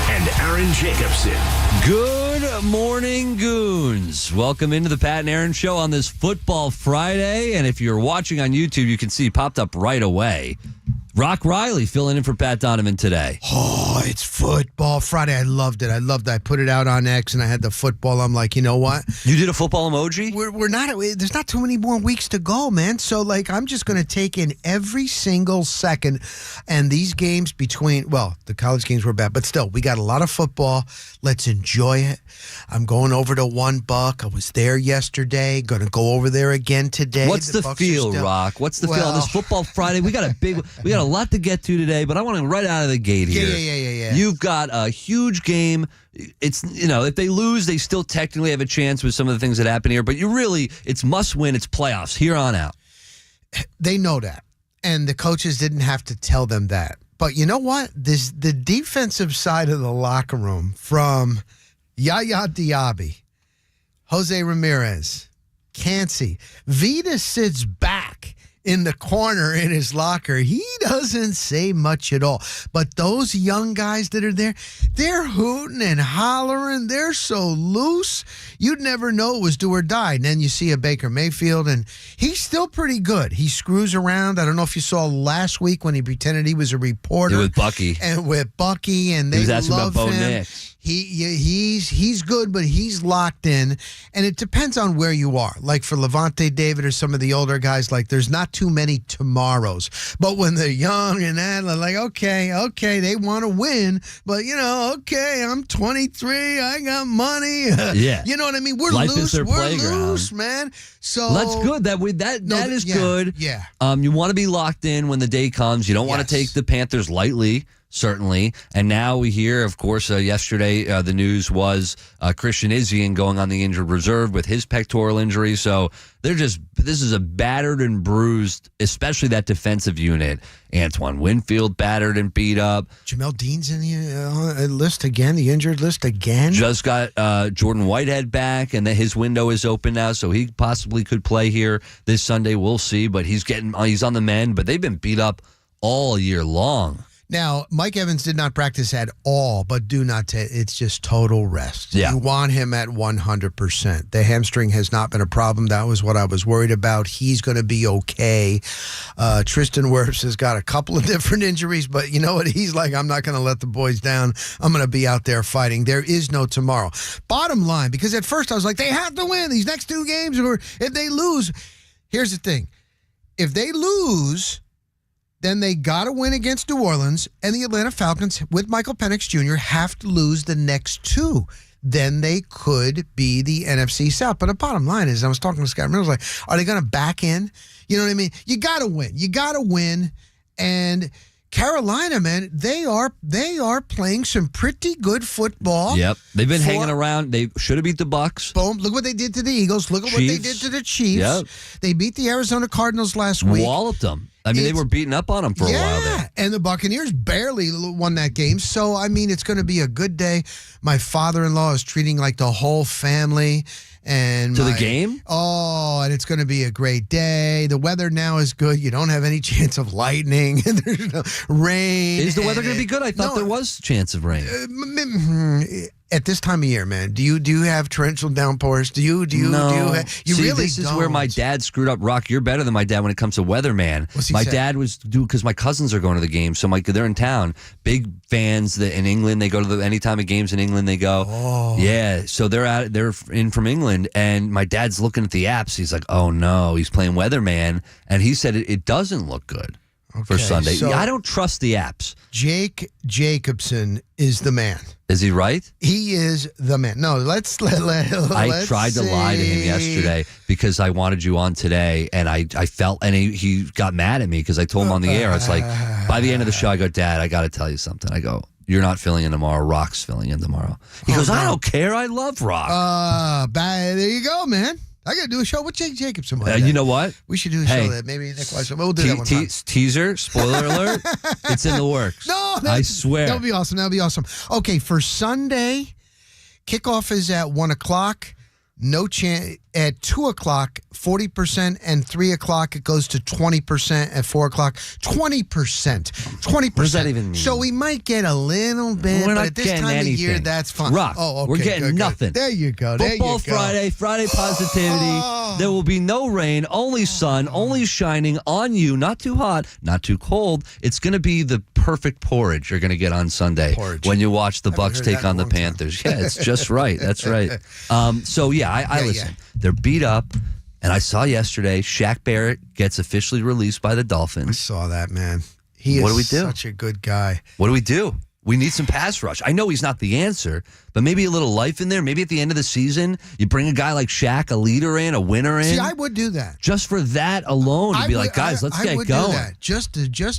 and Aaron Jacobson. Good morning, Goons. Welcome into the Pat and Aaron Show on this Football Friday. And if you're watching on YouTube, you can see popped up right away. Rock Riley filling in for Pat Donovan today. Oh, it's Football Friday. I loved it. I put it out on X, and I had the football. I'm like, you know what? You did a football emoji? We're not. There's not too many more weeks to go, man. So, I'm just going to take in every single second. And these games the college games were bad, but still, we got a lot of football. Let's enjoy it. I'm going over to $1. I was there yesterday. Going to go over there again today. What's the feel, Rock? What's the feel on this Football Friday? We got a lot to get to today, but I want to right out of the gate here. Yeah. You've got a huge game. It's, if they lose, they still technically have a chance with some of the things that happen here, but it's must win. It's playoffs here on out. They know that, and the coaches didn't have to tell them that. But you know what? The defensive side of the locker room, from Yaya Diaby, Jose Ramirez, Cansey, Vita sits back in the corner in his locker. He doesn't say much at all. But those young guys that are there, they're hooting and hollering. They're so loose. You'd never know it was do or die. And then you see a Baker Mayfield, and he's still pretty good. He screws around. I don't know if you saw last week when he pretended he was a reporter. With Bucky. And they he was asking love about Bo him. Nix. He's good, but he's locked in, and it depends on where you are. Like for Levante David or some of the older guys, there's not too many tomorrows. But when they're young and that, they're okay, they want to win, but okay, I'm 23, I got money. Yeah, you know what I mean. We're Life loose. is their We're playground. Loose, man. So well, that's good. That is good. Yeah. You want to be locked in when the day comes. You don't want to take the Panthers lightly. Certainly. And now we hear, of course, yesterday the news was Christian Izien going on the injured reserve with his pectoral injury. So this is a battered and bruised, especially that defensive unit. Antoine Winfield battered and beat up. Jamel Dean's in the list again, the injured list again. Just got Jordan Whitehead back, and his window is open now, so he possibly could play here this Sunday. We'll see, but he's on the mend, but they've been beat up all year long. Now, Mike Evans did not practice at all, but it's just total rest. Yeah. You want him at 100%. The hamstring has not been a problem. That was what I was worried about. He's going to be okay. Tristan Wirfs has got a couple of different injuries, but you know what? He's like, I'm not going to let the boys down. I'm going to be out there fighting. There is no tomorrow. Bottom line, because at first I was like, they have to win these next two games, or if they lose. Here's the thing. If they lose, then they got to win against New Orleans, and the Atlanta Falcons, with Michael Penix Jr., have to lose the next two. Then they could be the NFC South. But the bottom line is, I was talking to Scott Mills, are they going to back in? You know what I mean? You got to win. You got to win. And Carolina, man, they are playing some pretty good football. Yep. They've been hanging around. They should have beat the Bucs. Boom. Look what they did to the Eagles. Look at what they did to the Chiefs. Yep. They beat the Arizona Cardinals last week. Walloped them. They were beating up on them for a while there. And the Buccaneers barely won that game. So, it's going to be a good day. My father-in-law is treating the whole family. And the game? Oh, and it's going to be a great day. The weather now is good. You don't have any chance of lightning. There's no rain. Is the weather going to be good? I thought there was a chance of rain. At this time of year, man, do you have torrential downpours? No. See, really this is where my dad screwed up. Rock, you're better than my dad when it comes to weather, man. My dad was because my cousins are going to the game, so they're in town. Big fans in England. They go to any time of games in England. They go. Oh. Yeah, so they're in from England, and my dad's looking at the apps. He's like, oh no, he's playing weatherman, and he said it doesn't look good for Sunday. So I don't trust the apps. Jake Jacobson is the man. Is he right? He is the man. No, let's I tried to lie to him yesterday because I wanted you on today, and I felt, and he got mad at me because I told him on the air. It's like, by the end of the show, I go, Dad, I got to tell you something. I go, you're not filling in tomorrow. Rock's filling in tomorrow. He goes, I don't care. I love Rock. There you go, man. I got to do a show with Jake Jacobson one day. You know what? We should do a show that maybe Nick Weiss. We'll do that one time. Teaser, spoiler alert, it's in the works. No, I swear. That would be awesome. That would be awesome. Okay, for Sunday, kickoff is at 1 o'clock. No chance. At 2 o'clock, 40%, and 3 o'clock it goes to 20% at 4 o'clock. 20%. 20%. What does that even mean? So we might get a little bit, We're but not at this getting time anything. of year, that's fine. Rock, Oh, okay. we're getting good. nothing. There you go. There Football you go. Friday positivity. There will be no rain, only sun, only shining on you. Not too hot, not too cold. It's going to be the perfect porridge you're going to get on Sunday when you watch the Bucks heard take that in on a the long time. Panthers. Yeah, it's just right. That's right. So yeah, I listen. They're beat up, and I saw yesterday Shaq Barrett gets officially released by the I Dolphins. saw that, man. He is What do we do? such a good guy. What do we do? We need some pass rush. I know he's not the answer, but maybe a little life in there. Maybe at the end of the season, you bring a guy like Shaq, a leader in, a winner in. See, I would do that. Just for that alone, to be like, guys, let's I get would going. Do that. Just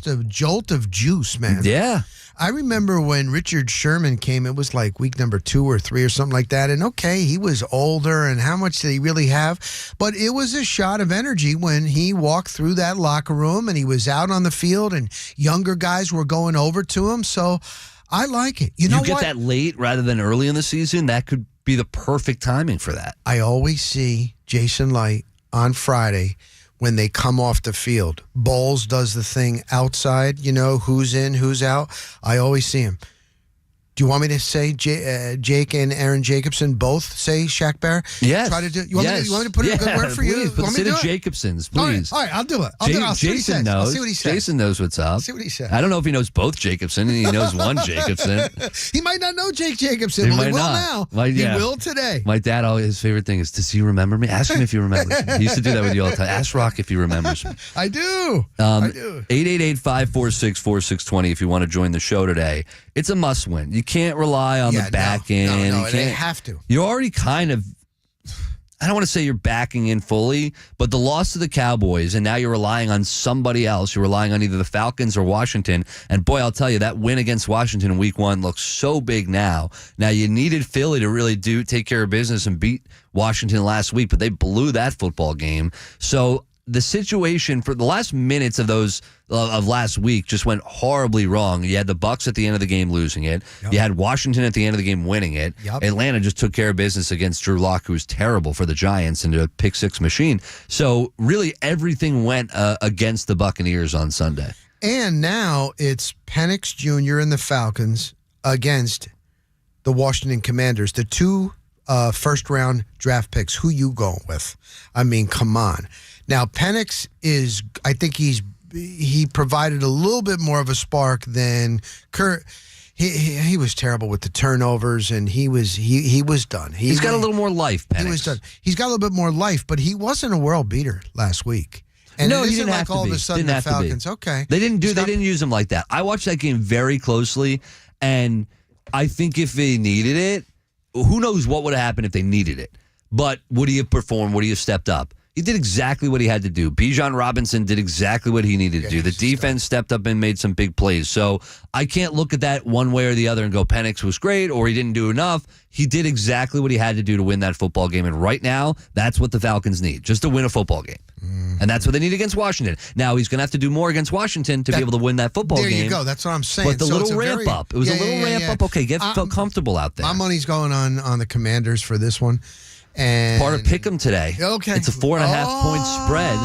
a jolt of juice, man. Yeah. I remember when Richard Sherman came, it was like week number 2 or 3 or something like that. And okay, he was older, and how much did he really have? But it was a shot of energy when he walked through that locker room and he was out on the field and younger guys were going over to him. So I like it. You know You get what? that late rather than early in the season, that could be the perfect timing for that. I always see Jason Light on Friday when they come off the field. Bowles does the thing outside, who's in, who's out. I always see him. Do you want me to say Jake and Aaron Jacobson both say Shaq Barrett? Yes. Try to do. You want me to put in a good word for you? Please, You want me to do it? Jacobsons, All right, please. all right, I'll do it. I'll see what he Jason says. knows. I'll see what he says. Jason knows what's up. See what he says. I don't know if he knows both Jacobson, and he knows one Jacobson. He might not know Jake Jacobson. He Well, he might will not. now. Yeah. He will today. My dad, his favorite thing is, does he remember me? Ask him if he remembers me. He used to do that with you all the time. Ask Rock if he remembers me. I do. I do. 888-546-4620 if you want to join the show today. It's a must win. You can't rely on the back end. No, You they can't- have to. You're already kind of, I don't want to say you're backing in fully, but the loss to the Cowboys, and now you're relying on somebody else. You're relying on either the Falcons or Washington. And boy, I'll tell you, that win against Washington in week 1 looks so big now. Now, you needed Philly to really take care of business and beat Washington last week, but they blew that football game. So the situation for the last minutes of last week just went horribly wrong. You had the Bucks at the end of the game losing it. Yep. You had Washington at the end of the game winning it. Yep. Atlanta just took care of business against Drew Lock, who was terrible for the Giants, into a pick-6 machine. So really everything went against the Buccaneers on Sunday. And now it's Penix Jr. and the Falcons against the Washington Commanders, the 2 first-round draft picks. Who you going with? I mean, come on. Now, Penix I think he provided a little bit more of a spark than Kurt. He was terrible with the turnovers, and he was done. He's got a little more life, Penix. He was done. He's got a little bit more life, but he wasn't a world beater last week. And no, it he isn't didn't like have all to of be. a sudden Didn't the have to be. Falcons. Okay, They didn't use him like that. I watched that game very closely, and I think if they needed it, who knows what would have happened if they needed it. But would he have performed? Would he have stepped up? He did exactly what he had to do. Bijan Robinson did exactly what he needed to do. The defense stepped up and made some big plays. So I can't look at that one way or the other and go Penix was great or he didn't do enough. He did exactly what he had to do to win that football game. And right now, that's what the Falcons need, just to win a football game. And that's what they need against Washington. Now, he's going to have to do more against Washington to be able to win that football game. There you go. That's what I'm saying. But the little ramp up. It was a little ramp up. Okay, felt comfortable out there. My money's going on the Commanders for this one. And Part of Pick'em today. Okay. It's a 4.5 point spread.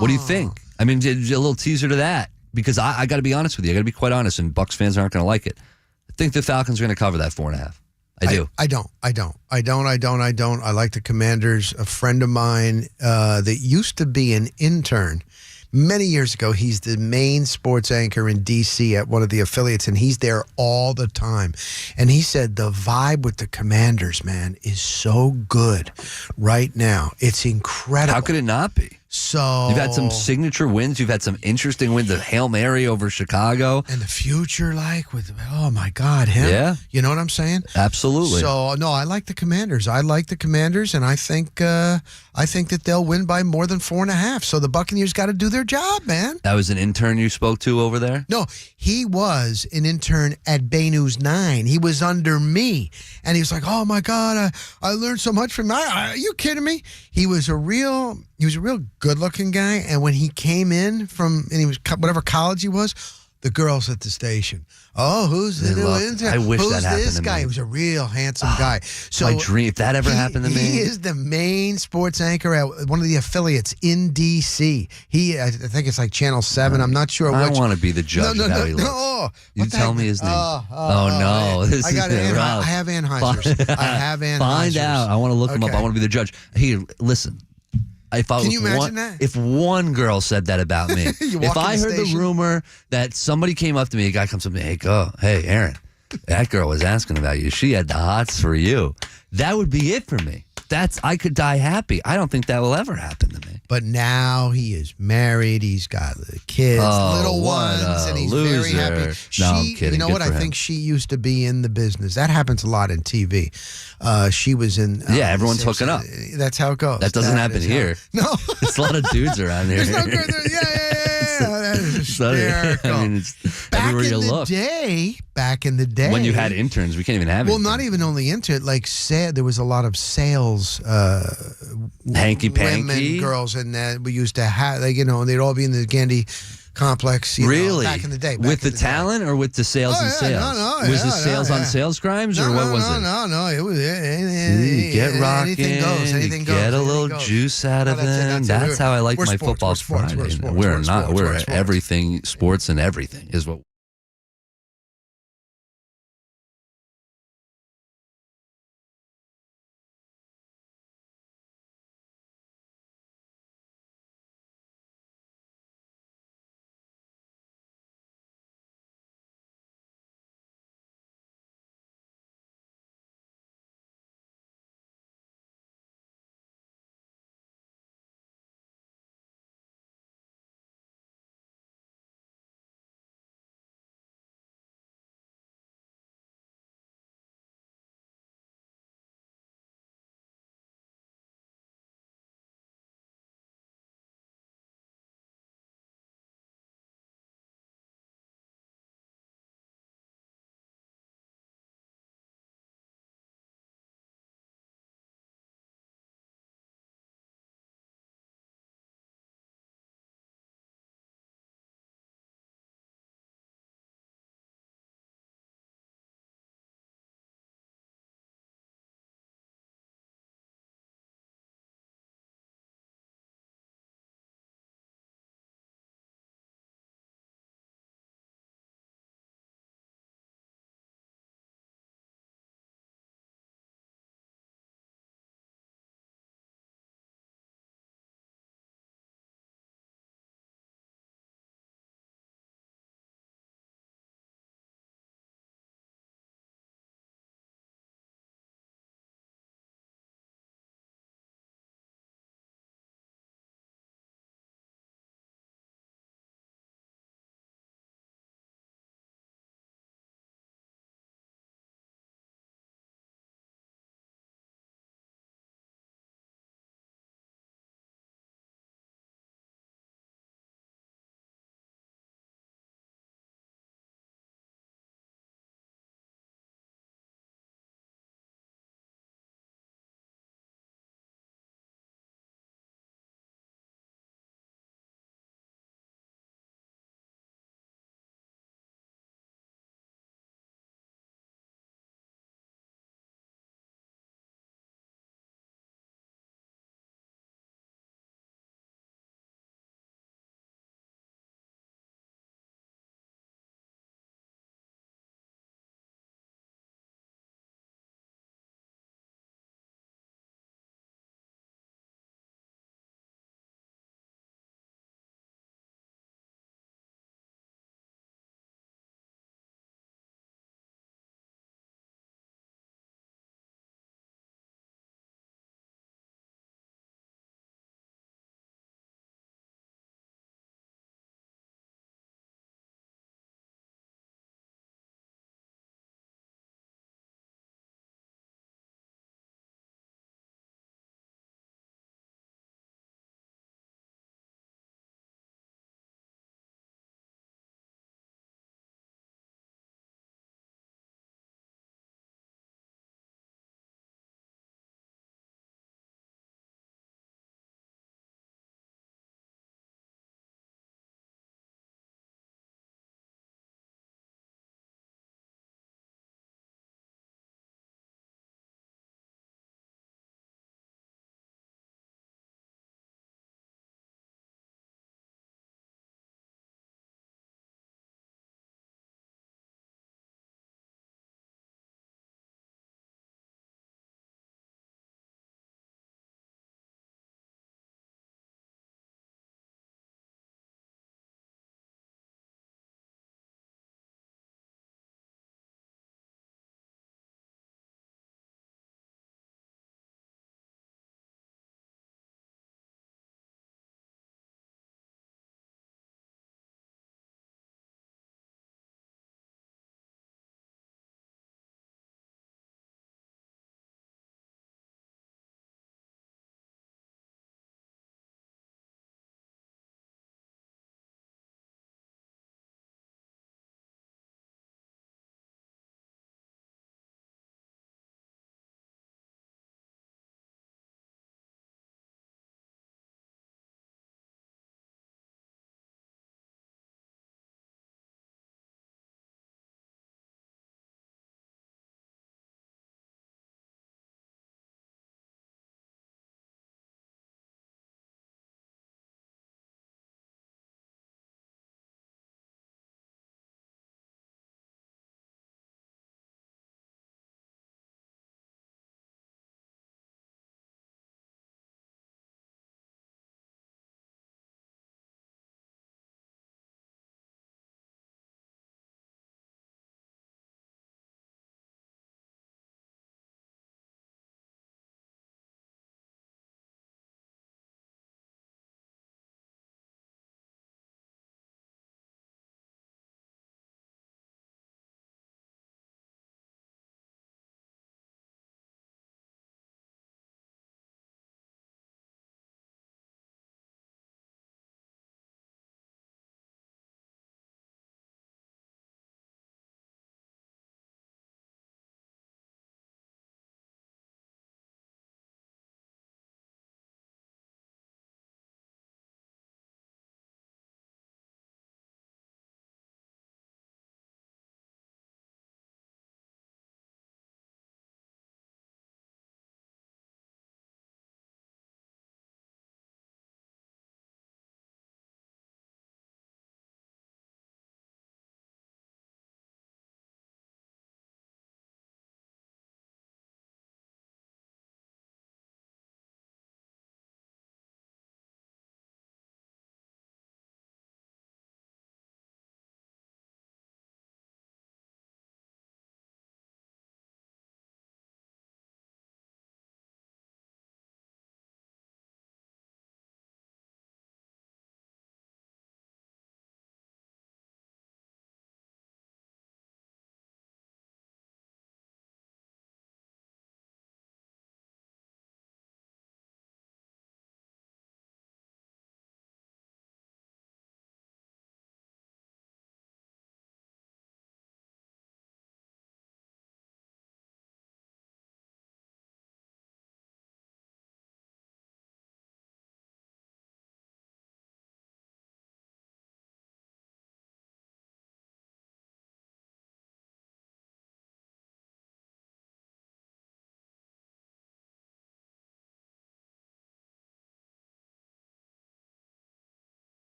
What do you think? I mean, a little teaser to that. Because I got to be honest with you. I got to be quite honest, and Bucs fans aren't going to like it. I think the Falcons are going to cover that 4.5. I do. I don't. I like the Commanders. A friend of mine that used to be an intern many years ago, he's the main sports anchor in D.C. at one of the affiliates, and he's there all the time. And he said the vibe with the Commanders, man, is so good right now. It's incredible. How could it not be? So You've had some signature wins. You've had some interesting wins. The Hail Mary over Chicago. And the future, oh my God, him. Yeah. You know what I'm saying? Absolutely. So no, I like the Commanders. And I think that they'll win by more than 4.5. So the Buccaneers got to do their job, man. That was an intern you spoke to over there? No, he was an intern at Bay News 9. He was under me, and he was like, "Oh my God, I learned so much from him." Are you kidding me? He was a real good-looking guy, and when he came in and he was whatever college he was, the girls at the station. Oh, who's They the love- I wish who's that happened this to guy? me. He was a real handsome guy. So My dream. If that ever happened to me, he is the main sports anchor at one of the affiliates in DC. I think it's like Channel 7. I'm not sure I which. don't want to be the judge No, of how no, he no, looks. no. You What the tell heck? me his name. Oh, no, this I got is I rough. have Anheuser's. I have Anheuser's. Find out. I want to look him up. Okay. I want to be the judge. Here, listen. Can you imagine that? If one girl said that about me, You walk if in I the heard the station. rumor that somebody came up to me, a guy comes up to me, hey, Aaron, that girl was asking about you. She had the hots for you. That would be it for me. I could die happy. I don't think that will ever happen to me. But now he is married. He's got the kids, little what ones, a and he's very loser. happy. No, I'm kidding. You know Good what? for I him. think she used to be in the business. That happens a lot in TV. She was in. Yeah, everyone's hooking up. That's how it goes. That doesn't happen is how- here. No. There's a lot of dudes around here. There's no good. Yeah. That is So, hysterical. I mean, it's back everywhere in you the look. back in the day, When you had interns, we can't even have well, interns. not even only into it. Like, there was a lot of sales. Hanky panky. Women, girls, and that we used to have, like, and they'd all be in the Gandy complex. Really? Back in the day. With the talent or with the sales Oh, and yeah, sales? no, was yeah, the sales yeah, on yeah. sales crimes or what was it? No. It was Get rocking, anything goes. Anything goes. get a anything little goes. juice out No, of that's it, them. that's it. That's how I like We're my sports, football we're sports, Friday. we're sports, We're we're not. sports, We're we're sports. everything, sports and everything is what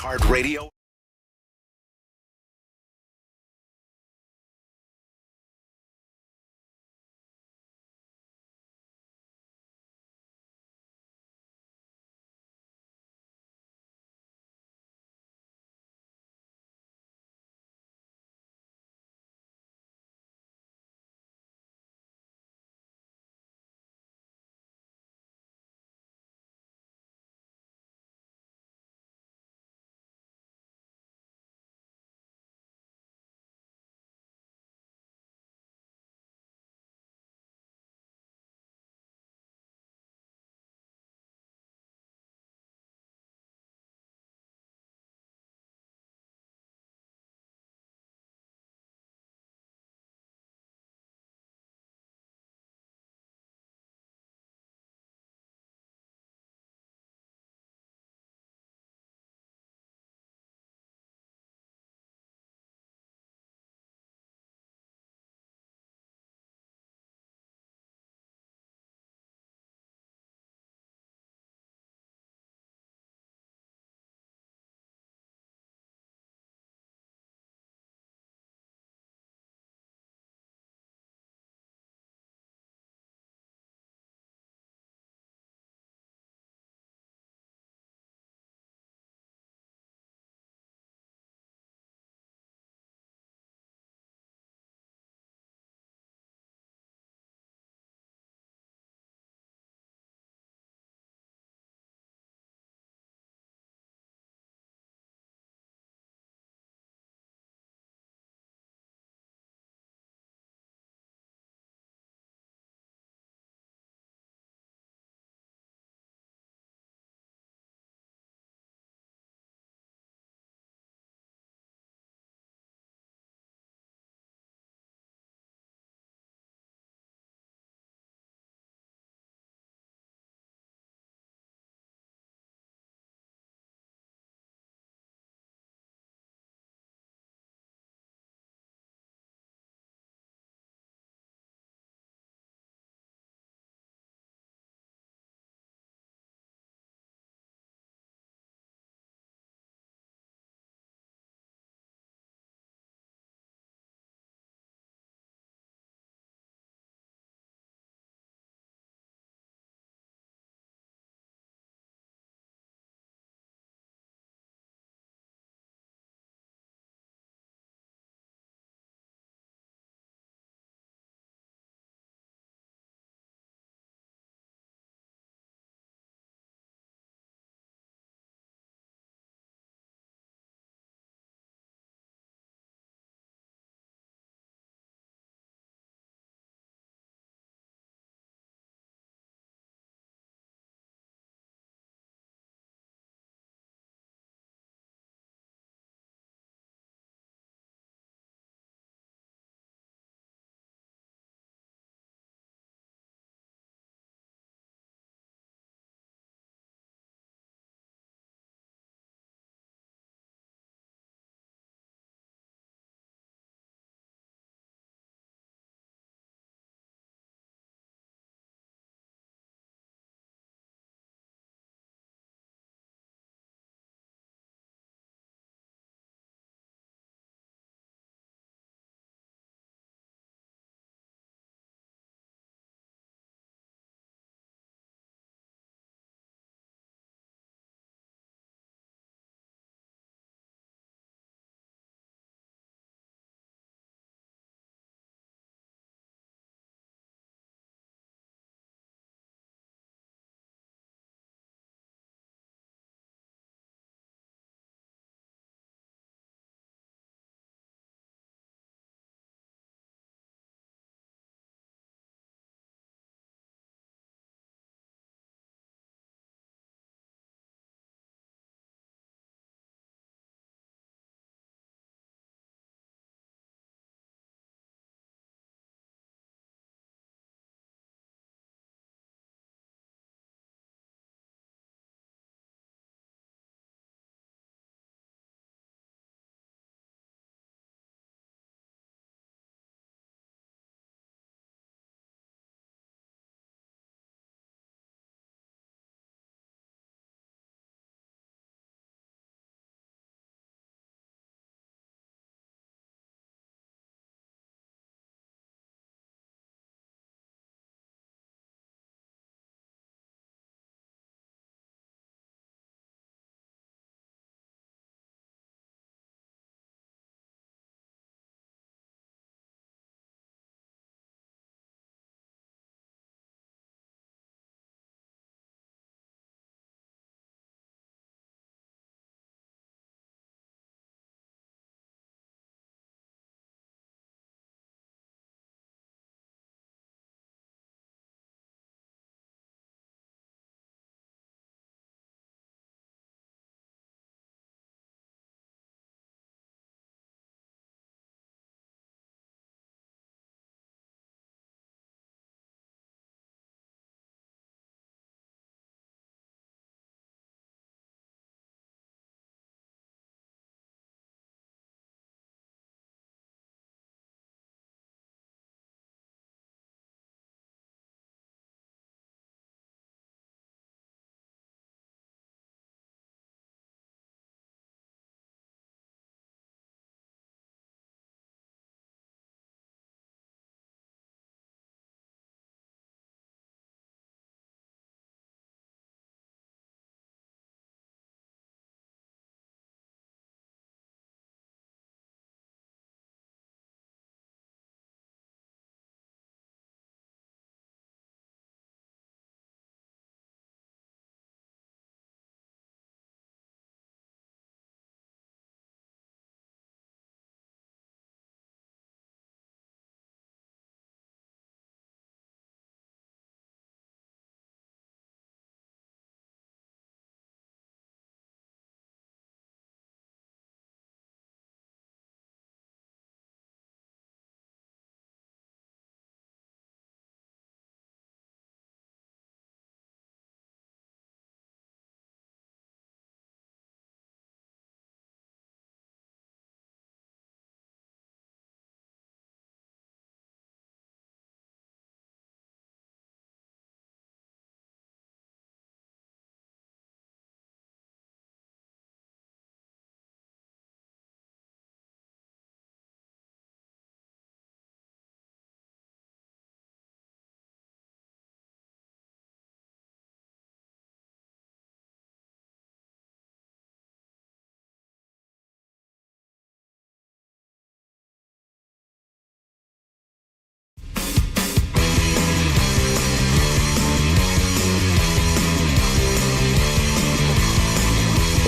iHeartRadio.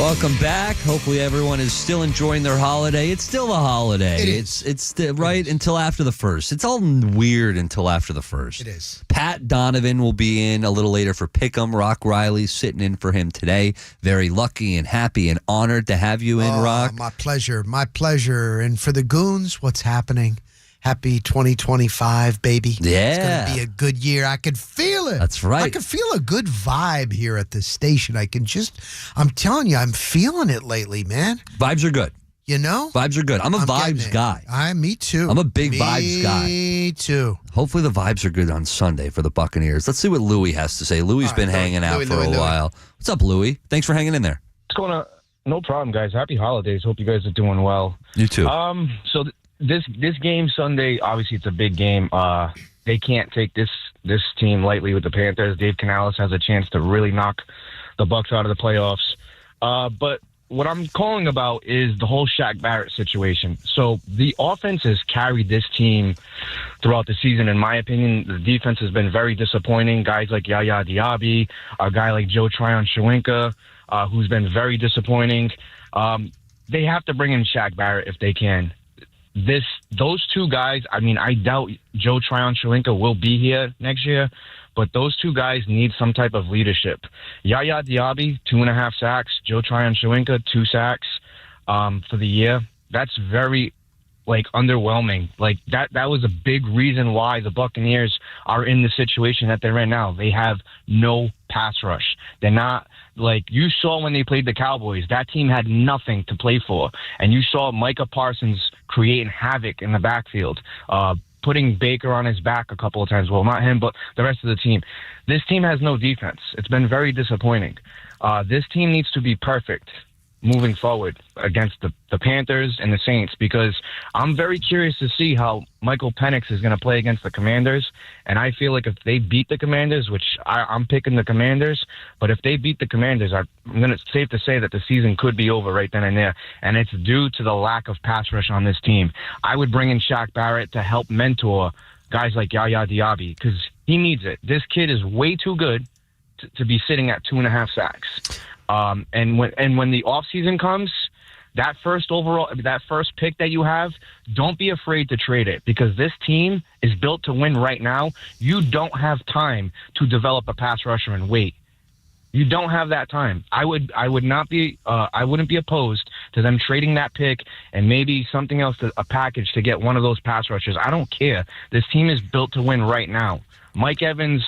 Welcome back. Hopefully everyone is still enjoying their holiday. It's still the holiday. It is. It's right until after the 1st. It's all weird until after the 1st. It is. Pat Donovan will be in a little later for Pick'em. Rock Riley sitting in for him today. Very lucky and happy and honored to have you in, Rock. My pleasure. My pleasure. And for the Goons, what's happening? Happy 2025, baby. Yeah. It's going to be a good year. I can feel it. That's right. I can feel a good vibe here at the station. I'm telling you, I'm feeling it lately, man. Vibes are good. You know? Vibes are good. I'm a getting vibes it. guy. Me too. I'm a big vibes guy. Me too. Hopefully the vibes are good on Sunday for the Buccaneers. Let's see what Louie has to say. Louie's been hanging out for a while. What's up, Louie? Thanks for hanging in there. What's going on? No problem, guys. Happy holidays. Hope you guys are doing well. You too. So this game Sunday, obviously it's a big game. They can't take this team lightly with the Panthers. Dave Canales has a chance to really knock the Bucs out of the playoffs. But what I'm calling about is the whole Shaq Barrett situation. So the offense has carried this team throughout the season. In my opinion, the defense has been very disappointing. Guys like Yaya Diaby, a guy like Joe Tryon-Shoyinka, who's been very disappointing. They have to bring in Shaq Barrett if they can. Those two guys, I mean, I doubt Joe Tryon-Shoyinka will be here next year, but those two guys need some type of leadership. Yaya Diaby, 2.5 sacks. Joe Tryon-Shoyinka, 2 sacks for the year. That's very, underwhelming. That was a big reason why the Buccaneers are in the situation that they're in now. They have no pass rush. They're not, you saw when they played the Cowboys, that team had nothing to play for. And you saw Micah Parsons creating havoc in the backfield, putting Baker on his back a couple of times. Well, not him, but the rest of the team. This team has no defense. It's been very disappointing. This team needs to be perfect moving forward against the Panthers and the Saints, because I'm very curious to see how Michael Penix is going to play against the Commanders. And I feel like if they beat the Commanders, which I'm picking the Commanders, but if they beat the Commanders, I'm going to safe to say that the season could be over right then and there. And it's due to the lack of pass rush on this team. I would bring in Shaq Barrett to help mentor guys like Yaya Diaby, because he needs it. This kid is way too good to be sitting at 2.5 sacks. And when the offseason comes, that first pick that you have, don't be afraid to trade it, because this team is built to win right now. You don't have time to develop a pass rusher and wait. You don't have that time. I wouldn't be opposed to them trading that pick and maybe something else, a package to get one of those pass rushers. I don't care. This team is built to win right now. Mike Evans,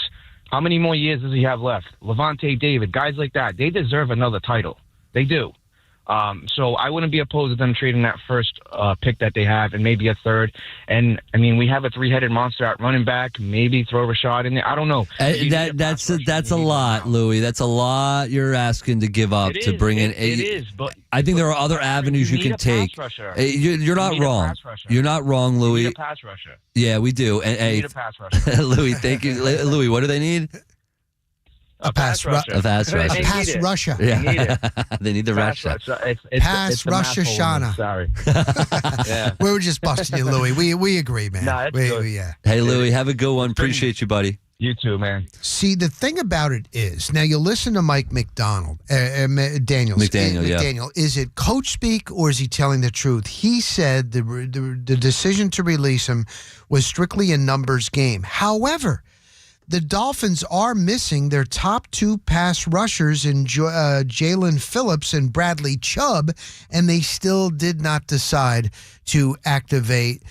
how many more years does he have left? Levante David, guys like that, they deserve another title. They do. So I wouldn't be opposed to them trading that first pick that they have and maybe a third. And, I mean, we have a 3-headed monster at running back. Maybe throw Rashad in there. I don't know. That's a lot, Louie. That's a lot you're asking to give up to bring in. It is, but I think there are other avenues you can take. You're not wrong. You're not wrong, Louie. We need a pass rusher. Yeah, we do. And we need a pass rusher. Louie, thank you. Louie, what do they need? A pass rusher. A pass rusher. A pass rusher. Yeah. They need the pass rush. Pass rusher, Shauna. Sorry. Yeah. We were just busting you, Louie. We agree, man. Nah, it's good. Yeah. Hey, Louie, have a good one. Appreciate you, buddy. You too, man. See, the thing about it is, now you listen to Mike McDaniel. McDaniel, is it coach speak or is he telling the truth? He said the decision to release him was strictly a numbers game. However, the Dolphins are missing their top 2 pass rushers in Jalen Phillips and Bradley Chubb, and they still did not decide to activate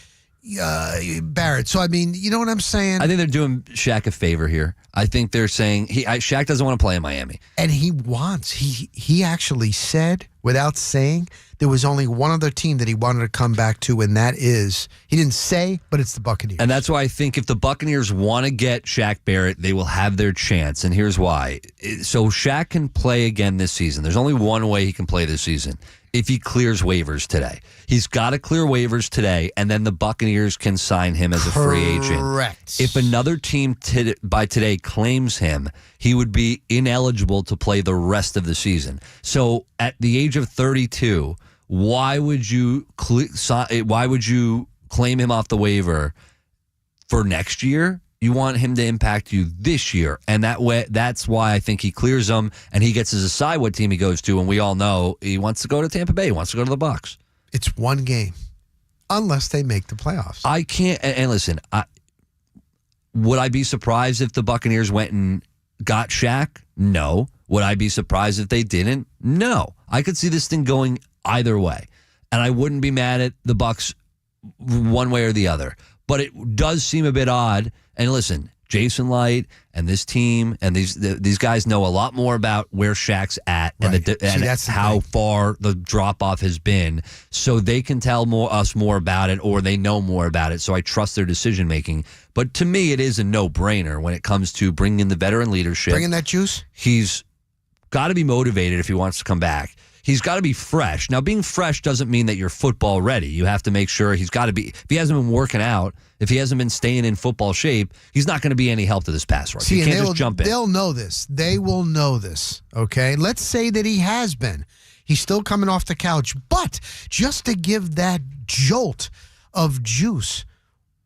Barrett. So, I mean, you know what I'm saying? I think they're doing Shaq a favor here. I think they're saying Shaq doesn't want to play in Miami. And he actually said, without saying, there was only one other team that he wanted to come back to, and that is, he didn't say, but it's the Buccaneers. And that's why I think if the Buccaneers want to get Shaq Barrett, they will have their chance. And here's why. So Shaq can play again this season. There's only one way he can play this season. If he clears waivers today. He's got to clear waivers today, and then the Buccaneers can sign him as a free agent. Correct. If another team by today claims him, he would be ineligible to play the rest of the season. So at the age of 32, why would you claim him off the waiver for next year? You want him to impact you this year. And that's why I think he clears them and he gets to decide what team he goes to. And we all know he wants to go to Tampa Bay. He wants to go to the Bucs. It's one game, unless they make the playoffs. I can't. And listen, would I be surprised if the Buccaneers went and got Shaq? No. Would I be surprised if they didn't? No. I could see this thing going either way. And I wouldn't be mad at the Bucs one way or the other. But it does seem a bit odd. And listen, Jason Light and this team and these guys know a lot more about where Shaq's at Right. and how far the drop-off has been. So they can tell us more about it, or they know more about it. So I trust their decision-making. But to me, it is a no-brainer when it comes to bringing in the veteran leadership. Bringing that juice? He's got to be motivated if he wants to come back. He's got to be fresh. Now, being fresh doesn't mean that you're football ready. You have to make sure he's got to be. If he hasn't been working out, if he hasn't been staying in football shape, he's not going to be any help to this pass rush. See, you can't just jump in. They'll know this. They will know this, okay? Let's say that he has been. He's still coming off the couch. But just to give that jolt of juice,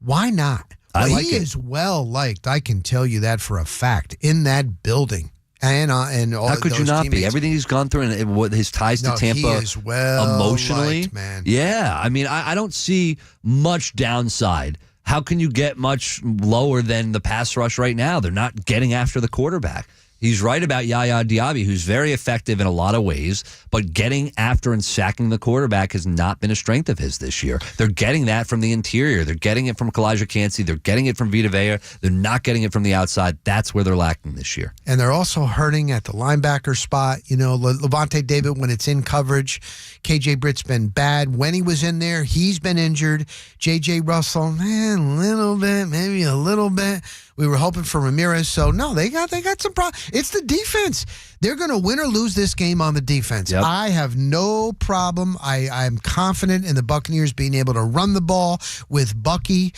why not? He is well liked. I can tell you that for a fact in that building. And all. How could you not teammates. be? Everything he's gone through and what his ties to Tampa he is well emotionally, liked, man. Yeah, I mean, I don't see much downside. How can you get much lower than the pass rush right now? They're not getting after the quarterback. He's right about Yaya Diaby, who's very effective in a lot of ways, but getting after and sacking the quarterback has not been a strength of his this year. They're getting that from the interior. They're getting it from Kalijah Kancey. They're getting it from Vita Vea. They're not getting it from the outside. That's where they're lacking this year. And they're also hurting at the linebacker spot. You know, Levante David, when it's in coverage, KJ Britt's been bad. When he was in there, he's been injured. JJ Russell, man, a little bit, maybe a little bit. We were hoping for Ramirez. So, no, they got some problems. It's the defense. They're going to win or lose this game on the defense. Yep. I have no problem. I'm confident in the Buccaneers being able to run the ball with Bucky.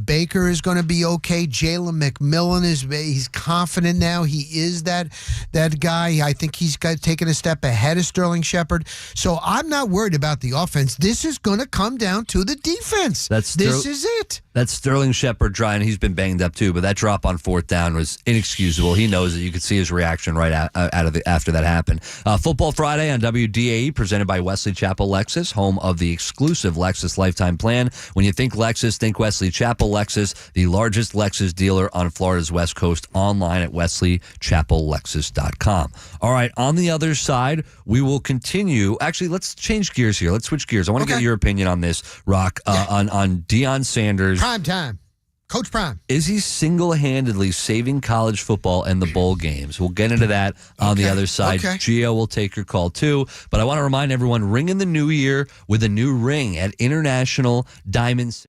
Baker is going to be okay. Jalen McMillan he's confident now. He is that guy. I think he's taken a step ahead of Sterling Shepard. So I'm not worried about the offense. This is going to come down to the defense. This is it. That's Sterling Shepard trying. He's been banged up too, but that drop on fourth down was inexcusable. He knows it. You could see his reaction right after that happened. Football Friday on WDAE, presented by Wesley Chapel Lexus, home of the exclusive Lexus Lifetime Plan. When you think Lexus, think Wesley Chapel Lexus, the largest Lexus dealer on Florida's West Coast, online at wesleychapellexus.com. All right, on the other side, we will continue. Actually, let's change gears here. Let's switch gears. I want to get your opinion on this, Rock, on Deion Sanders. Prime time. Coach Prime. Is he single-handedly saving college football and the bowl games? We'll get into that on the other side. Okay. Gio will take your call, too. But I want to remind everyone, ring in the new year with a new ring at International Diamonds.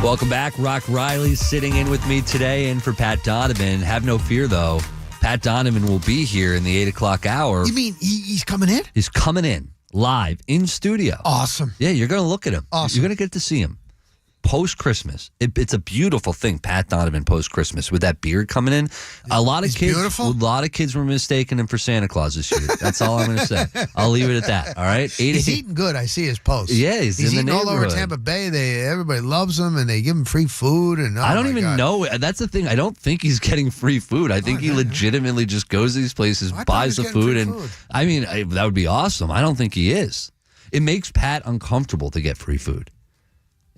Welcome back. Rock Riley sitting in with me today and for Pat Donovan. Have no fear, though. Pat Donovan will be here in the 8 o'clock hour. You mean he's coming in? He's coming in live in studio. Awesome. Yeah, you're going to look at him. Awesome. You're going to get to see him. Post-Christmas. It's a beautiful thing, Pat Donovan post-Christmas, with that beard coming in. A lot of kids were mistaking him for Santa Claus this year. That's all I'm going to say. I'll leave it at that, all right? He's eating good. I see his posts. Yeah, he's in the eating neighborhood. all over Tampa Bay. Everybody loves him, and they give him free food. And I don't even know. That's the thing. I don't think he's getting free food. I think he legitimately just goes to these places, buys the food, I mean, that would be awesome. I don't think he is. It makes Pat uncomfortable to get free food.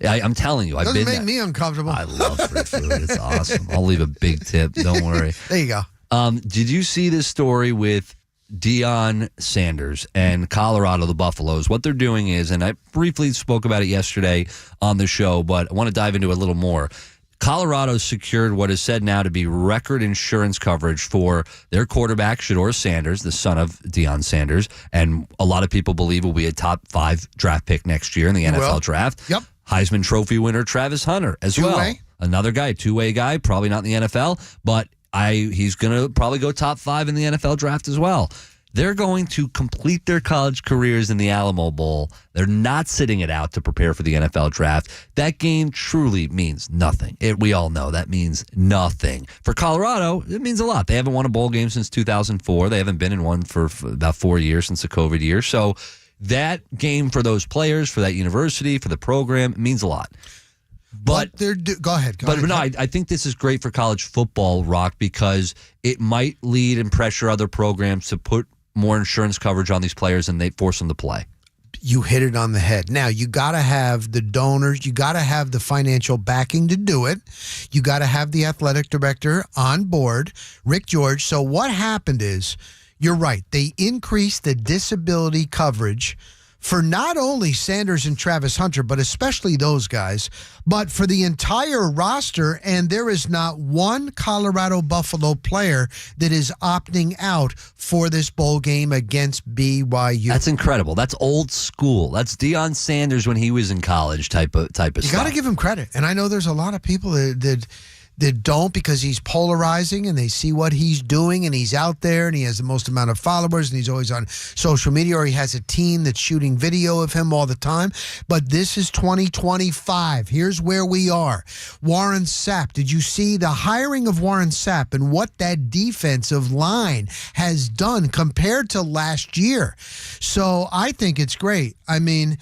I'm telling you, Doesn't make me uncomfortable. I love free food. It's awesome. I'll leave a big tip. Don't worry. There you go. Did you see this story with Deion Sanders and Colorado, the Buffaloes? What they're doing is, and I briefly spoke about it yesterday on the show, but I want to dive into it a little more. Colorado secured what is said now to be record insurance coverage for their quarterback, Shedeur Sanders, the son of Deion Sanders, and a lot of people believe will be a top 5 draft pick next year in the NFL draft. Yep. Heisman Trophy winner Travis Hunter as well. Another guy, two-way guy, probably not in the NFL, but he's going to probably go top 5 in the NFL draft as well. They're going to complete their college careers in the Alamo Bowl. They're not sitting it out to prepare for the NFL draft. That game truly means nothing. We all know that means nothing. For Colorado, it means a lot. They haven't won a bowl game since 2004. They haven't been in one for about 4 years since the COVID year. So that game for those players, for that university, for the program, means a lot. But go ahead. I think this is great for college football, Rock, because it might lead and pressure other programs to put more insurance coverage on these players and they force them to play. You hit it on the head. Now, you got to have the donors. You got to have the financial backing to do it. You got to have the athletic director on board, Rick George. So what happened is, you're right, they increased the disability coverage for not only Sanders and Travis Hunter, but especially those guys, but for the entire roster. And there is not one Colorado Buffalo player that is opting out for this bowl game against BYU. That's incredible. That's old school. That's Deion Sanders when he was in college type of stuff. You got to give him credit. And I know there's a lot of people that don't, because he's polarizing and they see what he's doing and he's out there and he has the most amount of followers and he's always on social media, or he has a team that's shooting video of him all the time. But this is 2025. Here's where we are. Warren Sapp. Did you see the hiring of Warren Sapp and what that defensive line has done compared to last year? So I think it's great. I mean,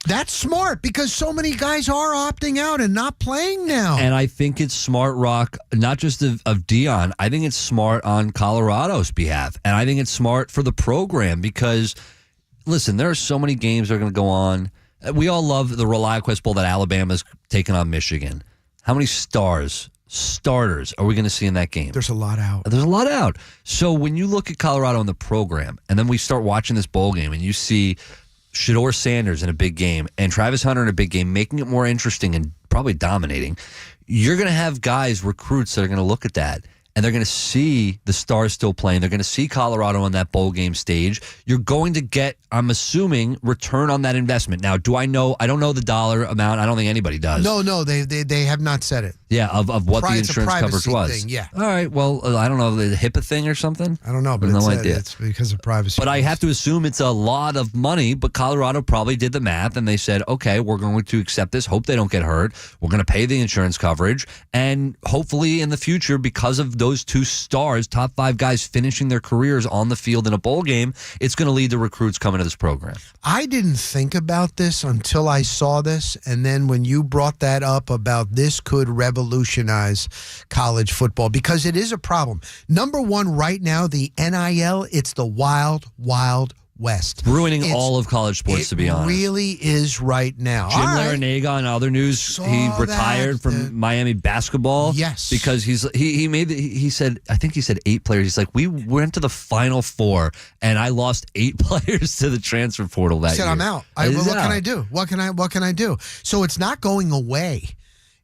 that's smart because so many guys are opting out and not playing now. And I think it's smart, Rock, not just of Deion. I think it's smart on Colorado's behalf. And I think it's smart for the program because, listen, there are so many games that are going to go on. We all love the ReliaQuest Bowl that Alabama's taking on Michigan. How many starters are we going to see in that game? There's a lot out. There's a lot out. So when you look at Colorado in the program, and then we start watching this bowl game, and you see Shedeur Sanders in a big game and Travis Hunter in a big game, making it more interesting and probably dominating, you're going to have guys, recruits, that are going to look at that and they're going to see the stars still playing. They're going to see Colorado on that bowl game stage. You're going to get, I'm assuming, return on that investment. Now, I don't know the dollar amount. I don't think anybody does. No, they have not said it. Yeah, of what the insurance coverage was. Thing, yeah. All right. Well, I don't know, the HIPAA thing or something? I don't know, but it's because of privacy. But I have to assume it's a lot of money, but Colorado probably did the math and they said, okay, we're going to accept this. Hope they don't get hurt. We're going to pay the insurance coverage. And hopefully in the future, because of those two stars, top 5 guys finishing their careers on the field in a bowl game, it's going to lead to recruits coming to this program. I didn't think about this until I saw this. And then when you brought that up about this could revolutionize college football, because it is a problem. Number one right now, the NIL, it's the wild, wild West. Ruining all of college sports, to be honest. It really is right now. Jim Larrañaga, on other news, he retired from Miami basketball. Yes. Because he said, I think he said 8 players. He's like, we went to the Final Four and I lost 8 players to the transfer portal that year. I'm out. What can I do? What can I do? So it's not going away.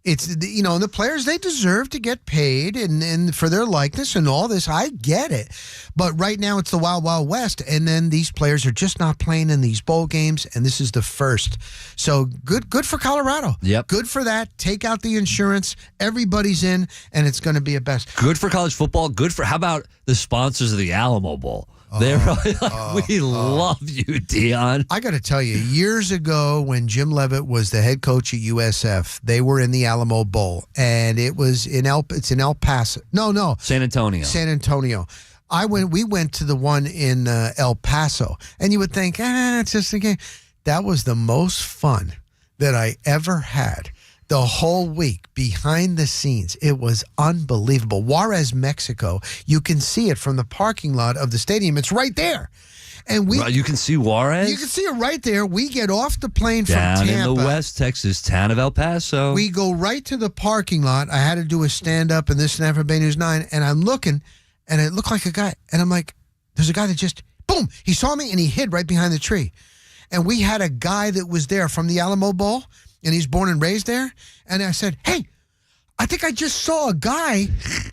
It's the players, they deserve to get paid and for their likeness and all this. I get it, but right now it's the Wild Wild West, and then these players are just not playing in these bowl games, and this is the first. So good for Colorado. Yep. Good for that. Take out the insurance. Everybody's in, and it's going to be a best. Good for college football. How about the sponsors of the Alamo Bowl? They're probably like, we love you, Dion. I got to tell you, years ago when Jim Levitt was the head coach at USF, they were in the Alamo Bowl, and it's in El Paso. No. San Antonio. San Antonio. We went to the one in El Paso, and you would think, it's just a game. That was the most fun that I ever had. The whole week, behind the scenes, it was unbelievable. Juarez, Mexico, you can see it from the parking lot of the stadium. It's right there. And you can see Juarez? You can see it right there. We get off the plane down from Tampa. In the West Texas town of El Paso. We go right to the parking lot. I had to do a stand-up and this and that for Bay News 9, and I'm looking, and it looked like a guy. And I'm like, there's a guy that just, boom, he saw me, and he hid right behind the tree. And we had a guy that was there from the Alamo Bowl, and he's born and raised there. And I said, hey, I think I just saw a guy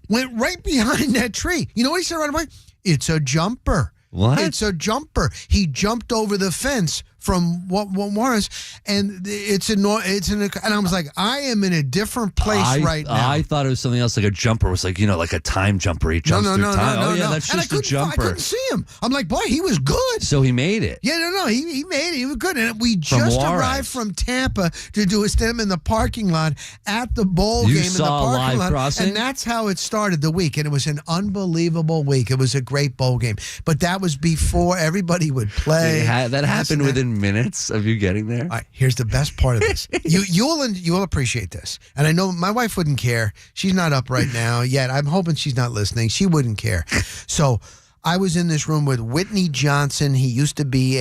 went right behind that tree. You know what he said right away? It's a jumper. What? It's a jumper. He jumped over the fence from what Juarez, and and I was like, I am in a different place right now. I thought it was something else, like a jumper. It was like, like a time jumper. He jumps through time. No, that's and just a jumper. I couldn't see him. I'm like, boy, he was good. So he made it. Yeah, he made it. He was good. And we just arrived from Tampa to do a stand in the parking lot at the bowl game in the parking lot. Crossing? And that's how it started the week. And it was an unbelievable week. It was a great bowl game. But that was before everybody would play. That happened within minutes of you getting there. All right, here's the best part of this. You'll appreciate this. And I know my wife wouldn't care. She's not up right now yet. I'm hoping she's not listening. She wouldn't care. So I was in this room with Whitney Johnson. He used to be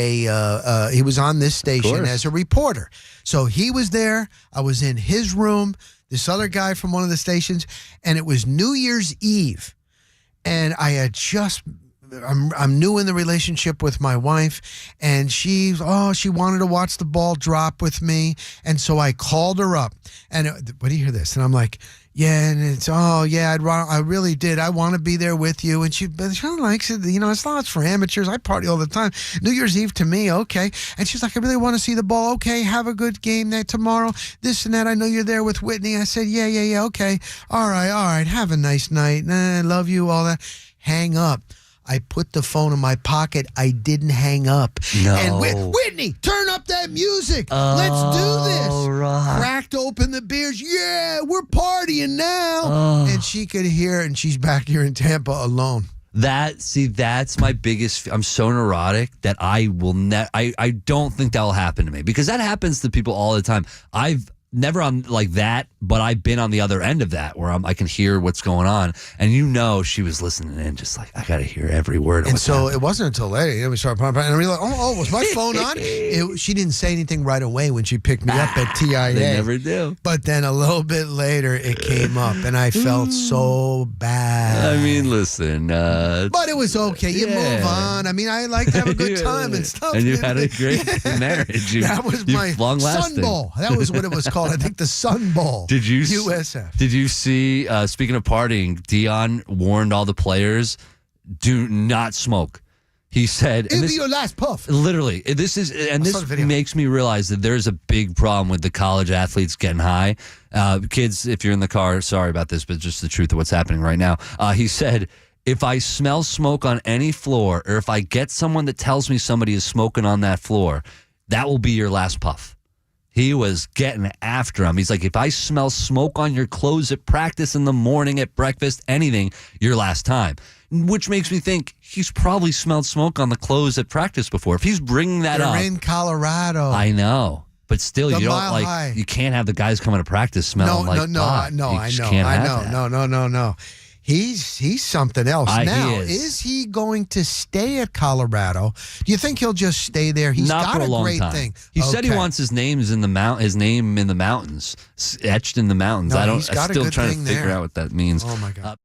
he was on this station as a reporter. So he was there. I was in his room, this other guy from one of the stations, and it was New Year's Eve. And I had I'm new in the relationship with my wife, and she wanted to watch the ball drop with me, and so I called her up. And what do you hear this? And I'm like, yeah, and it's I really did. I want to be there with you. And she likes it. It's not for amateurs. I party all the time. New Year's Eve to me, okay. And she's like, I really want to see the ball. Okay, have a good game night tomorrow. This and that. I know you're there with Whitney. I said, yeah, okay. All right. Have a nice night. I love you. All that. Hang up. I put the phone in my pocket. I didn't hang up. No. And Whitney, turn up that music. Let's do this. Right. Cracked open the beers. Yeah, we're partying now. And she could hear it, and she's back here in Tampa alone. That's my biggest. I'm so neurotic that I will I don't think that will happen to me, because that happens to people all the time. I've never on like that, but I've been on the other end of that where I can hear what's going on, and she was listening in, just like, I got to hear every word. And so it wasn't until later we started, and I realized, was my phone on? She didn't say anything right away when she picked me up at TIA. They never do. But then a little bit later, it came up, and I felt so bad. I mean, listen, but it was okay. You move on. I mean, I like to have a good time and stuff. And you had a great marriage. That was my Sun Bowl. That was what it was called. I think the Sun Bowl. Did you USF? Did you see? Speaking of partying, Dion warned all the players, "Do not smoke." He said, "It'll be your last puff." Literally, this makes me realize that there's a big problem with the college athletes getting high. Kids, if you're in the car, sorry about this, but just the truth of what's happening right now. He said, "If I smell smoke on any floor, or if I get someone that tells me somebody is smoking on that floor, that will be your last puff." He was getting after him. He's like, if I smell smoke on your clothes at practice in the morning, at breakfast, anything, your last time. Which makes me think he's probably smelled smoke on the clothes at practice before. If he's bringing that up. They're in Colorado. I know. But still, you don't you can't have the guys coming to practice smelling pot. I know. No. He's something else. Now, is he going to stay at Colorado? Do you think he'll just stay there? He's Not got for a long great time. thing. He said he wants his name in the mountains, etched in the mountains. No, I'm still trying to figure out what that means. Oh my God.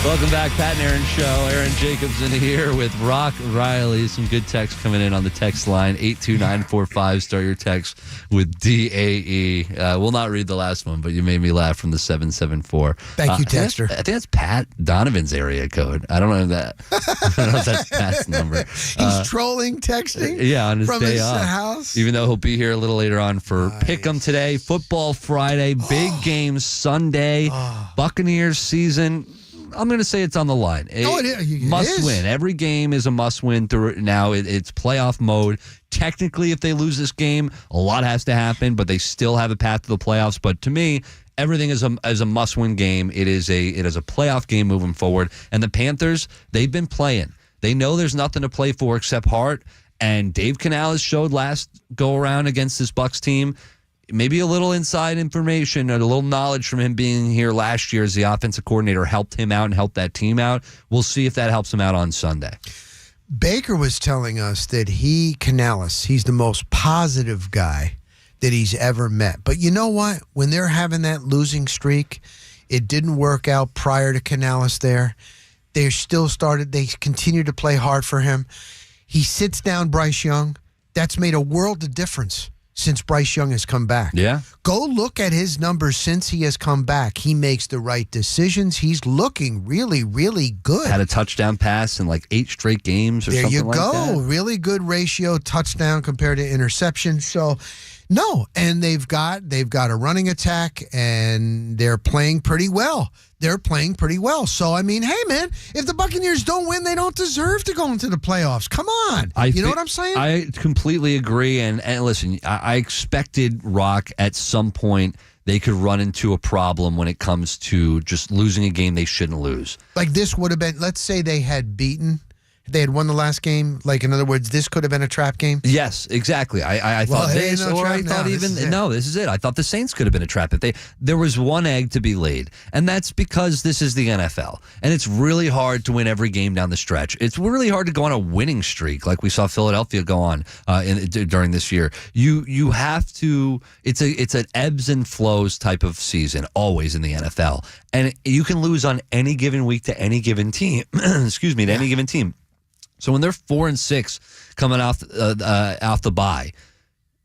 Welcome back, Pat and Aaron Show. Aaron Jacobson here with Rock Riley. Some good text coming in on the text line, 82945. Start your text with DAE. We'll not read the last one, but you made me laugh from the 774. Thank you, Texter. I think that's Pat Donovan's area code. I don't know if that's Pat's number. He's trolling texting Yeah, on his from day his off. house. Even though he'll be here a little later on for Nice. Pick'em today. Football Friday, big game Sunday. Buccaneers season. I'm going to say it's on the line. It Must is. win. Every game is a must win. Now it's playoff mode. Technically, if they lose this game, a lot has to happen, but they still have a path to the playoffs. But to me, everything is a must win game. It is a playoff game moving forward. And the Panthers, they've been playing. They know there's nothing to play for except heart. And Dave Canales showed last go around against this Bucs team. Maybe a little inside information and a little knowledge from him being here last year as the offensive coordinator helped him out and helped that team out. We'll see if that helps him out on Sunday. Baker was telling us that Canales, he's the most positive guy that he's ever met. But you know what? When they're having that losing streak, it didn't work out prior to Canales there. They continued to play hard for him. He sits down Bryce Young. That's made a world of difference since Bryce Young has come back. Yeah. Go look at his numbers since he has come back. He makes the right decisions. He's looking really, really good. Had a touchdown pass in like 8 straight games or There something you like go. that. Really good ratio, touchdown compared to interception. So, no, and they've got a running attack, and they're playing pretty well. So, I mean, hey, man, if the Buccaneers don't win, they don't deserve to go into the playoffs. Come on. You know what I'm saying? I completely agree. And listen, I expected Rock at some point they could run into a problem when it comes to just losing a game they shouldn't lose. Like this would have been, let's say they had won the last game. Like, in other words, this could have been a trap game. Yes, exactly. I thought it this, ain't no or I trap thought now. even This is it. I thought the Saints could have been a trap if there was one egg to be laid, and that's because this is the NFL, and it's really hard to win every game down the stretch. It's really hard to go on a winning streak like we saw Philadelphia go on during this year. You have to. It's an ebbs and flows type of season always in the NFL, and you can lose on any given week to any given team. Excuse me, to any given team. So when they're 4-6 coming off the bye,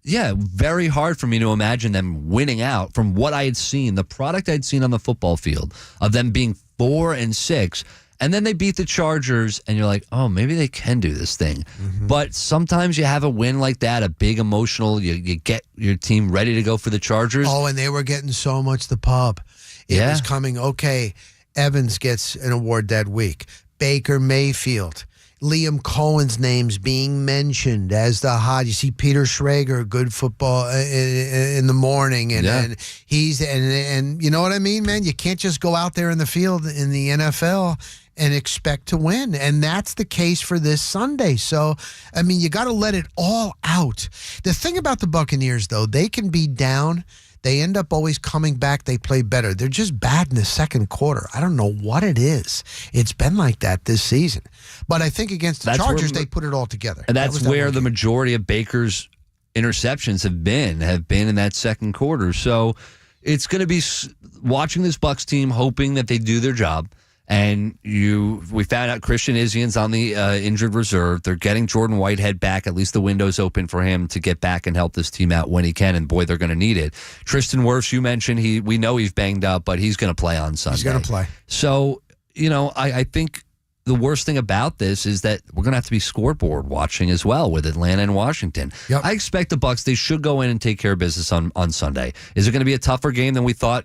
yeah, very hard for me to imagine them winning out from what I had seen, the product I'd seen on the football field of them being 4-6, and then they beat the Chargers, and you're like, oh, maybe they can do this thing. Mm-hmm. But sometimes you have a win like that, a big emotional, you get your team ready to go for the Chargers. Oh, and they were getting so much the pub. It was coming, okay, Evans gets an award that week. Baker Mayfield. Liam Cohen's name's being mentioned as the hot. You see Peter Schrager, good football in the morning, and he's and you know what I mean, man. You can't just go out there in the field in the NFL and expect to win, and that's the case for this Sunday. So, I mean, you got to let it all out. The thing about the Buccaneers, though, they can be down. They end up always coming back. They play better. They're just bad in the second quarter. I don't know what it is. It's been like that this season. But I think against the Chargers, they put it all together. And that's where the majority of Baker's interceptions have been in that second quarter. So it's going to be watching this Bucs team, hoping that they do their job. And we found out Christian Izzian's on the injured reserve. They're getting Jordan Whitehead back. At least the window's open for him to get back and help this team out when he can. And boy, they're going to need it. Tristan Wirfs, you mentioned, we know he's banged up, but he's going to play on Sunday. He's going to play. So, I think the worst thing about this is that we're going to have to be scoreboard watching as well with Atlanta and Washington. Yep. I expect the Bucs, they should go in and take care of business on Sunday. Is it going to be a tougher game than we thought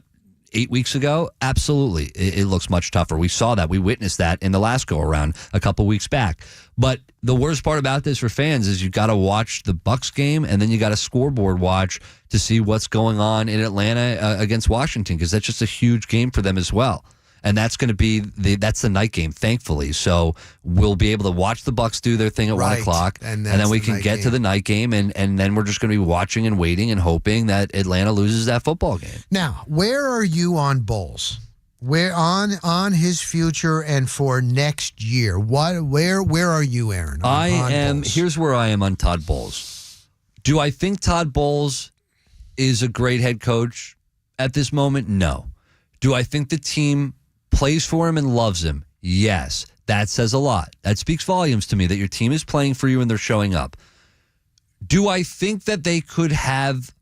8 weeks ago? Absolutely. It looks much tougher. We saw that. We witnessed that in the last go-around a couple weeks back. But the worst part about this for fans is you got to watch the Bucs game, and then you got to scoreboard watch to see what's going on in Atlanta against Washington, because that's just a huge game for them as well. And that's going to be that's the night game, thankfully. So we'll be able to watch the Bucs do their thing at 1 o'clock, and then we can get to the night game, and then we're just going to be watching and waiting and hoping that Atlanta loses that football game. Now, where are you on Bowles? Where on his future and for next year? Where are you, Aaron? I am. Bowles? Here's where I am on Todd Bowles. Do I think Todd Bowles is a great head coach at this moment? No. Do I think the team plays for him and loves him. Yes, that says a lot. That speaks volumes to me that your team is playing for you and they're showing up. Do I think that they could have...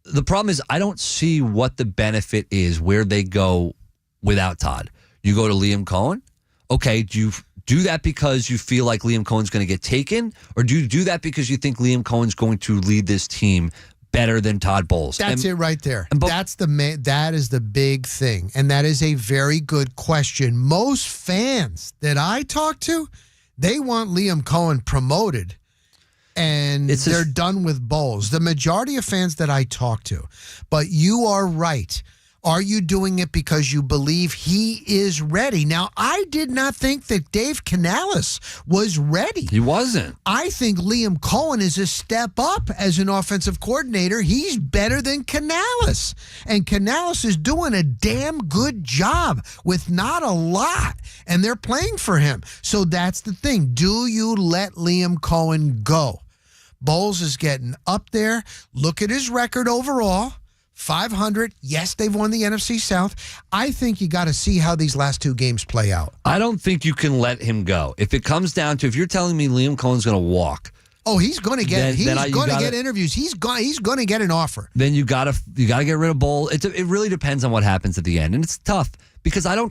The problem is I don't see what the benefit is where they go without Todd. You go to Liam Cohen? Okay, do you do that because you feel like Liam Cohen's going to get taken? Or do you do that because you think Liam Cohen's going to lead this team better than Todd Bowles? That's it right there. That is the big thing. And that is a very good question. Most fans that I talk to, they want Liam Cohen promoted and they're done with Bowles. The majority of fans that I talk to. But you are right. Are you doing it because you believe he is ready? Now, I did not think that Dave Canales was ready. He wasn't. I think Liam Cohen is a step up as an offensive coordinator. He's better than Canales. And Canales is doing a damn good job with not a lot. And they're playing for him. So that's the thing. Do you let Liam Cohen go? Bowles is getting up there. Look at his record overall. 500. Yes, they've won the NFC South. I think you got to see how these last two games play out. I don't think you can let him go. If it comes down to, if you're telling me Liam Cohen's going to walk. Oh, he's going to get. He's going to get interviews. He's going to get an offer. Then you got to get rid of Bowles. It really depends on what happens at the end, and it's tough because I don't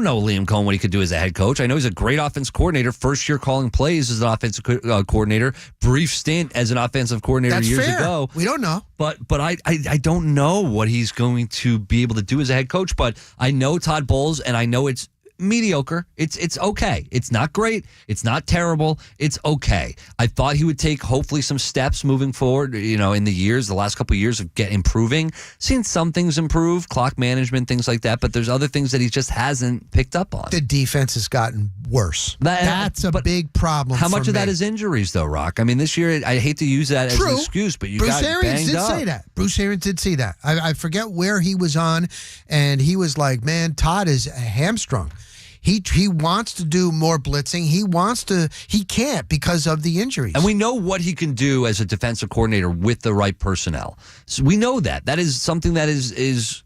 know Liam Cohen what he could do as a head coach. I know he's a great offense coordinator. First year calling plays as an offensive coordinator. Brief stint as an offensive coordinator years ago. We don't know, but I don't know what he's going to be able to do as a head coach. But I know Todd Bowles, and I know it's mediocre. It's okay. It's not great. It's not terrible. It's okay. I thought he would take hopefully some steps moving forward, in the last couple of years of improving. Seen some things improve, clock management, things like that, but there's other things that he just hasn't picked up on. The defense has gotten worse. That's a big problem. How much of that is injuries though, Rock? I mean, this year, I hate to use that as an excuse, but Bruce got Arians banged up. Say that. Bruce Arians did say that. I forget where he was on, and he was like, man, Todd is hamstrung. He wants to do more blitzing. He can't because of the injuries. And we know what he can do as a defensive coordinator with the right personnel. So we know that. That is something that is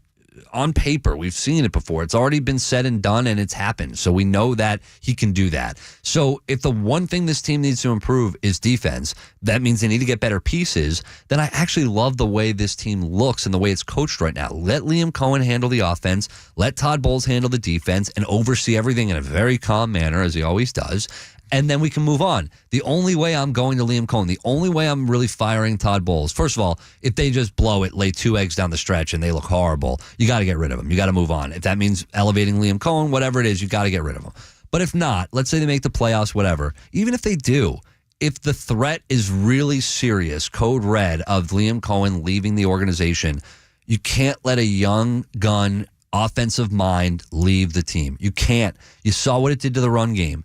on paper. We've seen it before. It's already been said and done, and it's happened. So we know that he can do that. So if the one thing this team needs to improve is defense, that means they need to get better pieces, then I actually love the way this team looks and the way it's coached right now. Let Liam Cohen handle the offense. Let Todd Bowles handle the defense and oversee everything in a very calm manner, as he always does. And then we can move on. The only way I'm going to Liam Cohen, the only way I'm really firing Todd Bowles, first of all, if they just blow it, lay 2 eggs down the stretch, and they look horrible, you got to get rid of them. You got to move on. If that means elevating Liam Cohen, whatever it is, you got to get rid of them. But if not, let's say they make the playoffs, whatever. Even if they do, if the threat is really serious, code red, of Liam Cohen leaving the organization, you can't let a young gun offensive mind leave the team. You can't. You saw what it did to the run game.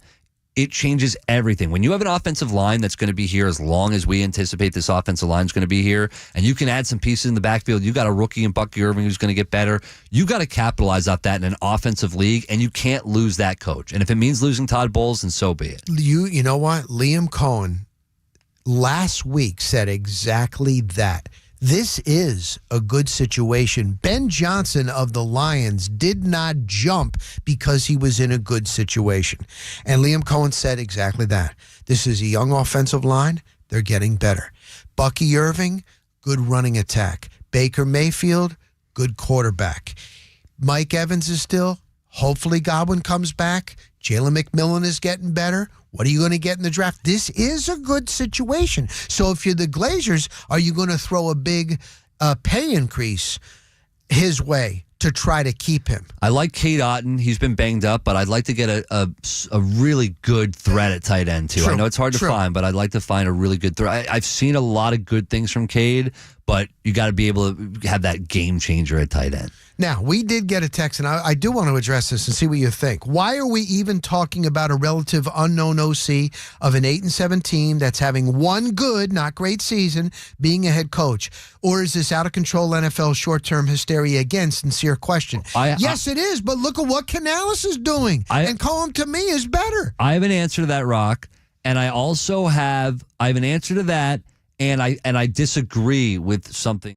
It changes everything. When you have an offensive line that's going to be here as long as we anticipate this offensive line is going to be here, and you can add some pieces in the backfield, you got a rookie in Bucky Irving who's going to get better. You got to capitalize off that in an offensive league, and you can't lose that coach. And if it means losing Todd Bowles, then so be it. You know what? Liam Cohen last week said exactly that. This is a good situation. Ben Johnson of the Lions did not jump because he was in a good situation. And Liam Cohen said exactly that. This is a young offensive line. They're getting better. Bucky Irving, good running attack. Baker Mayfield, good quarterback. Mike Evans is still. Hopefully Godwin comes back. Jalen McMillan is getting better. What are you going to get in the draft? This is a good situation. So if you're the Glazers, are you going to throw a big pay increase his way to try to keep him? I like Cade Otton. He's been banged up, but I'd like to get a really good threat at tight end, too. True, I know it's hard to find, but I'd like to find a really good threat. I've seen a lot of good things from Cade, but you got to be able to have that game changer at tight end. Now, we did get a text, and I do want to address this and see what you think. Why are we even talking about a relative unknown OC of an 8-7 team that's having one good, not great season, being a head coach? Or is this out-of-control NFL short-term hysteria? Again, sincere question. Yes, it is, but look at what Canales is doing. And Cohen, to me, is better. I have an answer to that, Rock, and I also have an answer to that, and I disagree with something.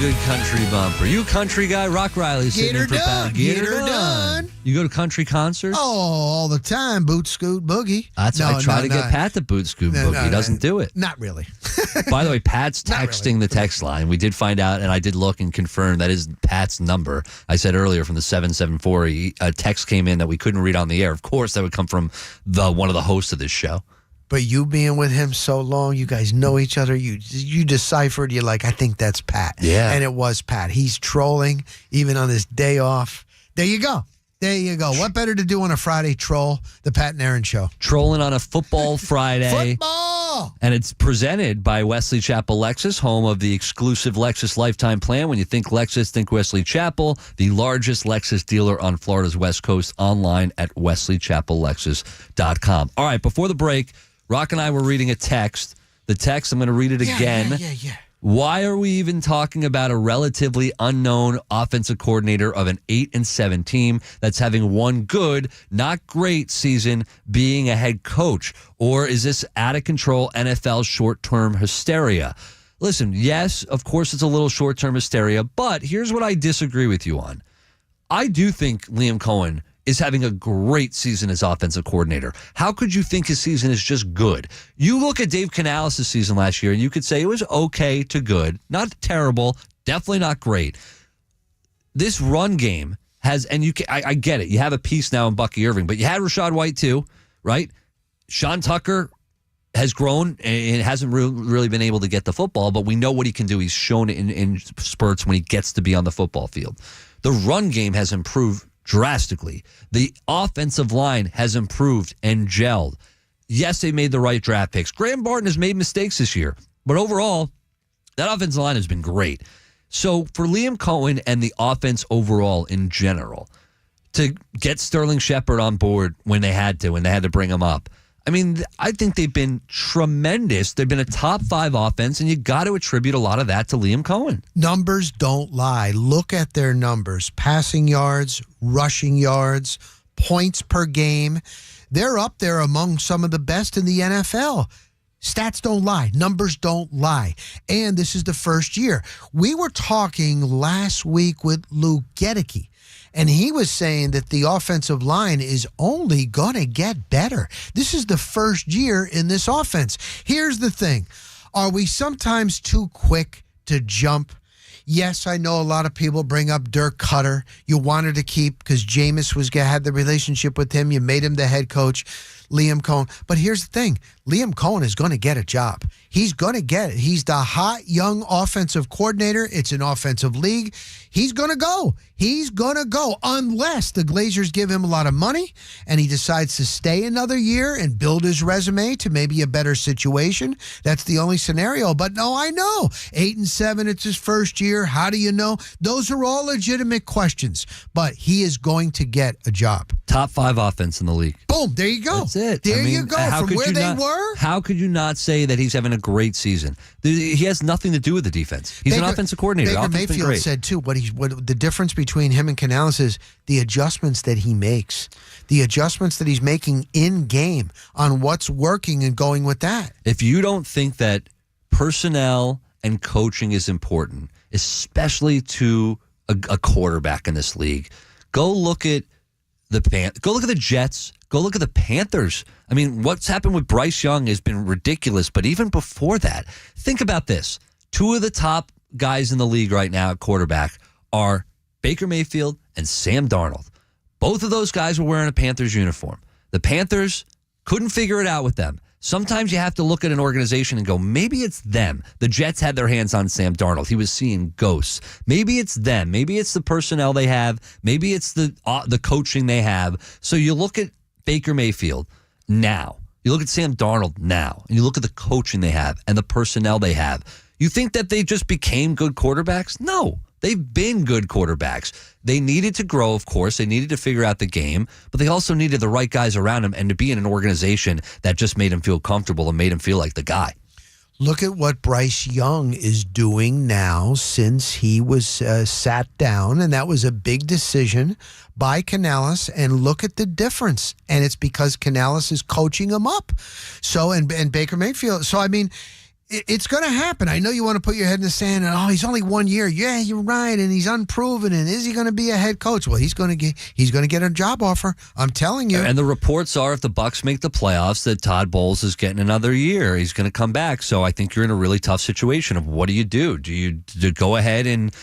good country bumper. You a country guy? Rock Riley sitting in for Pat. Get her done. You go to country concerts? Oh, all the time. Boot Scoot Boogie. I try to get Pat to boot scoot boogie. He doesn't do it. Not really. By the way, Pat's texting the text line. We did find out, and I did look and confirm that is Pat's number. I said earlier from the 774, a text came in that we couldn't read on the air. Of course, that would come from one of the hosts of this show. But you being with him so long, you guys know each other. You deciphered. You're like, I think that's Pat. Yeah. And it was Pat. He's trolling even on his day off. There you go. There you go. What better to do on a Friday troll? The Pat and Aaron Show. Trolling on a football Friday. Football! And it's presented by Wesley Chapel Lexus, home of the exclusive Lexus Lifetime Plan. When you think Lexus, think Wesley Chapel, the largest Lexus dealer on Florida's West Coast, online at wesleychapellexus.com. All right, before the break, Rock and I were reading a text. The text, I'm going to read it again. Yeah. Why are we even talking about a relatively unknown offensive coordinator of an 8-7 team that's having one good, not great season being a head coach? Or is this out of control NFL short-term hysteria? Listen, yes, of course it's a little short-term hysteria, but here's what I disagree with you on. I do think Liam Cohen is having a great season as offensive coordinator. How could you think his season is just good? You look at Dave Canales' season last year, and you could say it was okay to good. Not terrible, definitely not great. This run game has, and I get it, you have a piece now in Bucky Irving, but you had Rachaad White too, right? Sean Tucker has grown and hasn't really been able to get the football, but we know what he can do. He's shown it in spurts when he gets to be on the football field. The run game has improved drastically. The offensive line has improved and gelled. Yes, they made the right draft picks. Graham Barton has made mistakes this year, but overall, that offensive line has been great. So for Liam Cohen and the offense overall in general, to get Sterling Shepard on board when they had to bring him up, I mean, I think they've been tremendous. They've been a top 5 offense, and you got to attribute a lot of that to Liam Cohen. Numbers don't lie. Look at their numbers. Passing yards, rushing yards, points per game. They're up there among some of the best in the NFL. Stats don't lie. Numbers don't lie. And this is the first year. We were talking last week with Lou Gedeke, and he was saying that the offensive line is only going to get better. This is the first year in this offense. Here's the thing. Are we sometimes too quick to jump? Yes, I know a lot of people bring up Dirk Cutter. You wanted to keep because Jameis had the relationship with him. You made him the head coach, Liam Cohen. But here's the thing. Liam Cohen is going to get a job. He's going to get it. He's the hot, young offensive coordinator. It's an offensive league. He's going to go. He's going to go unless the Glazers give him a lot of money and he decides to stay another year and build his resume to maybe a better situation. That's the only scenario. But no, I know. 8-7, it's his first year. How do you know? Those are all legitimate questions. But he is going to get a job. Top 5 offense in the league. Boom. There you go. That's it. There you go. From where they were. How could you not say that he's having a great season? He has nothing to do with the defense. He's an offensive coordinator. Baker Mayfield said, too, what the difference between him and Canales is the adjustments that he makes, the adjustments that he's making in game on what's working and going with that. If you don't think that personnel and coaching is important, especially to a quarterback in this league, go look at the Jets. Go look at the Panthers. I mean, what's happened with Bryce Young has been ridiculous, but even before that, think about this. 2 of the top guys in the league right now at quarterback are Baker Mayfield and Sam Darnold. Both of those guys were wearing a Panthers uniform. The Panthers couldn't figure it out with them. Sometimes you have to look at an organization and go, maybe it's them. The Jets had their hands on Sam Darnold. He was seeing ghosts. Maybe it's them. Maybe it's the personnel they have. Maybe it's the coaching they have. So you look at Baker Mayfield now. You look at Sam Darnold now. And you look at the coaching they have and the personnel they have. You think that they just became good quarterbacks? No. They've been good quarterbacks. They needed to grow, of course. They needed to figure out the game, but they also needed the right guys around him and to be in an organization that just made him feel comfortable and made him feel like the guy. Look at what Bryce Young is doing now since he was sat down, and that was a big decision by Canales, and look at the difference. And it's because Canales is coaching him up. So, and Baker Mayfield. So, I mean, It's going to happen. I know you want to put your head in the sand and, he's only 1 year. Yeah, you're right. And he's unproven. And is he going to be a head coach? Well, he's going to get a job offer. I'm telling you. And the reports are if the Bucks make the playoffs that Todd Bowles is getting another year. He's going to come back. So I think you're in a really tough situation of what do you do? Do you go ahead and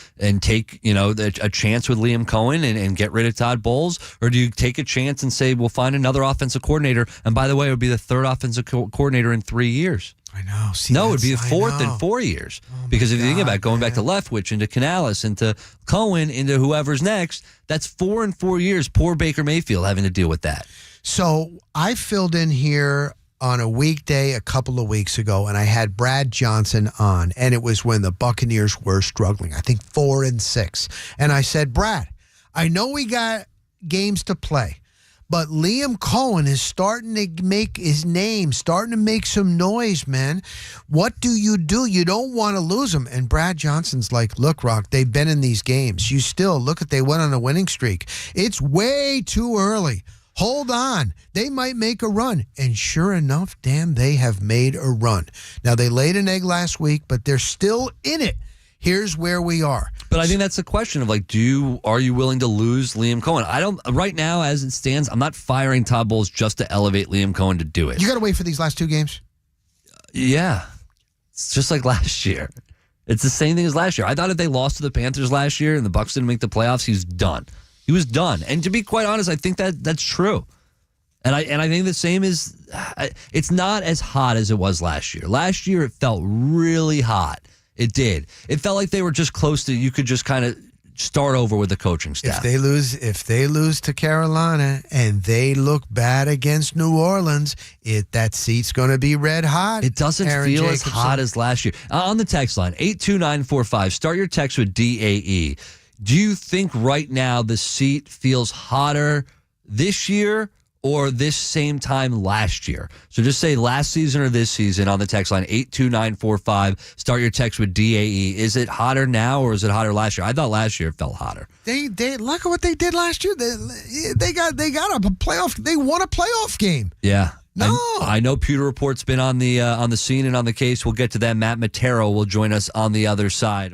take, a chance with Liam Cohen and get rid of Todd Bowles? Or do you take a chance and say, we'll find another offensive coordinator? And by the way, it would be the third offensive coordinator in 3 years. I know. No, it would be the fourth in 4 years. Because if you think about it, going back to Leftwich, into Canales, into Cohen, into whoever's next, that's 4 in 4 years. Poor Baker Mayfield having to deal with that. So I filled in here on a weekday a couple of weeks ago, and I had Brad Johnson on, and it was when the Buccaneers were struggling, I think 4-6. And I said, Brad, I know we got games to play, but Liam Cohen is starting to make his name, starting to make some noise, man. What do? You don't want to lose him. And Brad Johnson's like, look, Rock, they've been in these games. You still, look at, they went on a winning streak. It's way too early. Hold on. They might make a run. And sure enough, damn, they have made a run. Now, they laid an egg last week, but they're still in it. Here's where we are. But I think that's the question of are you willing to lose Liam Cohen? Right now, as it stands, I'm not firing Todd Bowles just to elevate Liam Cohen to do it. You got to wait for these last two games? Yeah. It's just like last year. It's the same thing as last year. I thought if they lost to the Panthers last year and the Bucs didn't make the playoffs, he's done. He was done. And to be quite honest, I think that's true. And I think the same is, it's not as hot as it was last year. Last year, it felt really hot. It did. It felt like they were just close to, you could just kind of start over with the coaching staff. If they lose to Carolina and they look bad against New Orleans, that seat's going to be red hot. It doesn't feel as hot as last year. On the text line, 82945, start your text with DAE. Do you think right now the seat feels hotter this year or this same time last year? So just say last season or this season on the text line, 82945. Start your text with DAE. Is it hotter now or is it hotter last year? I thought last year it felt hotter. They look at what they did last year. They got a playoff. They won a playoff game. Yeah. No. I know Pewter Report's been on the scene and on the case. We'll get to that. Matt Matero will join us on the other side.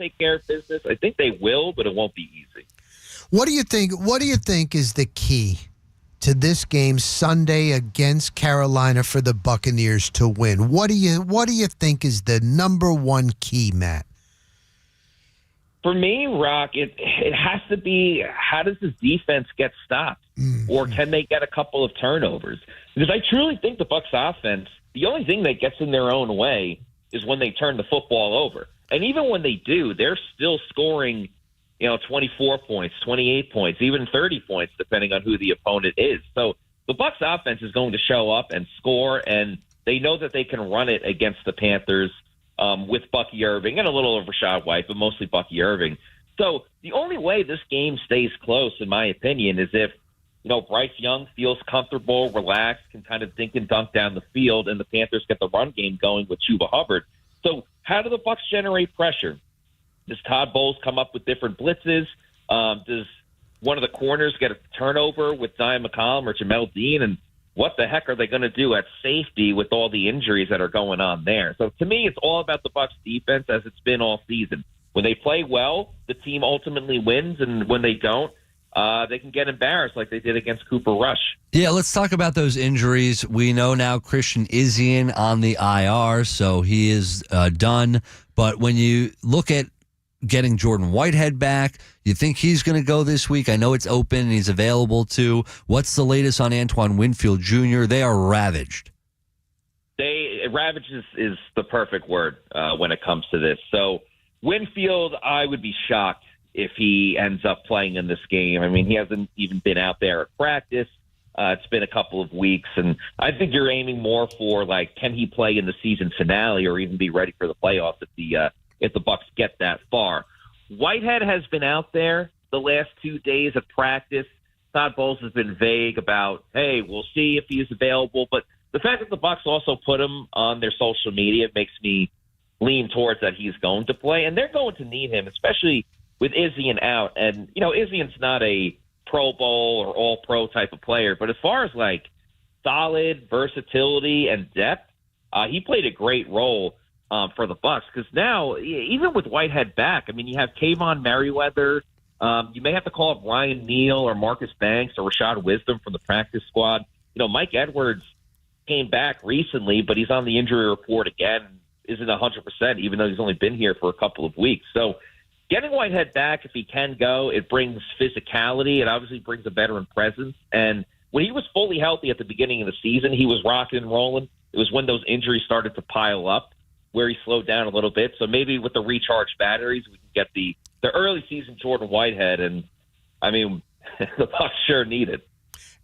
take care of business. I think they will, but it won't be easy. What do you think? What do you think is the key to this game Sunday against Carolina for the Buccaneers to win? What do you think is the number one key, Matt? For me, Rock, it has to be, how does this defense get stopped? Or can they get a couple of turnovers? Because I truly think the Bucs offense, the only thing that gets in their own way is when they turn the football over. And even when they do, they're still scoring, 24 points, 28 points, even 30 points, depending on who the opponent is. So the Bucs offense is going to show up and score, and they know that they can run it against the Panthers with Bucky Irving and a little of Rachaad White, but mostly Bucky Irving. So the only way this game stays close, in my opinion, is if Bryce Young feels comfortable, relaxed, can kind of dink and dunk down the field, and the Panthers get the run game going with Chuba Hubbard. So how do the Bucs generate pressure? Does Todd Bowles come up with different blitzes? Does one of the corners get a turnover with Zion McCollum or Jamel Dean? And what the heck are they going to do at safety with all the injuries that are going on there? So to me, it's all about the Bucs defense, as it's been all season. When they play well, the team ultimately wins, and when they don't, they can get embarrassed like they did against Cooper Rush. Yeah, let's talk about those injuries. We know now Christian Izien on the IR, so he is done. But when you look at getting Jordan Whitehead back, you think he's going to go this week? I know it's open and he's available too. What's the latest on Antoine Winfield Jr.? They are ravaged. Ravaged is the perfect word when it comes to this. So Winfield, I would be shocked if he ends up playing in this game. I mean, he hasn't even been out there at practice. It's been a couple of weeks, and I think you're aiming more for, can he play in the season finale or even be ready for the playoffs if the Bucs get that far. Whitehead has been out there the last 2 days of practice. Todd Bowles has been vague about, hey, we'll see if he's available. But the fact that the Bucs also put him on their social media makes me lean towards that he's going to play. And they're going to need him, especially with Izien out. And, Izien's not a Pro Bowl or All-Pro type of player. But as far as, solid versatility and depth, he played a great role for the Bucs, because now, even with Whitehead back, I mean, you have Kayvon Merriweather. You may have to call up Ryan Neal or Marcus Banks or Rashad Wisdom from the practice squad. Mike Edwards came back recently, but he's on the injury report again, isn't 100%, even though he's only been here for a couple of weeks. So getting Whitehead back, if he can go, it brings physicality. It obviously brings a veteran presence. And when he was fully healthy at the beginning of the season, he was rocking and rolling. It was when those injuries started to pile up where he slowed down a little bit. So maybe with the recharged batteries, we can get the early season Jordan Whitehead. And, I mean, the Bucs sure need it.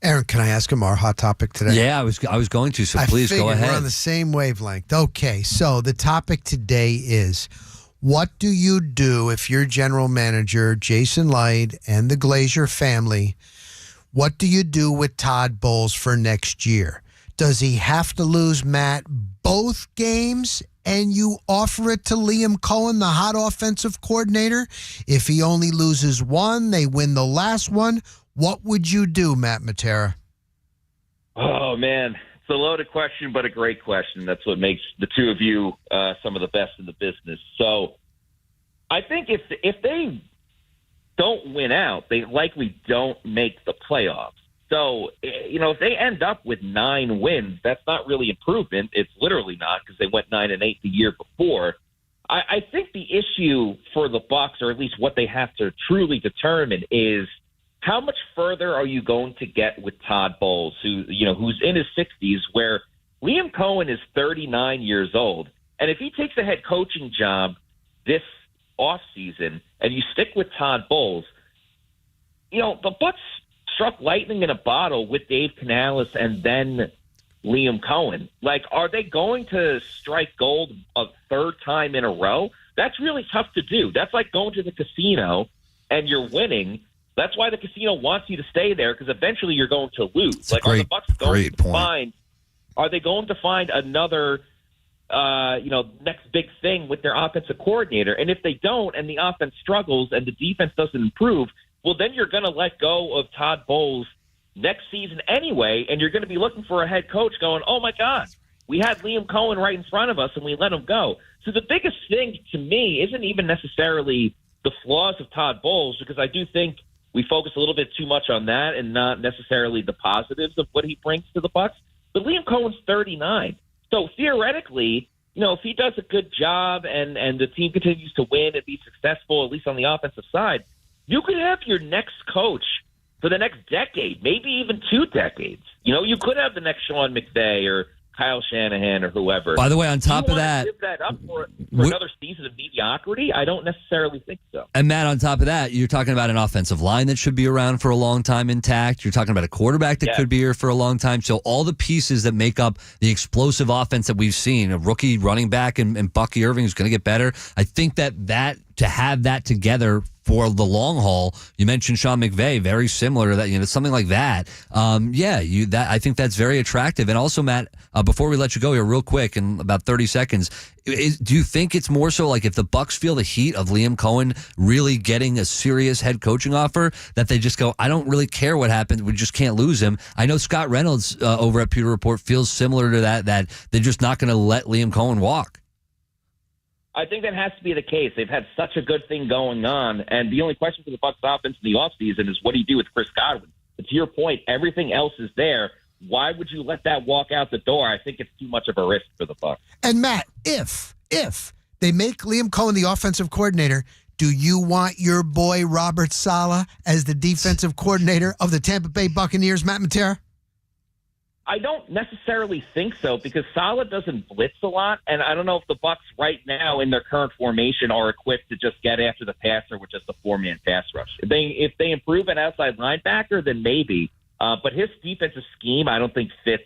Aaron, can I ask him our hot topic today? Yeah, I was going to, so please go ahead. We're on the same wavelength. Okay, so the topic today is, what do you do if you're general manager Jason Light and the Glazier family? What do you do with Todd Bowles for next year? Does he have to lose, Matt, both games, and you offer it to Liam Cohen, the hot offensive coordinator? If he only loses one, they win the last one. What would you do, Matt Matera? Oh, man. It's a loaded question, but a great question. That's what makes the two of you some of the best in the business. So I think if they don't win out, they likely don't make the playoffs. So, if they end up with 9 wins, that's not really improvement. It's literally not, because they went 9-8 the year before. I think the issue for the Bucs, or at least what they have to truly determine, is how much further are you going to get with Todd Bowles, who's in his 60s, where Liam Cohen is 39 years old. And if he takes a head coaching job this offseason and you stick with Todd Bowles, the Bucs struck lightning in a bottle with Dave Canales and then Liam Cohen. Are they going to strike gold a third time in a row? That's really tough to do. That's like going to the casino and you're winning. That's why the casino wants you to stay there, because eventually you're going to lose. Are the Bucs going to find? Are they going to find another, next big thing with their offensive coordinator? And if they don't, and the offense struggles and the defense doesn't improve, well, then you're going to let go of Todd Bowles next season anyway, and you're going to be looking for a head coach going, oh, my God, We had Liam Cohen right in front of us, and we let him go. So the biggest thing to me isn't even necessarily the flaws of Todd Bowles, because I do think we focus a little bit too much on that and not necessarily the positives of what he brings to the Bucs. But Liam Cohen's 39. So theoretically, if he does a good job and the team continues to win and be successful, at least on the offensive side, you could have your next coach for the next decade, maybe even 2 decades. You could have the next Sean McVay or Kyle Shanahan or whoever. By the way, on top of that, give that up for another season of mediocrity? I don't necessarily think so. And Matt, on top of that, you're talking about an offensive line that should be around for a long time intact. You're talking about a quarterback that could be here for a long time. So all the pieces that make up the explosive offense that we've seen, a rookie running back and Bucky Irving is going to get better. I think that to have that together for the long haul, you mentioned Sean McVay, very similar to that, something like that. I think that's very attractive. And also, Matt, before we let you go here real quick in about 30 seconds, do you think it's more so like if the Bucs feel the heat of Liam Cohen really getting a serious head coaching offer, that they just go, I don't really care what happens, we just can't lose him? I know Scott Reynolds over at Pewter Report feels similar to that they're just not going to let Liam Cohen walk. I think that has to be the case. They've had such a good thing going on, and the only question for the Bucs offense in the offseason is what do you do with Chris Godwin? But to your point, everything else is there. Why would you let that walk out the door? I think it's too much of a risk for the Bucs. And Matt, if they make Liam Cohen the offensive coordinator, do you want your boy Robert Saleh as the defensive coordinator of the Tampa Bay Buccaneers, Matt Matera? I don't necessarily think so, because Saleh doesn't blitz a lot, and I don't know if the Bucs right now in their current formation are equipped to just get after the passer with just a 4-man pass rush. If they improve at outside linebacker, then maybe. But his defensive scheme, I don't think fits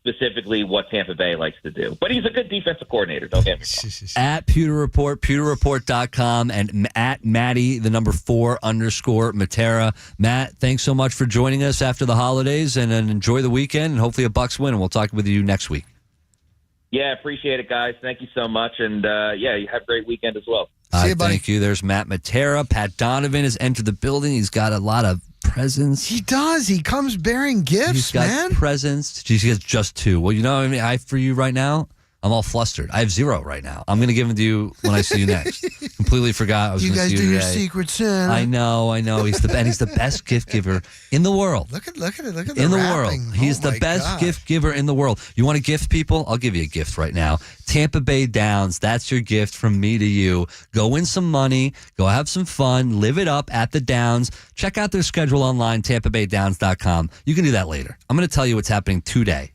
specifically what Tampa Bay likes to do. But he's a good defensive coordinator, don't get me wrong. At Pewter Report, pewterreport.com, and at Matty, the number 4_ Matera. Matt, thanks so much for joining us after the holidays, and enjoy the weekend, and hopefully a Bucs win, and we'll talk with you next week. Yeah, appreciate it, guys. Thank you so much, and you have a great weekend as well. See you, buddy. Thank you. There's Matt Matera. Pat Donovan has entered the building. He's got a lot of presents. He does. He comes bearing gifts, He's got man. presents. He has just 2. Well, for you right now, I'm all flustered. I have 0 right now. I'm going to give them to you when I see you next. Completely forgot I was You going to guys see do you your today. Secret Santa. I know. He's the best gift giver in the world. Look at it. Look at the In the wrapping. world. He's Oh the my best gosh. gift giver in the world. You want to gift people? I'll give you a gift right now. Tampa Bay Downs. That's your gift from me to you. Go win some money. Go have some fun. Live it up at the Downs. Check out their schedule online, TampaBayDowns.com. You can do that later. I'm going to tell you what's happening today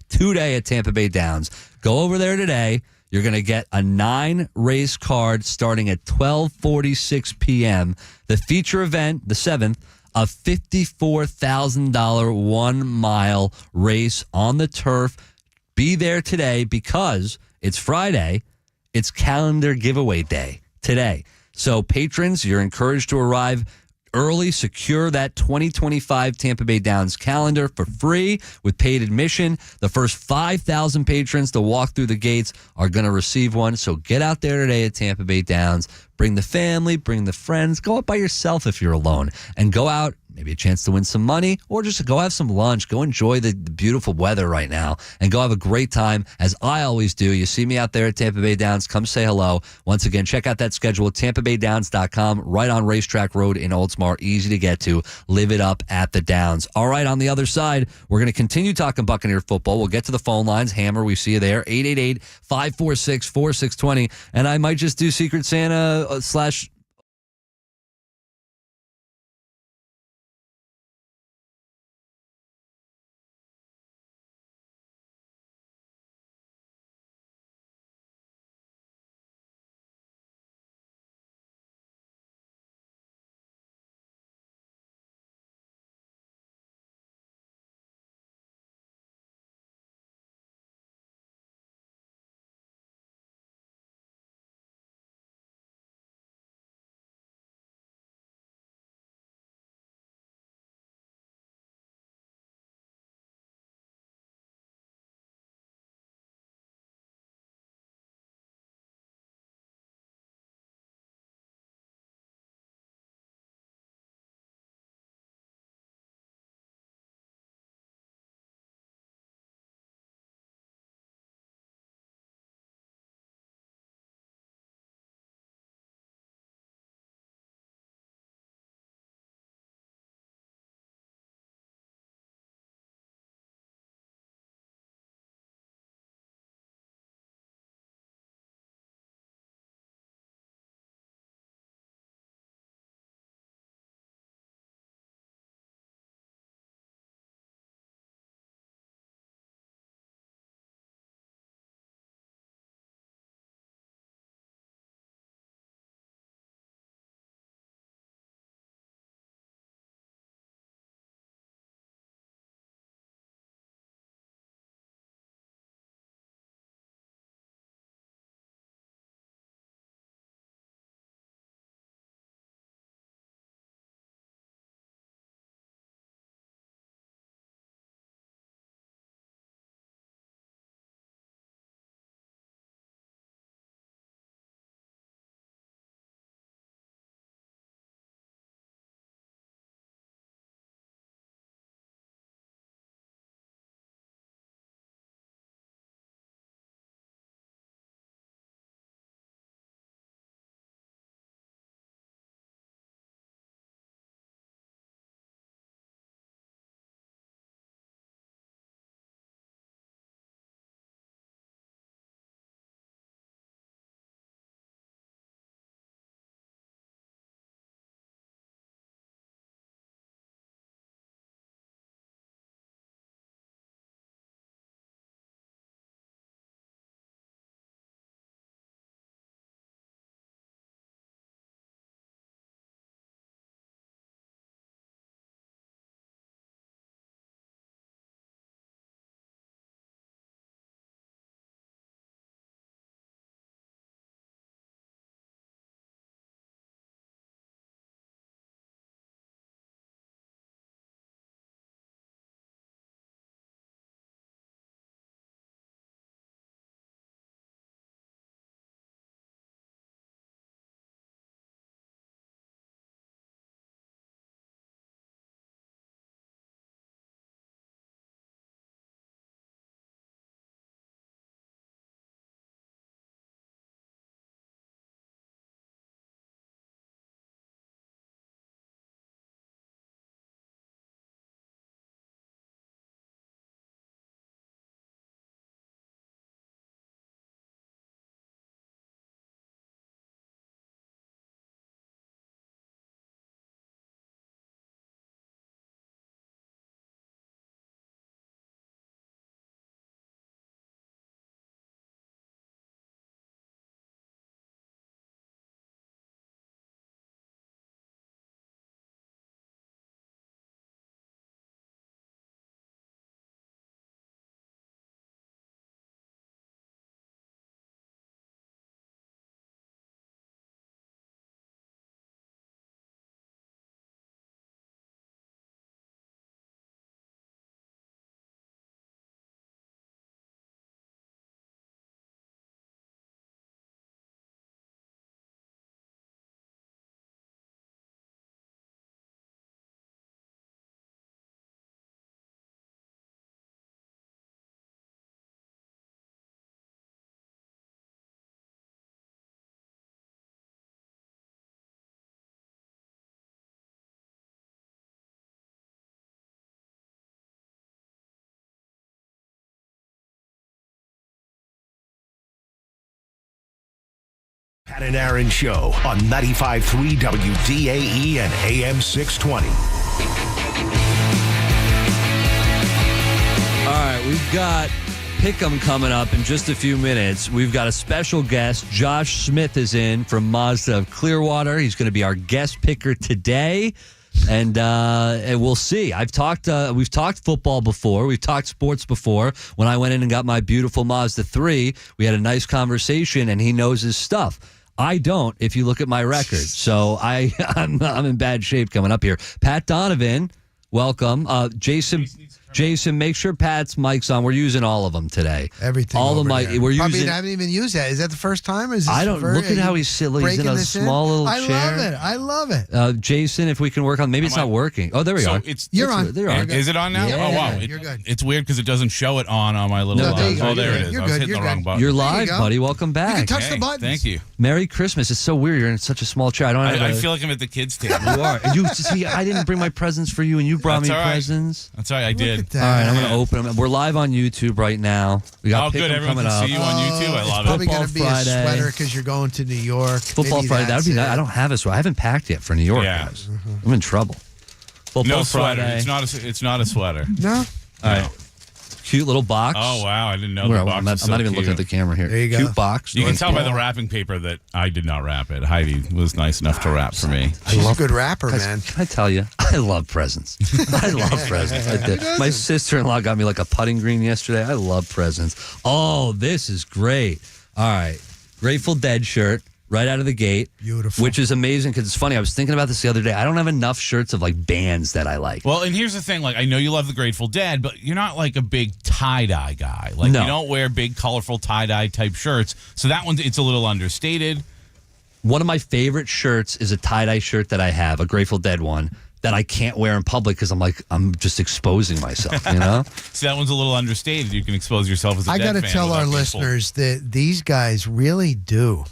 at Tampa Bay Downs. Go over there today. You're going to get a 9-race card starting at 12:46 p.m. The feature event, the 7th, a $54,000 1-mile race on the turf. Be there today because it's Friday. It's calendar giveaway day today. So patrons, you're encouraged to arrive early. Secure that 2025 Tampa Bay Downs calendar for free with paid admission. The first 5,000 patrons to walk through the gates are going to receive one. So get out there today at Tampa Bay Downs. Bring the family, bring the friends. Go out by yourself if you're alone. And go out, maybe a chance to win some money, or just go have some lunch. Go enjoy the beautiful weather right now and go have a great time, as I always do. You see me out there at Tampa Bay Downs. Come say hello. Once again, check out that schedule at TampaBayDowns.com, right on Racetrack Road in Oldsmar. Easy to get to. Live it up at the Downs. All right, on the other side, we're going to continue talking Buccaneer football. We'll get to the phone lines. Hammer, we see you there. 888-546-4620. And I might just do Secret Santa / Pat and Aaron Show on 95.3 WDAE and AM 620. All right, we've got Pick'em coming up in just a few minutes. We've got a special guest. Josh Smith is in from Mazda of Clearwater. He's going to be our guest picker today. And we'll see. We've talked football before. We've talked sports before. When I went in and got my beautiful Mazda 3, we had a nice conversation, and he knows his stuff. I don't, if you look at my record. So I'm in bad shape coming up here. Pat Donovan, welcome. Jason, make sure Pat's mic's on. We're using all of them today. Everything. All the mic. We're Probably using. haven't even used that. Is that the first time? Or is this I don't look at how he's silly. He's in a small little chair. I love it. Jason, if we can work on, maybe it's not working. Oh, there we are. You're on. Is it on now? Yeah. Oh wow, You're good. It's weird because it doesn't show it on my little. No, there you go. Oh, there it is. You're I was good. hitting You're the wrong good. button. You're live, go. buddy. Welcome back. You can touch the Hey, buttons. Thank you. Merry Christmas. It's so weird. You're in such a small chair. I feel like I'm at the kids' table. You are. You see, I didn't bring my presents for you, and you brought That's me all right. presents. That's right, I Look did. at that. All right, I'm going to open them. We're live on YouTube right now. We got Oh, good. Pick'em Everyone coming can up. see you on YouTube. I love Probably it. going to be Friday. a sweater because you're going to New York. Football Maybe Friday. That would be that's nice. it. I don't have a sweater. I haven't packed yet for New York, Yeah. guys. I'm in trouble. Football No sweater. Friday. It's not a sweater. No. All right. Cute little box. Oh wow, I didn't know Where- the box I'm was not, I'm not so even looking at cute. the camera here. There you go. Cute box. You can North tell by Pole. the wrapping paper that I did not wrap it. Heidi was nice enough to wrap for me. She's a good rapper, Guys, man. Can I tell you? I love presents. I love presents. I did. My sister-in-law got me like a putting green yesterday. I love presents. Oh, this is great. All right. Grateful Dead shirt right out of the gate. Beautiful. Which is amazing because it's funny. I was thinking about this the other day. I don't have enough shirts of like bands that I like. Well, and here's the thing. Like, I know you love the Grateful Dead, but you're not like a big tie-dye guy. Like, No. you don't wear big, colorful tie-dye type shirts. So that one, it's a little understated. One of my favorite shirts is a tie-dye shirt that I have, a Grateful Dead one, that I can't wear in public because I'm just exposing myself, you know? So that one's a little understated. You can expose yourself as a I Dead got to fan tell without our being listeners that these guys really do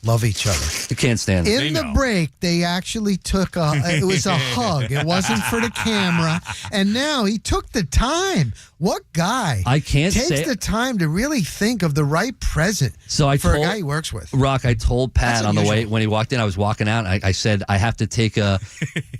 love each other. You can't stand it. In They the know. break, they actually took it was a hug. It wasn't for the camera. And now he took the time. What guy I can't takes say- the time to really think of the right present So I for told a guy he works with? Rock, I told Pat That's on the way unusual. when he walked in. I was walking out. I said I have to take a,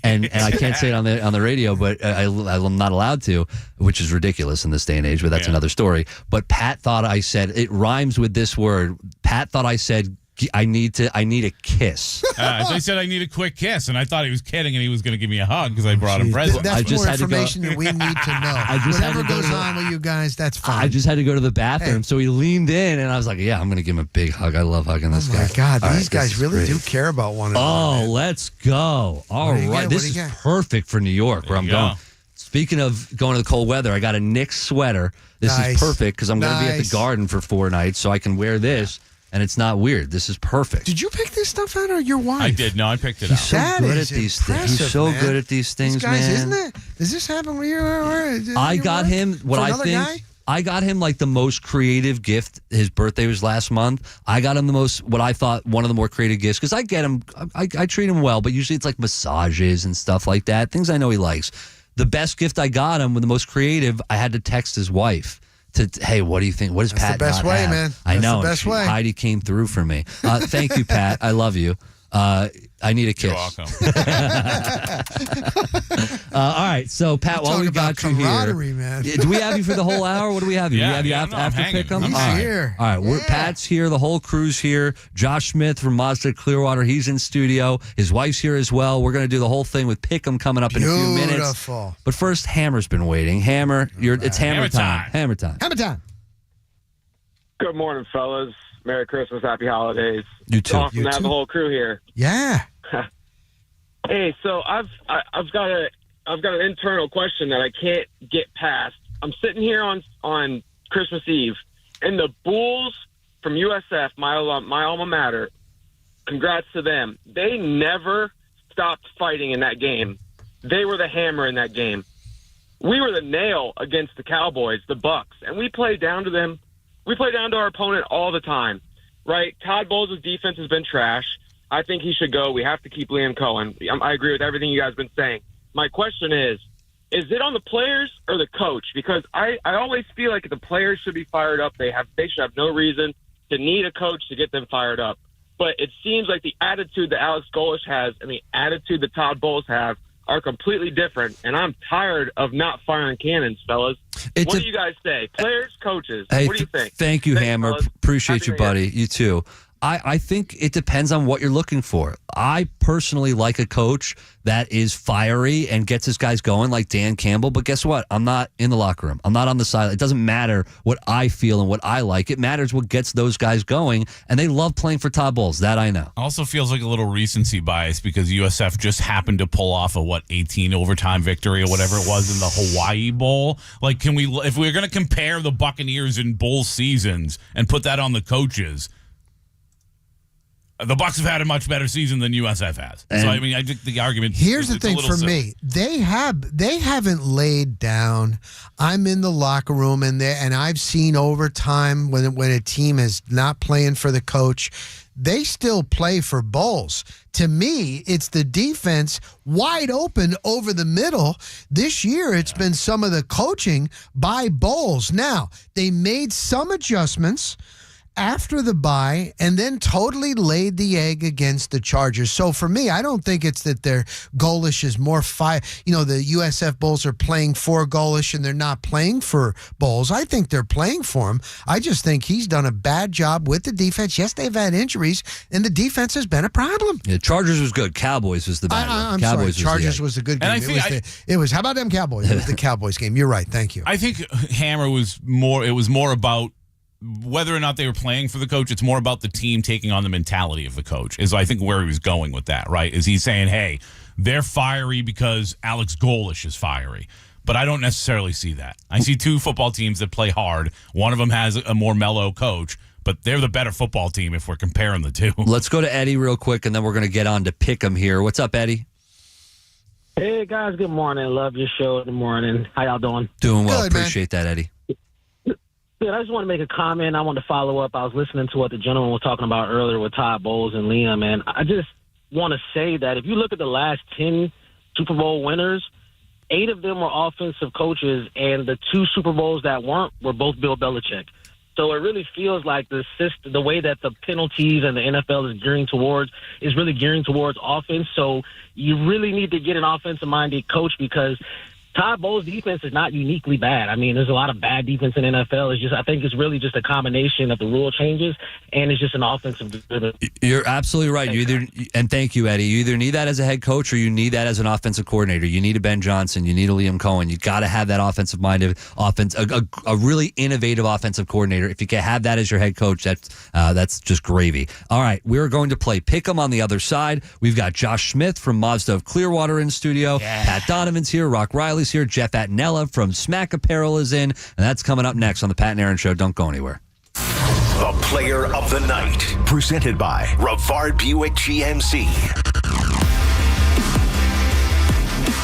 and I can't say it on the radio, but I'm not allowed to, which is ridiculous in this day and age. But that's Yeah. another story. But Pat thought I said it rhymes with this word. Pat thought I said I need a kiss. They said I need a quick kiss, and I thought he was kidding, and he was going to give me a hug because I brought him presents. That's I just more had to go- information that we need to know. just had Whatever to go goes to the- on with you guys, that's fine. I just had to go to the bathroom, Hey. so he leaned in, and I was like, "Yeah, I'm going to give him a big hug. I love hugging this Oh guy." my God, All right, these guys this is really great. do care about one another. Oh, man. let's go. All What do you right. get? This What is do you get? perfect for New York, where I'm There you going. go. Speaking of going to the cold weather, I got a Knicks sweater. This Nice. is perfect because I'm going to be at the Nice. Garden for 4 nights, so I can wear this, and it's not weird. This is perfect. Did you pick this stuff out or your wife? I did. No, I picked it He's out. so That good at is these things. He's impressive, so man. good at these things, These guys, man. isn't it? Does this happen when you're? I got him what For I another think. guy? I got him like the most creative gift. His birthday was last month. I got him the most, what I thought, one of the more creative gifts because I get him, I treat him well, but usually it's like massages and stuff like that, things I know he likes. The best gift I got him, with the most creative, I had to text his wife. Hey, what do you think? What does That's Pat the best not way, have? man. I That's know. the best way. Heidi came through for me. Thank you, Pat. I love you. I need a kiss. You're welcome. All right, so Pat, while Talk we about got you here, camaraderie, man. do we have you for the whole hour? What do we have you? Yeah, we have you yeah, after, no, I'm after hanging. pick 'em? I'm All right. here. All right, Yeah. Pat's here. The whole crew's here. Josh Smith from Mazda Clearwater, he's in studio. His wife's here as well. We're going to do the whole thing with Pick'em coming up in a few minutes. Beautiful. But first, Hammer's been waiting. Hammer, it's Hammer Hammer time. time. Hammer time. Hammer time. Good morning, fellas. Merry Christmas, Happy Holidays. You too. Awesome You to have too. the whole crew here. Yeah. Hey, so I've got an internal question that I can't get past. I'm sitting here on Christmas Eve, and the Bulls from USF, my alma mater. Congrats to them. They never stopped fighting in that game. They were the hammer in that game. We were the nail against the Cowboys, the Bucks, and we played down to them. We play down to our opponent all the time, right? Todd Bowles' defense has been trash. I think he should go. We have to keep Liam Cohen. I agree with everything you guys have been saying. My question is it on the players or the coach? Because I always feel like the players should be fired up. They should have no reason to need a coach to get them fired up. but it seems like the attitude that Alex Golesh has and the attitude that Todd Bowles have are completely different, and I'm tired of not firing cannons, fellas. What do you guys say? Players, coaches, Hey, what do you think? Thank you, Thanks, Hammer. fellas. Appreciate Happy you, New Year. buddy. You too. I think it depends on what you're looking for. I personally like a coach that is fiery and gets his guys going like Dan Campbell. But guess what? I'm not in the locker room. I'm not on the side. It doesn't matter what I feel and what I like. It matters what gets those guys going. And they love playing for Todd Bowles. That I know. Also feels like a little recency bias because USF just happened to pull off a 18 overtime victory or whatever it was in the Hawaii Bowl. Like, if we're going to compare the Buccaneers in bowl seasons and put that on the coaches, the Bucs have had a much better season than USF has. So I mean, I think the argument. Here's the it's a thing little for silly. me: they haven't laid down. I'm in the locker room and I've seen over time when a team is not playing for the coach, they still play for Bowles. To me, it's the defense wide open over the middle. This year, it's been some of the coaching by Bowles. Now, they made some adjustments after the bye and then totally laid the egg against the Chargers. So for me, I don't think it's that their Golesh is more the USF Bulls are playing for Golesh and they're not playing for Bowles. I think they're playing for him. I just think he's done a bad job with the defense. Yes, they've had injuries and the defense has been a problem. Yeah, Chargers was good. Cowboys was the bad one. I'm Cowboys sorry. Chargers was a good game. And I think It was how about them Cowboys? It was the Cowboys game. You're right. Thank you. I think Hammer was more. It was more about whether or not they were playing for the coach. It's more about the team taking on the mentality of the coach. Is I think where he was going with that. Right? Is he's saying, hey, they're fiery because Alex Golesh is fiery. But I don't necessarily see that. I see two football teams that play hard. One of them has a more mellow coach, but they're the better football team if we're comparing the two. Let's go to Eddie real quick, and then we're going to get on to Pick'em here. What's up, Eddie? Hey, guys. Good morning. Love your show in the morning. How y'all doing? Doing well. Good, man. Appreciate that, Eddie. Good. I just want to make a comment. I want to follow up. I was listening to what the gentleman was talking about earlier with Todd Bowles and Liam, and I just want to say that if you look at the last 10 Super Bowl winners, 8 of them were offensive coaches, and the 2 Super Bowls that weren't were both Bill Belichick. So it really feels like the system, the way that the penalties and the NFL is really gearing towards offense. So you really need to get an offensive-minded coach because Todd Bowles' defense is not uniquely bad. I mean, there's a lot of bad defense in NFL. I think it's really just a combination of the rule changes, and it's just an offensive. You're absolutely right. And thank you, Eddie. You either need that as a head coach or you need that as an offensive coordinator. You need a Ben Johnson. You need a Liam Cohen. You got to have that offensive-minded offense, a really innovative offensive coordinator. If you can have that as your head coach, that's just gravy. All right, we're going to play Pick'em on the other side. We've got Josh Smith from Mazda of Clearwater in studio. Yeah. Pat Donovan's here. Rock Riley's here. Jeff Attinella from Smack Apparel is in, and that's coming up next on the Pat and Aaron Show. Don't go anywhere. The Player of the Night, presented by Rivard Buick GMC.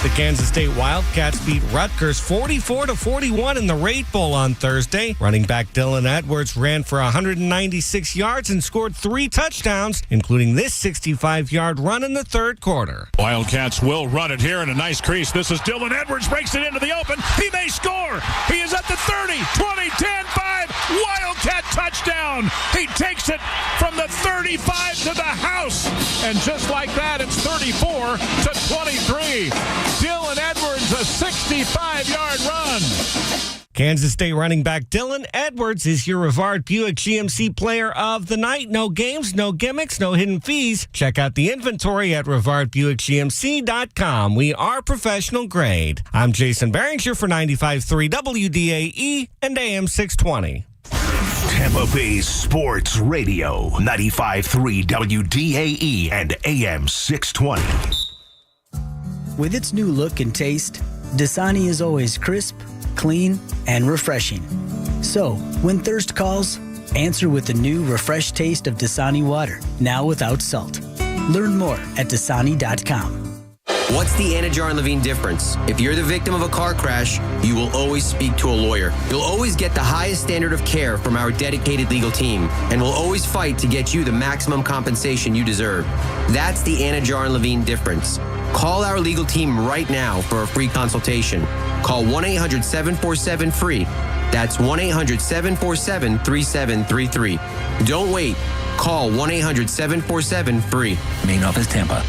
The Kansas State Wildcats beat Rutgers 44-41 in the Rate Bowl on Thursday. Running back Dylan Edwards ran for 196 yards and scored 3 touchdowns, including this 65-yard run in the third quarter. Wildcats will run it here in a nice crease. This is Dylan Edwards, breaks it into the open. He may score. He is at the 30, 20, 10, 5. Wildcat touchdown. He takes it from the 35 to the house. And just like that, it's 34-23. Dylan Edwards, a 65-yard run. Kansas State running back Dylan Edwards is your Rivard Buick GMC Player of the Night. No games, no gimmicks, no hidden fees. Check out the inventory at RivardBuickGMC.com. We are professional grade. I'm Jason Barringer for 95.3 WDAE and AM 620. Tampa Bay Sports Radio, 95.3 WDAE and AM 620. With its new look and taste, Dasani is always crisp, clean, and refreshing. So, when thirst calls, answer with the new refreshed taste of Dasani water, now without salt. Learn more at Dasani.com. What's the Anna Jar and Levine difference? If you're the victim of a car crash, you will always speak to a lawyer. You'll always get the highest standard of care from our dedicated legal team, and we'll always fight to get you the maximum compensation you deserve. That's the Anna Jar and Levine difference. Call our legal team right now for a free consultation. Call 1-800-747-FREE. That's 1-800-747-3733. Don't wait. Call 1-800-747-FREE. Main office, Tampa.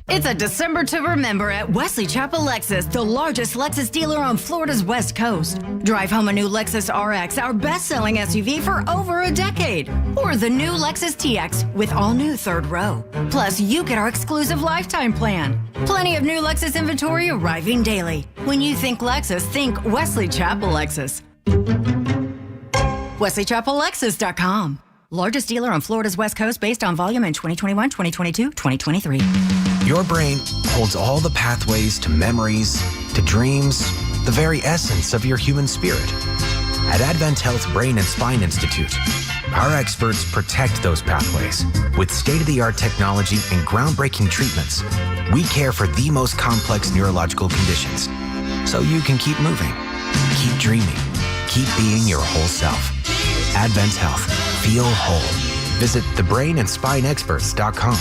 It's a December to remember at Wesley Chapel Lexus, the largest Lexus dealer on Florida's West Coast. Drive home a new Lexus RX, our best-selling SUV for over a decade. Or the new Lexus TX with all-new third row. Plus, you get our exclusive lifetime plan. Plenty of new Lexus inventory arriving daily. When you think Lexus, think Wesley Chapel Lexus. WesleyChapelLexus.com. Largest dealer on Florida's West Coast based on volume in 2021, 2022, 2023. Your brain holds all the pathways to memories, to dreams, the very essence of your human spirit. At Advent Health Brain and Spine Institute, our experts protect those pathways. With state-of-the-art technology and groundbreaking treatments, we care for the most complex neurological conditions. So you can keep moving, keep dreaming, keep being your whole self. Advent Health. Feel whole. Visit thebrainandspineexperts.com.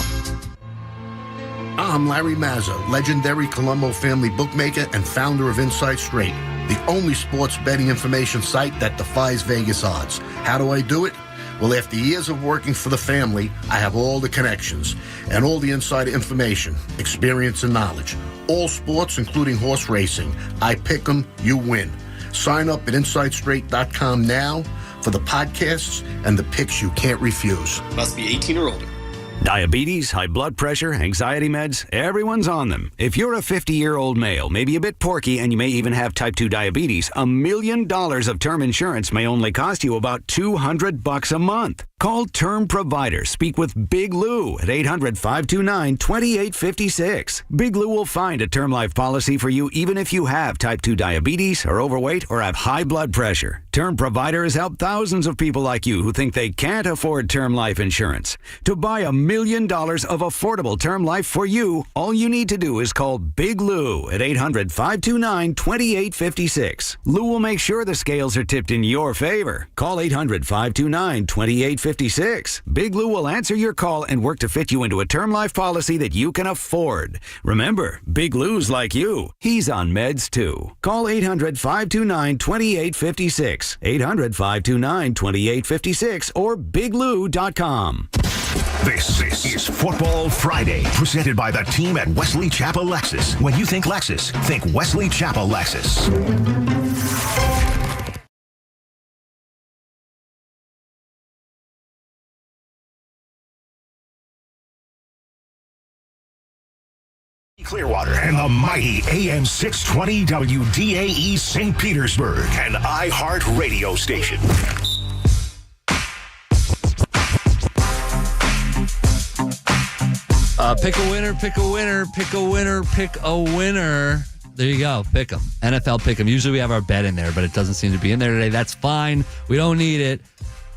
I'm Larry Mazza, legendary Colombo family bookmaker and founder of Inside Straight, the only sports betting information site that defies Vegas odds. How do I do it? Well, after years of working for the family, I have all the connections and all the insider information, experience, and knowledge. All sports, including horse racing. I pick 'em, you win. Sign up at InsideStraight.com now for the podcasts and the picks you can't refuse. Must be 18 or older. Diabetes, high blood pressure, anxiety meds, everyone's on them. If you're a 50-year-old male, maybe a bit porky, and you may even have type 2 diabetes, $1 million of term insurance may only cost you about $200 a month. Call Term Provider. Speak with Big Lou at 800-529-2856. Big Lou will find a term life policy for you even if you have type 2 diabetes, are overweight, or have high blood pressure. Term Provider has helped thousands of people like you who think they can't afford term life insurance. To buy $1 million of affordable term life for you, all you need to do is call Big Lou at 800-529-2856. Lou will make sure the scales are tipped in your favor. Call 800-529-2856. Big Lou will answer your call and work to fit you into a term life policy that you can afford. Remember, Big Lou's like you. He's on meds too. Call 800-529-2856. 800-529-2856 or biglou.com. This is Football Friday, presented by the team at Wesley Chapel Lexus. When you think Lexus, think Wesley Chapel Lexus. Clearwater and the mighty AM 620 WDAE St. Petersburg, an iHeart radio station. Pick a winner, pick a winner, pick a winner, pick a winner. There you go. Pick them. NFL pick them. Usually we have our bet in there, but it doesn't seem to be in there today. That's fine. We don't need it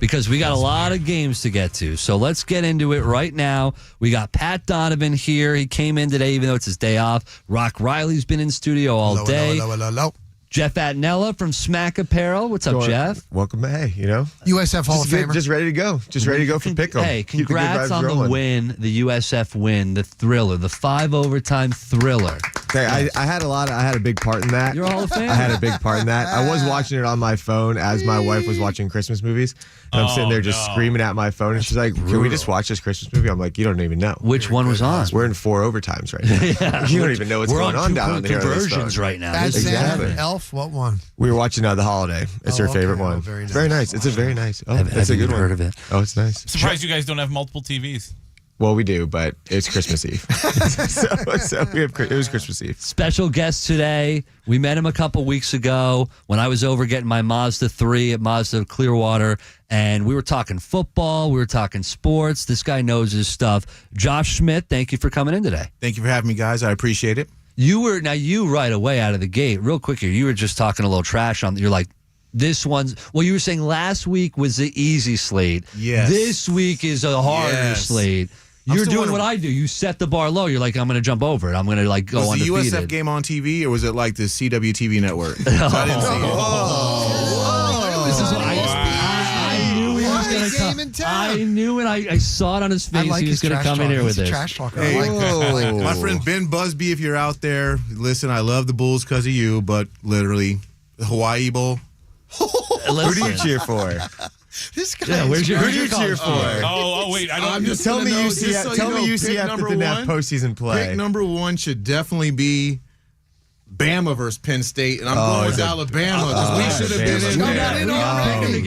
because we got a lot of games to get to. So let's get into it right now. We got Pat Donovan here. He came in today, even though it's his day off. Rock Riley's been in studio all day. Hello. Jeff Atnella from Smack Apparel. What's up, Jeff? Welcome to USF Hall of Famer. Just ready to go. Just ready to go for pick'em. Hey, congrats on the win, the USF win, the thriller, the 5 overtime thriller. Okay, I had a big part in that. You're a Hall of Famer. I had a big part in that. I was watching it on my phone as my wife was watching Christmas movies. And I'm sitting there just screaming at my phone. And she's like, can we just watch this Christmas movie? I'm like, you don't even know. Which one was on? We're in 4 overtimes right now. Yeah. You don't even know what's going on down there. Conversions right now. Bad Exactly. Santa, Elf, what one? We were watching The Holiday. It's her favorite one. very nice. Very nice. It's a very nice. Oh, Have that's a you good one. heard of it? Oh, it's nice. Surprised you guys don't have multiple TVs. Well, we do, but it's Christmas Eve. so it was Christmas Eve. Special guest today. We met him a couple weeks ago when I was over getting my Mazda 3 at Mazda Clearwater, and we were talking football. We were talking sports. This guy knows his stuff. Josh Schmidt, thank you for coming in today. Thank you for having me, guys. I appreciate it. You right away out of the gate, real quick here, you were just talking a little trash on, you're like, this one's, well, you were saying last week was the easy slate. Yes. This week is a harder slate. You're doing what I do. You set the bar low. You're like, I'm going to jump over it. I'm going to like go undefeated. Was the USF game on TV or was it like the CWTV network? I didn't see it. This is what I knew he was going to come. I knew it. I saw it on his face. He was going to come in here with this. Trash talker. Hey, I like that. my friend Ben Busby, if you're out there, listen, I love the Bulls because of you, but literally, the Hawaii Bowl. Who do you cheer for? This guy. Yeah, where's your, is who do you cheer for? Wait. I don't. just Tell me gonna know, UCF. just so Tell you me know, UCF pick that number didn't have one. postseason play. Pick number one should definitely be Bama versus Penn State, and I'm going with Alabama because we should have been in there. Do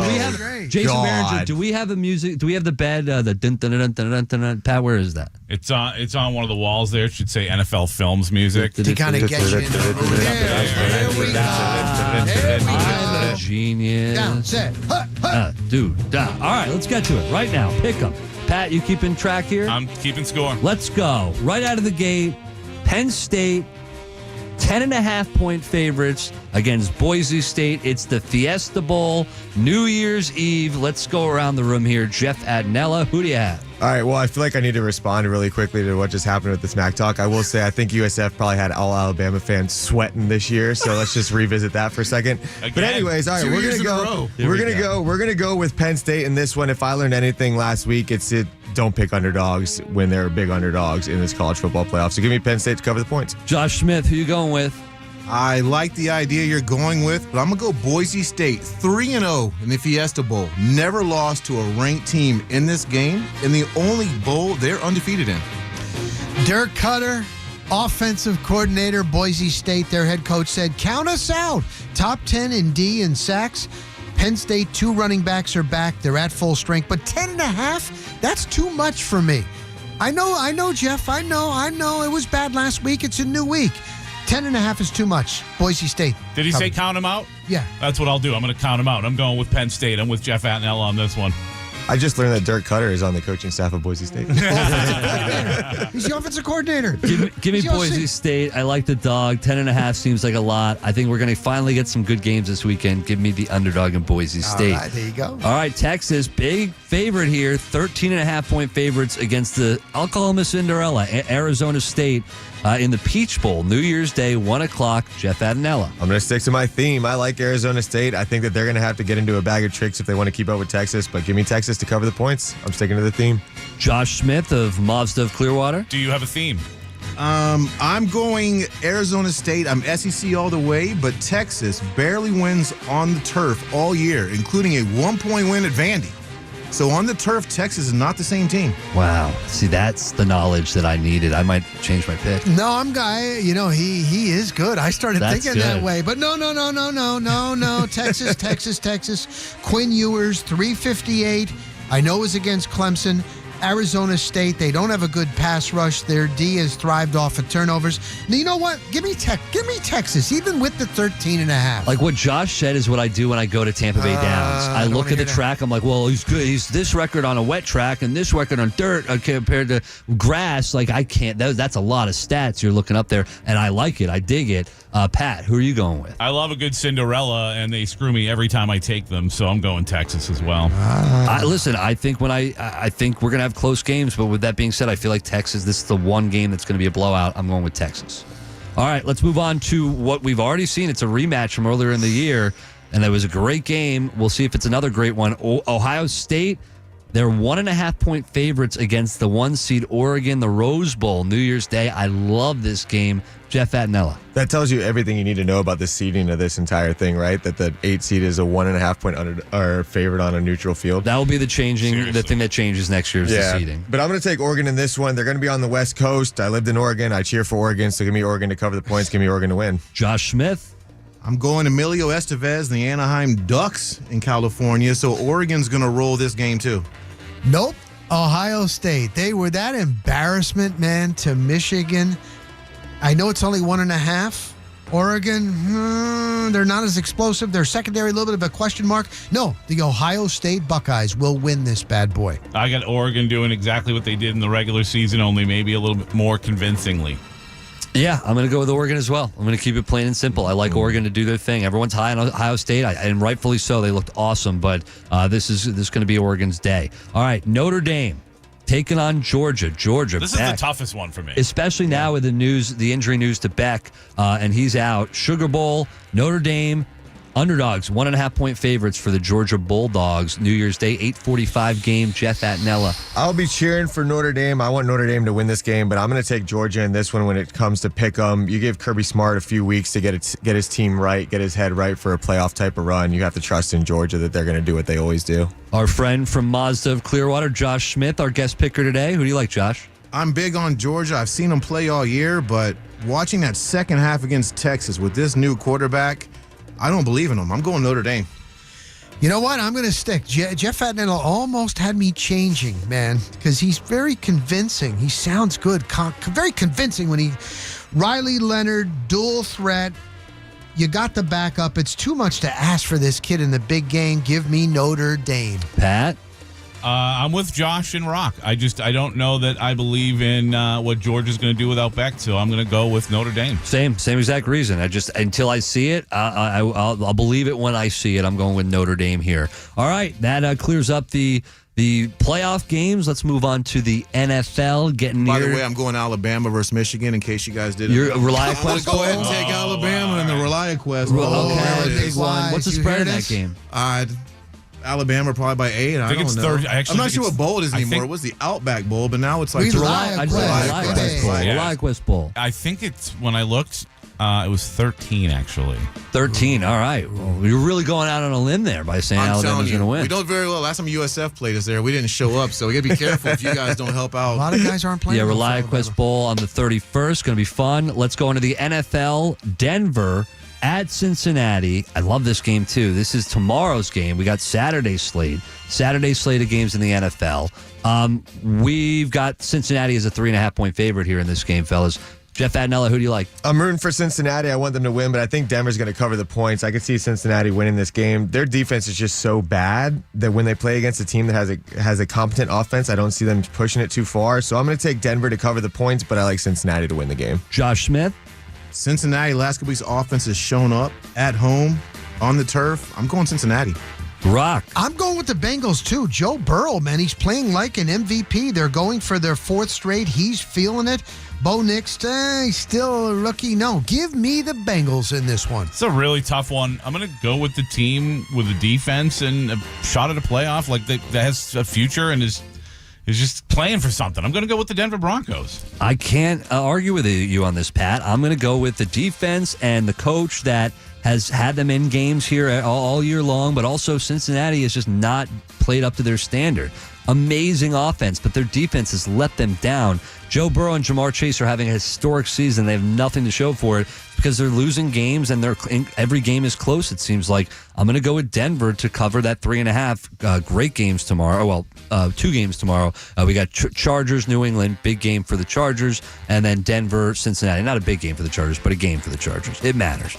we have Jason Behringer? Do we have the music? Do we have the bed? The dun dun dun dun dun dun dun. Pat, where is that? It's on one of the walls there. It should say NFL Films music. To kind of get you in. There we go. I'm a genius. Down, set, Dude. All right, let's get to it right now. Pick 'em. Pat, you keeping track here? I'm keeping score. Let's go. Right out of the gate, Penn State, 10.5-point favorites against Boise State. It's the Fiesta Bowl, New Year's Eve. Let's go around the room here. Jeff Adnella, who do you have? All right, well, I feel like I need to respond really quickly to what just happened with the Smack Talk. I will say I think USF probably had all Alabama fans sweating this year, so let's just revisit that for a second. But anyways, all right, we're gonna go with Penn State in this one. If I learned anything last week, it's don't pick underdogs when they're big underdogs in this college football playoff. So give me Penn State to cover the points. Josh Smith, who you going with? I like the idea you're going with, but I'm going to go Boise State, 3-0 in the Fiesta Bowl. Never lost to a ranked team in this game, and the only bowl they're undefeated in. Dirk Cutter, offensive coordinator, Boise State. Their head coach said, count us out. Top 10 in D in sacks. Penn State, 2 running backs are back. They're at full strength, but 10.5, that's too much for me. I know, Jeff. I know. It was bad last week. It's a new week. 10.5 is too much. Boise State. Did he say count him out? Yeah. That's what I'll do. I'm going to count him out. I'm going with Penn State. I'm with Jeff Atnell on this one. I just learned that Dirk Cutter is on the coaching staff of Boise State. He's the offensive coordinator. Give me Boise State. I like the dog. 10.5 seems like a lot. I think we're going to finally get some good games this weekend. Give me the underdog in Boise State. All right, there you go. All right, Texas, big favorite here. 13.5-point favorites against the, I'll call them a Cinderella, Arizona State. In the Peach Bowl, New Year's Day, 1 o'clock, Jeff Adnella. I'm going to stick to my theme. I like Arizona State. I think that they're going to have to get into a bag of tricks if they want to keep up with Texas, but give me Texas to cover the points. I'm sticking to the theme. Josh Smith of Mazda of Clearwater. Do you have a theme? I'm going Arizona State. I'm SEC all the way, but Texas barely wins on the turf all year, including a 1-point win at Vandy. So on the turf, Texas is not the same team. Wow. See, that's the knowledge that I needed. I might change my pick. No, he is good. I started thinking that way. But no. Texas. Quinn Ewers, 358. I know it was against Clemson. Arizona State, they don't have a good pass rush. Their D has thrived off of turnovers. Now, you know what? Give me Texas, even with the 13.5. Like what Josh said is what I do when I go to Tampa Bay Downs. I look at the track. I'm like, well, he's good. He's this record on a wet track and this record on dirt compared to grass. Like I can't. That's a lot of stats you're looking up there, and I like it. I dig it. Pat, who are you going with? I love a good Cinderella, and they screw me every time I take them, so I'm going Texas as well. Listen, I think I think we're gonna have close games, but with that being said, I feel like Texas. This is the one game that's gonna be a blowout. I'm going with Texas. All right, let's move on to what we've already seen. It's a rematch from earlier in the year, and that was a great game. We'll see if it's another great one. Ohio State. They're 1.5-point favorites against the 1 seed Oregon, the Rose Bowl, New Year's Day. I love this game. Jeff Atnella. That tells you everything you need to know about the seeding of this entire thing, right? That the 8 seed is a 1.5-point favorite on a neutral field. That will be the thing that changes next year is the seeding. But I'm going to take Oregon in this one. They're going to be on the West Coast. I lived in Oregon. I cheer for Oregon, so give me Oregon to cover the points. Give me Oregon to win. Josh Smith. I'm going Emilio Estevez, the Anaheim Ducks in California, so Oregon's going to roll this game too. Nope. Ohio State. They were that embarrassment, man, to Michigan. I know it's only 1.5. Oregon, they're not as explosive. Their secondary, a little bit of a question mark. No, the Ohio State Buckeyes will win this bad boy. I got Oregon doing exactly what they did in the regular season, only maybe a little bit more convincingly. Yeah, I'm going to go with Oregon as well. I'm going to keep it plain and simple. I like Oregon to do their thing. Everyone's high on Ohio State, and rightfully so. They looked awesome, but this is going to be Oregon's day. All right, Notre Dame taking on Georgia. This is the toughest one for me, especially now with the injury news to Beck, and he's out. Sugar Bowl, Notre Dame Underdogs, 1.5-point favorites for the Georgia Bulldogs. New Year's Day, 8:45 game. Jeff Attinella. I'll be cheering for Notre Dame. I want Notre Dame to win this game, but I'm going to take Georgia in this one when it comes to pick 'em. You give Kirby Smart a few weeks to get his team right, get his head right for a playoff type of run. You have to trust in Georgia that they're going to do what they always do. Our friend from Mazda of Clearwater, Josh Smith, our guest picker today. Who do you like, Josh? I'm big on Georgia. I've seen them play all year, but watching that second half against Texas with this new quarterback, I don't believe in them. I'm going Notre Dame. You know what? I'm going to stick. Jeff Attinella almost had me changing, man, because he's very convincing. He sounds good. Very convincing when he... Riley Leonard, dual threat. You got the backup. It's too much to ask for this kid in the big game. Give me Notre Dame. Pat? I'm with Josh and Rock. I don't know that I believe in what Georgia's going to do without Beck, so I'm going to go with Notre Dame. Same exact reason. Until I see it, I'll believe it when I see it. I'm going with Notre Dame here. All right, that clears up the playoff games. Let's move on to the NFL. Getting near. By the way, I'm going Alabama versus Michigan. In case you guys didn't. You're ReliaQuest Go ahead and take Alabama in the ReliaQuest. Okay, big one. What's the spread in that game? Alabama probably by 8. I think it's 30. I'm not sure what bowl it is anymore. It was the Outback Bowl, but now it's like ReliaQuest Bowl. I think it's, when I looked, it was 13 actually. 13. All right. Well, you're really going out on a limb there by saying Alabama's going to win. We don't very well. Last time USF played us there, we didn't show up, so we got to be careful if you guys don't help out. A lot of guys aren't playing. Yeah, ReliaQuest Bowl on the 31st. Going to be fun. Let's go into the NFL. Denver at Cincinnati. I love this game too. This is tomorrow's game. We got Saturday's slate of games in the NFL. We've got Cincinnati as a 3.5-point favorite here in this game, fellas. Jeff Attinella, who do you like? I'm rooting for Cincinnati. I want them to win, but I think Denver's going to cover the points. I could see Cincinnati winning this game. Their defense is just so bad that when they play against a team that has a competent offense, I don't see them pushing it too far. So I'm going to take Denver to cover the points, but I like Cincinnati to win the game. Josh Smith? Cincinnati, last couple weeks' offense has shown up at home on the turf. I'm going Cincinnati. Rock. I'm going with the Bengals, too. Joe Burrow, man, he's playing like an MVP. They're going for their 4th straight. He's feeling it. Bo Nix, he's still a rookie. No, give me the Bengals in this one. It's a really tough one. I'm going to go with the team with the defense and a shot at a playoff that has a future and is just playing for something. I'm going to go with the Denver Broncos. I can't argue with you on this, Pat. I'm going to go with the defense and the coach that has had them in games here all year long, but also Cincinnati has just not played up to their standard. Amazing offense, but their defense has let them down. Joe Burrow and Jamar Chase are having a historic season. They have nothing to show for it because they're losing games and every game is close, it seems like. I'm going to go with Denver to cover that 3.5. Great games tomorrow. Well, 2 games tomorrow. We got Chargers, New England, big game for the Chargers, and then Denver, Cincinnati. Not a big game for the Chargers, but a game for the Chargers. It matters.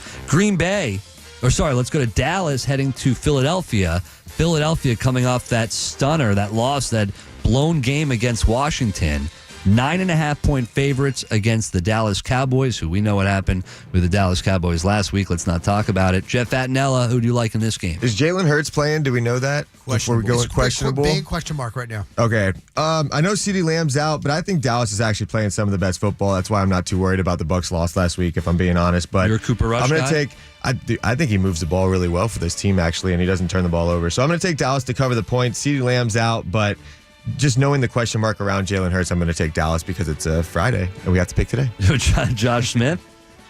Let's go to Dallas heading to Philadelphia. Philadelphia coming off that stunner, that loss, that blown game against Washington. 9.5-point favorites against the Dallas Cowboys, who we know what happened with the Dallas Cowboys last week. Let's not talk about it. Jeff Attinella, who do you like in this game? Is Jalen Hurts playing? Do we know that? Before we go with questionable? Big question mark right now. Okay. I know CeeDee Lamb's out, but I think Dallas is actually playing some of the best football. That's why I'm not too worried about the Bucs loss last week, if I'm being honest. But you're a Cooper Rush guy? I think he moves the ball really well for this team, actually, and he doesn't turn the ball over. So I'm going to take Dallas to cover the points. CeeDee Lamb's out, but just knowing the question mark around Jalen Hurts, I'm going to take Dallas because it's a Friday, and we have to pick today. Josh Smith?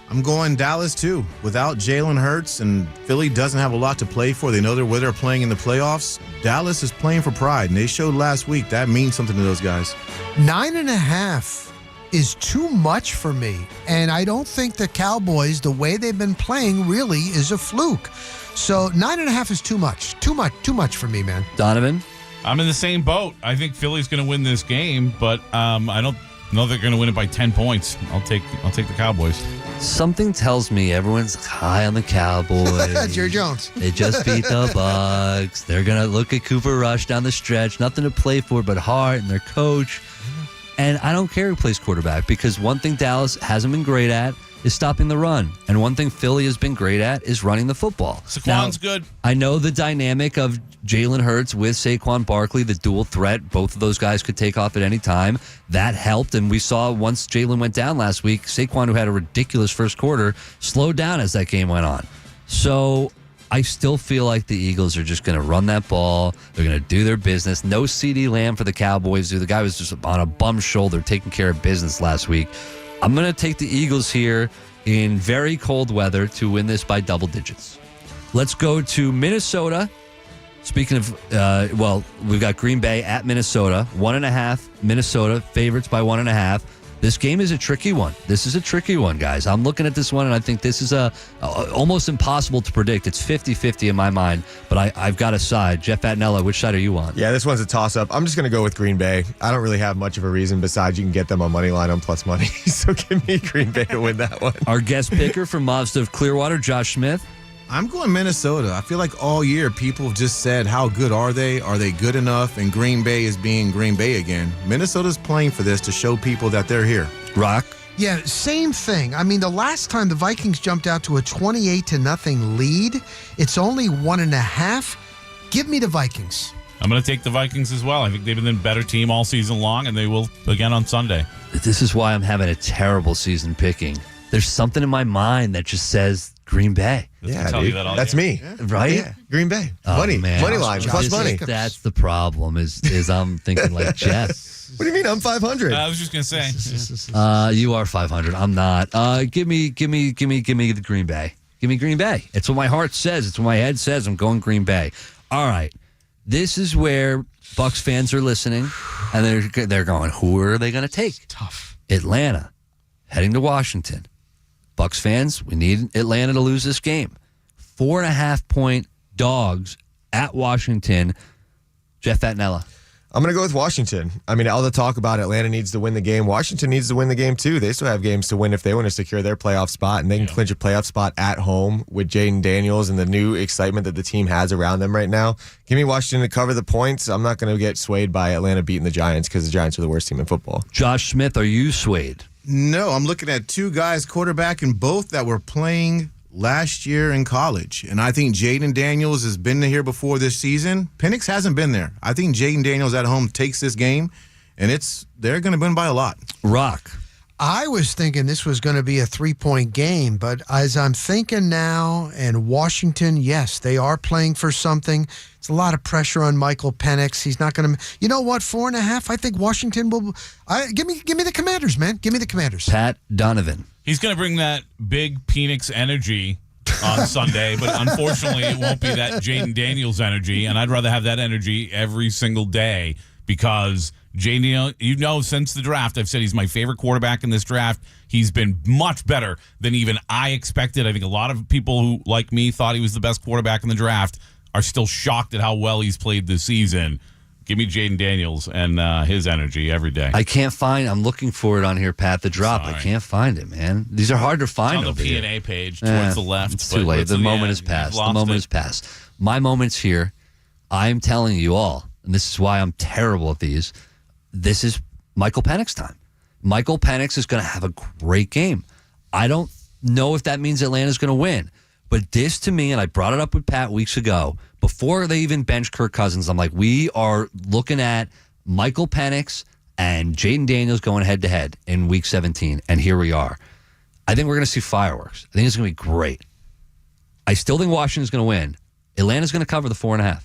I'm going Dallas, too. Without Jalen Hurts, and Philly doesn't have a lot to play for. They know where they're playing in the playoffs. Dallas is playing for pride, and they showed last week. That means something to those guys. 9.5 is too much for me, and I don't think the Cowboys, the way they've been playing, really is a fluke. So 9.5 is too much. Too much for me, man. Donovan? I'm in the same boat. I think Philly's going to win this game, but I don't know they're going to win it by 10 points. I'll take the Cowboys. Something tells me everyone's high on the Cowboys. Jerry Jones. They just beat the Bucs. They're going to look at Cooper Rush down the stretch. Nothing to play for but heart and their coach. And I don't care who plays quarterback because one thing Dallas hasn't been great at is stopping the run. And one thing Philly has been great at is running the football. Saquon's good. I know the dynamic of Jalen Hurts with Saquon Barkley, the dual threat. Both of those guys could take off at any time. That helped. And we saw once Jalen went down last week, Saquon, who had a ridiculous first quarter, slowed down as that game went on. So I still feel like the Eagles are just going to run that ball. They're going to do their business. No CeeDee Lamb for the Cowboys. The guy was just on a bum shoulder taking care of business last week. I'm going to take the Eagles here in very cold weather to win this by double digits. Let's go to Minnesota. Speaking of, we've got Green Bay at Minnesota. 1.5, Minnesota, favorites by 1.5. This game is a tricky one. This is a tricky one, guys. I'm looking at this one, and I think this is almost impossible to predict. It's 50-50 in my mind, but I've got a side. Jeff Attinella, which side are you on? Yeah, this one's a toss-up. I'm just going to go with Green Bay. I don't really have much of a reason besides you can get them on money line on plus money. So give me Green Bay to win that one. Our guest picker from Mazda of Clearwater, Josh Smith. I'm going Minnesota. I feel like all year people have just said, how good are they? Are they good enough? And Green Bay is being Green Bay again. Minnesota's playing for this to show people that they're here. Rock? Yeah, same thing. I mean, the last time the Vikings jumped out to a 28-0 lead, it's only 1.5. Give me the Vikings. I'm going to take the Vikings as well. I think they've been a better team all season long, and they will again on Sunday. This is why I'm having a terrible season picking. There's something in my mind that just says Green Bay. Yeah, dude. That's me. Yeah. Right? Yeah. Green Bay. Oh, money line, plus money. That's the problem is I'm thinking like Jeff. What do you mean? I'm 500. I was just going to say. You are 500. I'm not. Give me the Green Bay. Give me Green Bay. It's what my heart says. It's what my head says. I'm going Green Bay. All right. This is where Bucs fans are listening, and they're going, who are they going to take? Tough. Atlanta, heading to Washington. Bucs fans, we need Atlanta to lose this game. 4.5-point dogs at Washington. Jeff Attinella. I'm going to go with Washington. I mean, all the talk about Atlanta needs to win the game. Washington needs to win the game, too. They still have games to win if they want to secure their playoff spot, and they can clinch a playoff spot at home with Jaden Daniels and the new excitement that the team has around them right now. Give me Washington to cover the points. I'm not going to get swayed by Atlanta beating the Giants because the Giants are the worst team in football. Josh Smith, are you swayed? No, I'm looking at two guys, quarterback and both that were playing last year in college. And I think Jaden Daniels has been here before this season. Penix hasn't been there. I think Jaden Daniels at home takes this game, and they're going to win by a lot. Rock. I was thinking this was going to be a 3-point game, but as I'm thinking now, and Washington, yes, they are playing for something. It's a lot of pressure on Michael Penix. He's not going to. You know what? 4.5. I think Washington will. Give me the Commanders, man. Give me the Commanders. Pat Donovan. He's going to bring that big Penix energy on Sunday, but unfortunately, it won't be that Jaden Daniels energy, and I'd rather have that energy every single day because Jaden, since the draft, I've said he's my favorite quarterback in this draft. He's been much better than even I expected. I think a lot of people who, like me, thought he was the best quarterback in the draft are still shocked at how well he's played this season. Give me Jaden Daniels and his energy every day. I can't find. I'm looking for it on here, Pat. The drop. Sorry. I can't find it, man. These are hard to find. It's on the P&A page towards the left. It's too late. The moment has passed. The moment has passed. My moment's here. I'm telling you all, and this is why I'm terrible at these. This is Michael Penix time. Michael Penix is going to have a great game. I don't know if that means Atlanta's going to win. But this to me, and I brought it up with Pat weeks ago, before they even benched Kirk Cousins, I'm like, we are looking at Michael Penix and Jaden Daniels going head-to-head in Week 17, and here we are. I think we're going to see fireworks. I think it's going to be great. I still think Washington's going to win. Atlanta's going to cover the 4.5.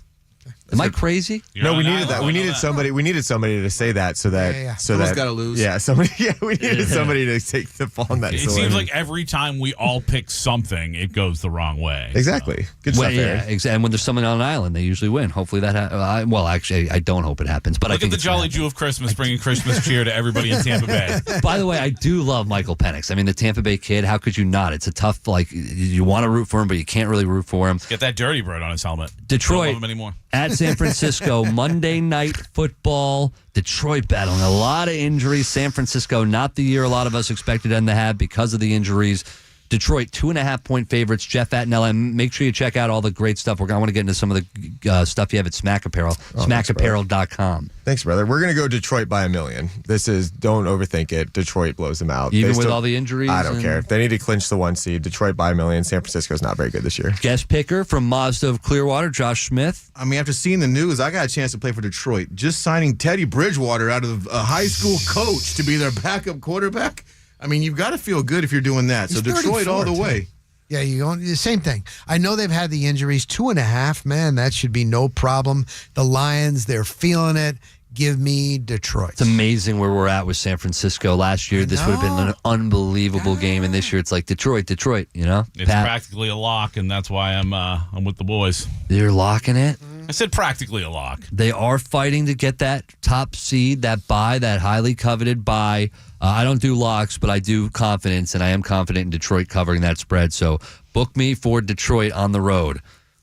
Am I crazy? No, we needed that. We needed somebody. We needed somebody to say that so that Someone's got to lose. Yeah, somebody. Yeah, we needed somebody to take the fall on that. It seems like every time we all pick something, it goes the wrong way. Exactly. Good stuff, Aaron. Yeah, exactly. And when there's someone on an island, they usually win. Hopefully that. Actually, I don't hope it happens. But Look I think at the Jolly Jew of Christmas bringing Christmas cheer to everybody in Tampa Bay. By the way, I do love Michael Penix. I mean, the Tampa Bay kid. How could you not? It's a tough. You want to root for him, but you can't really root for him. Get that dirty bird on his helmet. Detroit Don't love him anymore. At San Francisco, Monday Night Football. Detroit battling a lot of injuries. San Francisco, not the year a lot of us expected them to have because of the injuries. Detroit, 2.5-point favorites. Jeff Attinella. And make sure you check out all the great stuff. I want to get into some of the stuff you have at Smack Apparel. SmackApparel.com. Thanks, brother. We're going to go Detroit by 1 million. Don't overthink it. Detroit blows them out. Even with all the injuries? I don't care. They need to clinch the 1 seed. Detroit by 1 million. San Francisco's not very good this year. Guest picker from Mazda of Clearwater, Josh Smith. I mean, after seeing the news, I got a chance to play for Detroit. Just signing Teddy Bridgewater out of a high school coach to be their backup quarterback. I mean, you've got to feel good if you're doing that. So Detroit all the way. Yeah, the same thing. I know they've had the injuries. 2.5, man, that should be no problem. The Lions, they're feeling it. Give me Detroit. It's amazing where we're at with San Francisco. Last year, this would have been an unbelievable game, and this year it's like Detroit, you know? It's practically a lock, and that's why I'm with the boys. You're locking it? I said practically a lock. They are fighting to get that top seed, that bye, that highly coveted bye. I don't do locks, but I do confidence, and I am confident in Detroit covering that spread. So book me for Detroit on the road.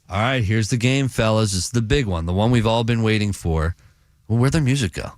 All right, here's the game, fellas. It's the big one, the one we've all been waiting for. Well, where'd their music go?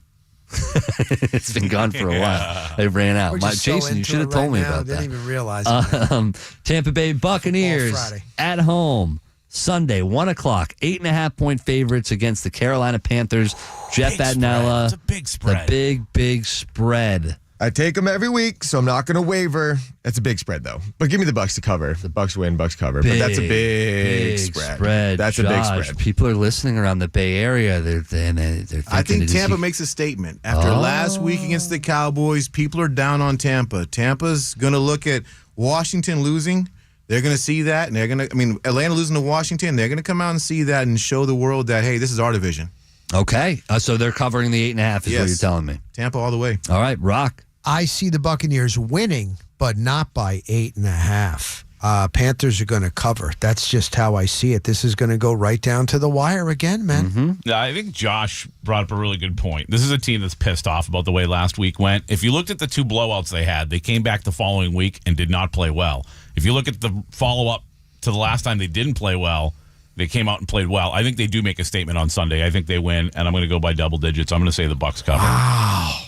It's been gone for a while. They ran out. Jason, you should have told me about that. Didn't even realize it. Tampa Bay Buccaneers at home. Sunday, 1 o'clock, 8.5-point favorites against the Carolina Panthers. Jeff Adnella. It's a big spread. The big spread. I take them every week, so I'm not going to waver. That's a big spread, though. But give me the Bucks to cover. The Bucks win, Bucks cover. But that's a big spread. That's Josh, a big spread. People are listening around the Bay Area. They're thinking I think Tampa makes a statement. After last week against the Cowboys, people are down on Tampa. Tampa's going to look at Washington losing. They're going to see that, and they're going to, Atlanta losing to Washington, they're going to come out and see that and show the world that, hey, this is our division. Okay. So they're covering the 8.5 is what you're telling me. Tampa all the way. All right, Rock. I see the Buccaneers winning, but not by 8.5. Panthers are going to cover. That's just how I see it. This is going to go right down to the wire again, man. Mm-hmm. Yeah, I think Josh brought up a really good point. This is a team that's pissed off about the way last week went. If you looked at the 2 blowouts they had, they came back the following week and did not play well. If you look at the follow-up to the last time they didn't play well, they came out and played well. I think they do make a statement on Sunday. I think they win, and I'm going to go by double digits. I'm going to say the Bucks cover. Wow.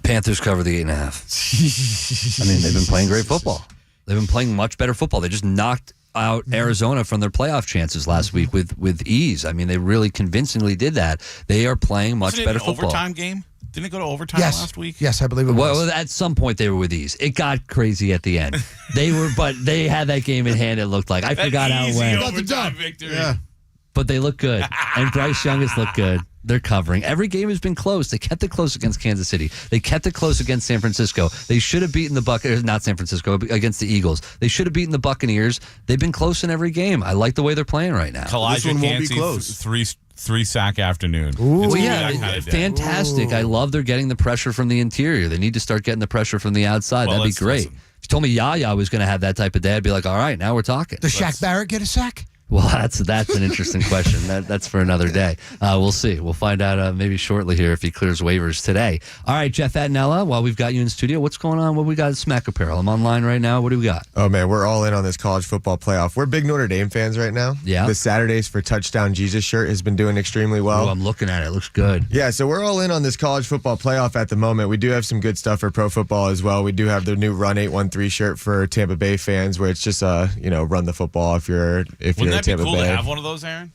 Panthers cover the 8.5. I mean, they've been playing great football. They've been playing much better football. They just knocked out Arizona from their playoff chances last week with ease. I mean, they really convincingly did that. They are playing much Wasn't it better an football. Overtime game? Didn't it go to overtime last week? Yes, I believe it was. Well, at some point they were with ease. It got crazy at the end. But they had that game in hand. It looked like I forgot how it went. Overtime victory. Yeah. But they look good, and Bryce Young has looked good. They're covering. Every game has been close. They kept it close against Kansas City. They kept it close against San Francisco. They should have beaten the Buccaneers, not San Francisco, against the Eagles. They should have beaten the Buccaneers. They've been close in every game. I like the way they're playing right now. This one won't be close. Three sack afternoon. Well, yeah, fantastic. I love they're getting the pressure from the interior. They need to start getting the pressure from the outside. That'd be great. If you told me Yaya was going to have that type of day, I'd be like, all right, now we're talking. Does Shaq Barrett get a sack? Well, that's an interesting question. That's for another day. We'll see. We'll find out maybe shortly here if he clears waivers today. All right, Jeff Adnella, while we've got you in studio, what's going on? What we got at Smack Apparel? I'm online right now. What do we got? Oh, man, we're all in on this college football playoff. We're big Notre Dame fans right now. Yeah. The Saturdays for Touchdown Jesus shirt has been doing extremely well. Oh, I'm looking at it. It looks good. Yeah, so we're all in on this college football playoff at the moment. We do have some good stuff for pro football as well. We do have the new Run 813 shirt for Tampa Bay fans where it's just, run the football if you're Wouldn't that Tampa be cool Bay. to have one of those, Aaron?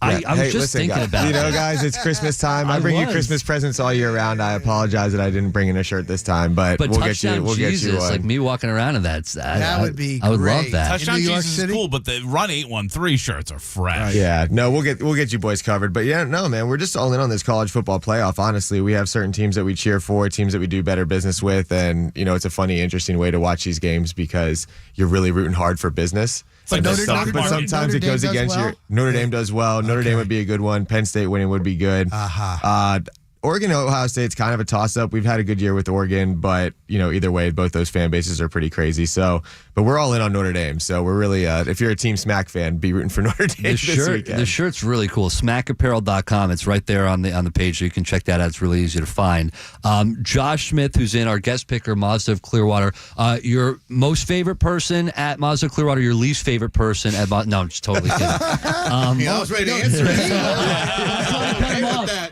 I was just thinking about it. Guys, it's Christmas time. I bring you Christmas presents all year round. I apologize that I didn't bring in a shirt this time, but we'll get you one. Like me walking around in that. That would be I would great. love that. Touchdown Jesus is cool, but the Run 813 shirts are fresh. Yeah, no, we'll get you boys covered. But yeah, no, man, we're just all in on this college football playoff. Honestly, we have certain teams that we cheer for, teams that we do better business with, and it's a funny, interesting way to watch these games because you're really rooting hard for business. But sometimes it goes against your. Notre Dame does well. Notre Dame would be a good one. Penn State winning would be good. Oregon and Ohio State's kind of a toss-up. We've had a good year with Oregon, but, either way, both those fan bases are pretty crazy. So, but we're all in on Notre Dame. So we're really, if you're a Team Smack fan, be rooting for Notre Dame this weekend. The shirt's really cool. SmackApparel.com. It's right there on the page, so you can check that out. It's really easy to find. Josh Smith, who's in our guest picker, Mazda of Clearwater. Your most favorite person at Mazda of Clearwater, your least favorite person at No, I'm just totally kidding. I was ready to answer it.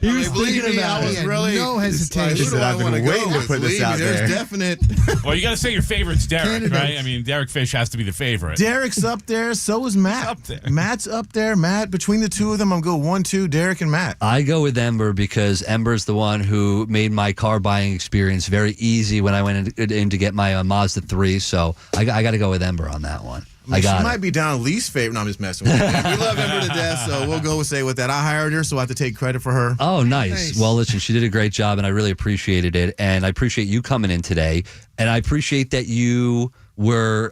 He was thinking about it. No hesitation. I've been waiting to put this out there. There's definite. Well, you got to say your favorite's Derek, right? I mean, Derek Fish has to be the favorite. Derek's up there. So is Matt. Up there. Matt's up there. Matt, between the two of them, I'm going 1-2, Derek and Matt. I go with Ember because Ember's the one who made my car buying experience very easy when I went in to get my Mazda 3. So I got to go with Ember on that one. She might be down least favorite. No, I'm just messing with you. We love Ember to death, so we'll go say with that. I hired her, so I have to take credit for her. Oh, nice. Well, listen, she did a great job, and I really appreciated it. And I appreciate you coming in today. And I appreciate that you were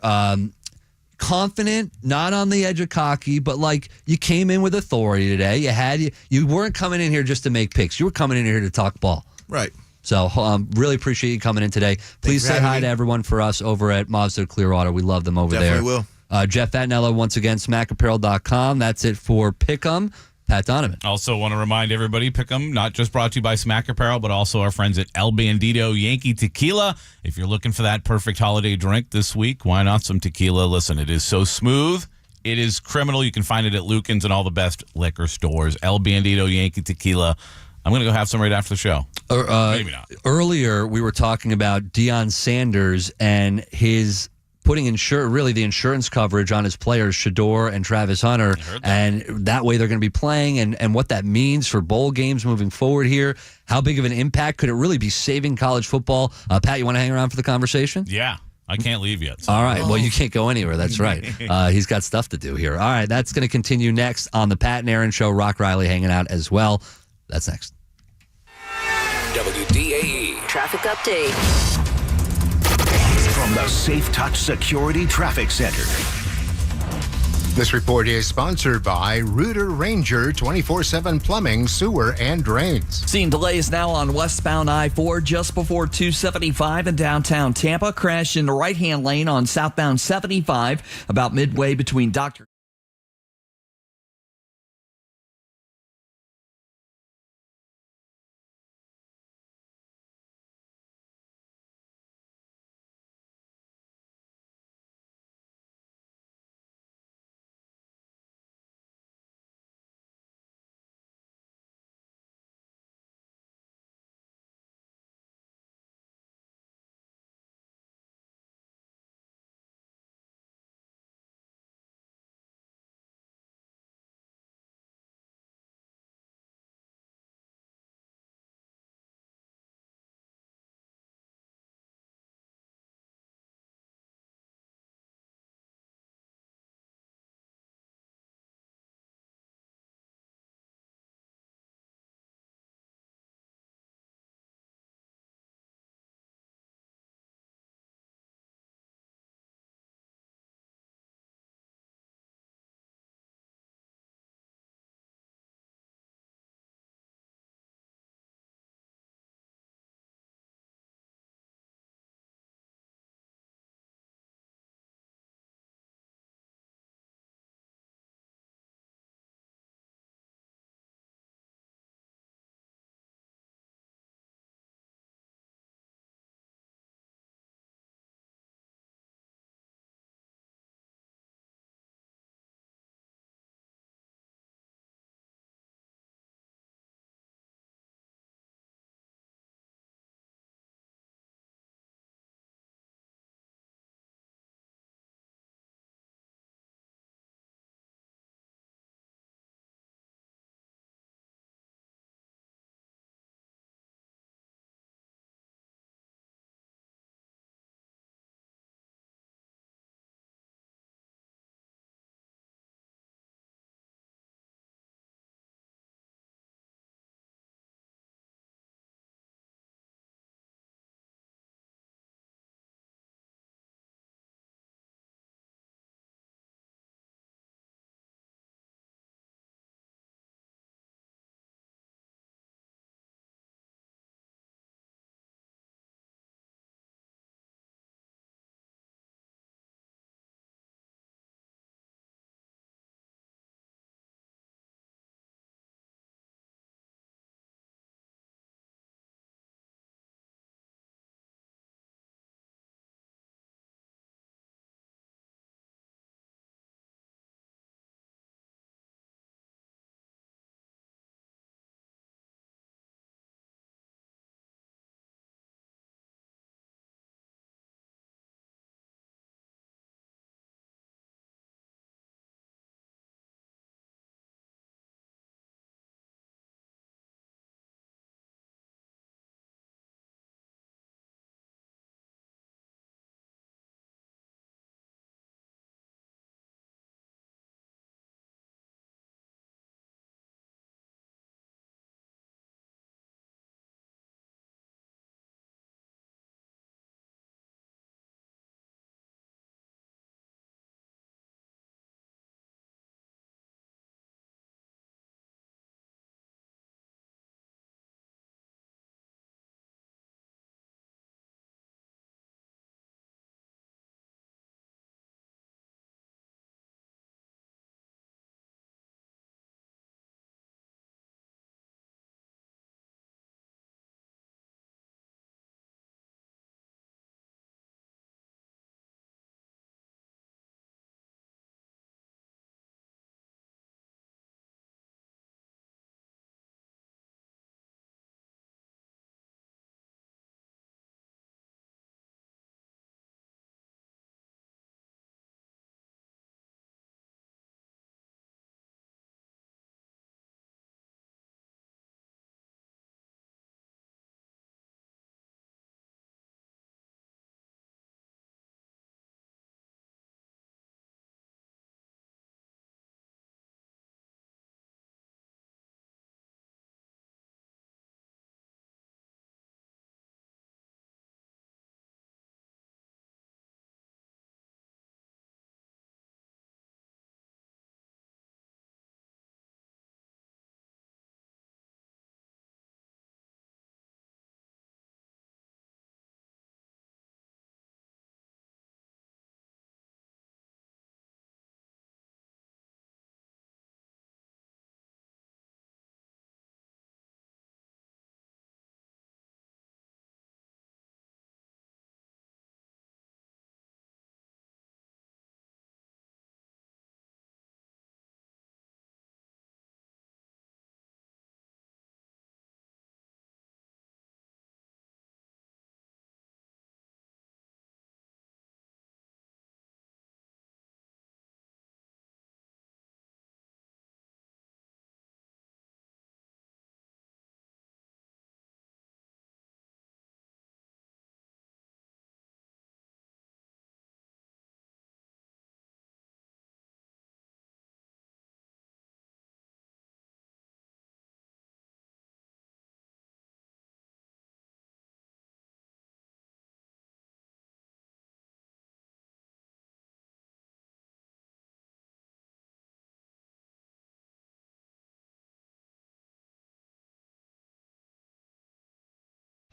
confident, not on the edge of cocky, but like you came in with authority today. You weren't coming in here just to make picks. You were coming in here to talk ball. Right. So really appreciate you coming in today. Please say hi to everyone for us over at Mazda Clearwater. We love them over there. Definitely will. Jeff Fatnello, once again, smackapparel.com. That's it for Pick'em. Pat Donovan. Also want to remind everybody, Pick'em, not just brought to you by Smack Apparel, but also our friends at El Bandito Yankee Tequila. If you're looking for that perfect holiday drink this week, why not some tequila? Listen, it is so smooth. It is criminal. You can find it at Lucan's and all the best liquor stores. El Bandito Yankee Tequila. I'm going to go have some right after the show. Maybe not. Earlier, we were talking about Deion Sanders and his putting the insurance coverage on his players, Shador and Travis Hunter, and that way they're going to be playing, and what that means for bowl games moving forward here. How big of an impact could it really be saving college football? Pat, you want to hang around for the conversation? Yeah. I can't leave yet. So. All right. Well, you can't go anywhere. That's right. He's got stuff to do here. All right. That's going to continue next on the Pat and Aaron Show. Rock Riley hanging out as well. That's next. WDAE traffic update from the Safe Touch Security Traffic Center. This report is sponsored by Rooter Ranger 24/7 Plumbing, Sewer, and Drains. Seeing delays now on westbound I-4 just before 275 in downtown Tampa. Crash in the right-hand lane on southbound 75 about midway between Dr.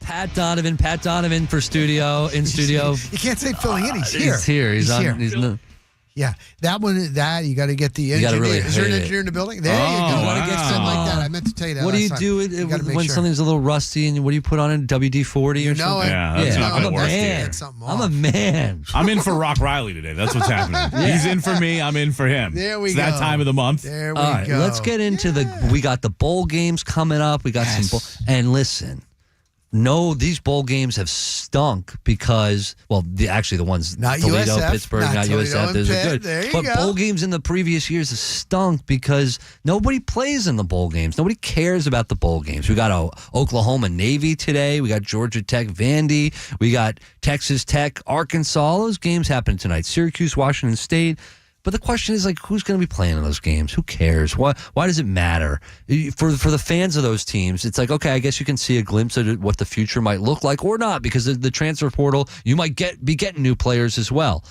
Pat Donovan. Pat Donovan for studio. In studio. You can't say filling in. He's here. He's here. He's on. here. He's no, Yeah, that one. That you got to get the You engineer. gotta really Is there an hate it. engineer in the building? There you Oh, go. wow. Get something like that. I meant to tell you that. what do last you time. do gotta make when sure. something's a little rusty? And what do you put on it? WD-40 or know something? it. Yeah, that's not I'm gonna a work man. Get something I'm a off. man. I'm in for Rock Riley today. That's what's happening. He's in for me. I'm in for him. There we it's go. that time of the month. There we All right, go. let's get into we got the bowl games coming up. We got some and listen. No, these bowl games have stunk because, well, actually the ones Not Toledo, USF, Pittsburgh, not not Toledo USF. and Those are Pitt. good. There you but go. bowl games in the previous years have stunk because nobody plays in the bowl games. Nobody cares about the bowl games. We got Oklahoma Navy today. We got Georgia Tech Vandy. We got Texas Tech Arkansas. All those games happen tonight. Syracuse Washington State. But the question is, like, who's going to be playing in those games? Who cares? Why does it matter? For the fans of those teams, it's like, okay, I guess you can see a glimpse of what the future might look like or not because of the transfer portal. You might be getting new players as well.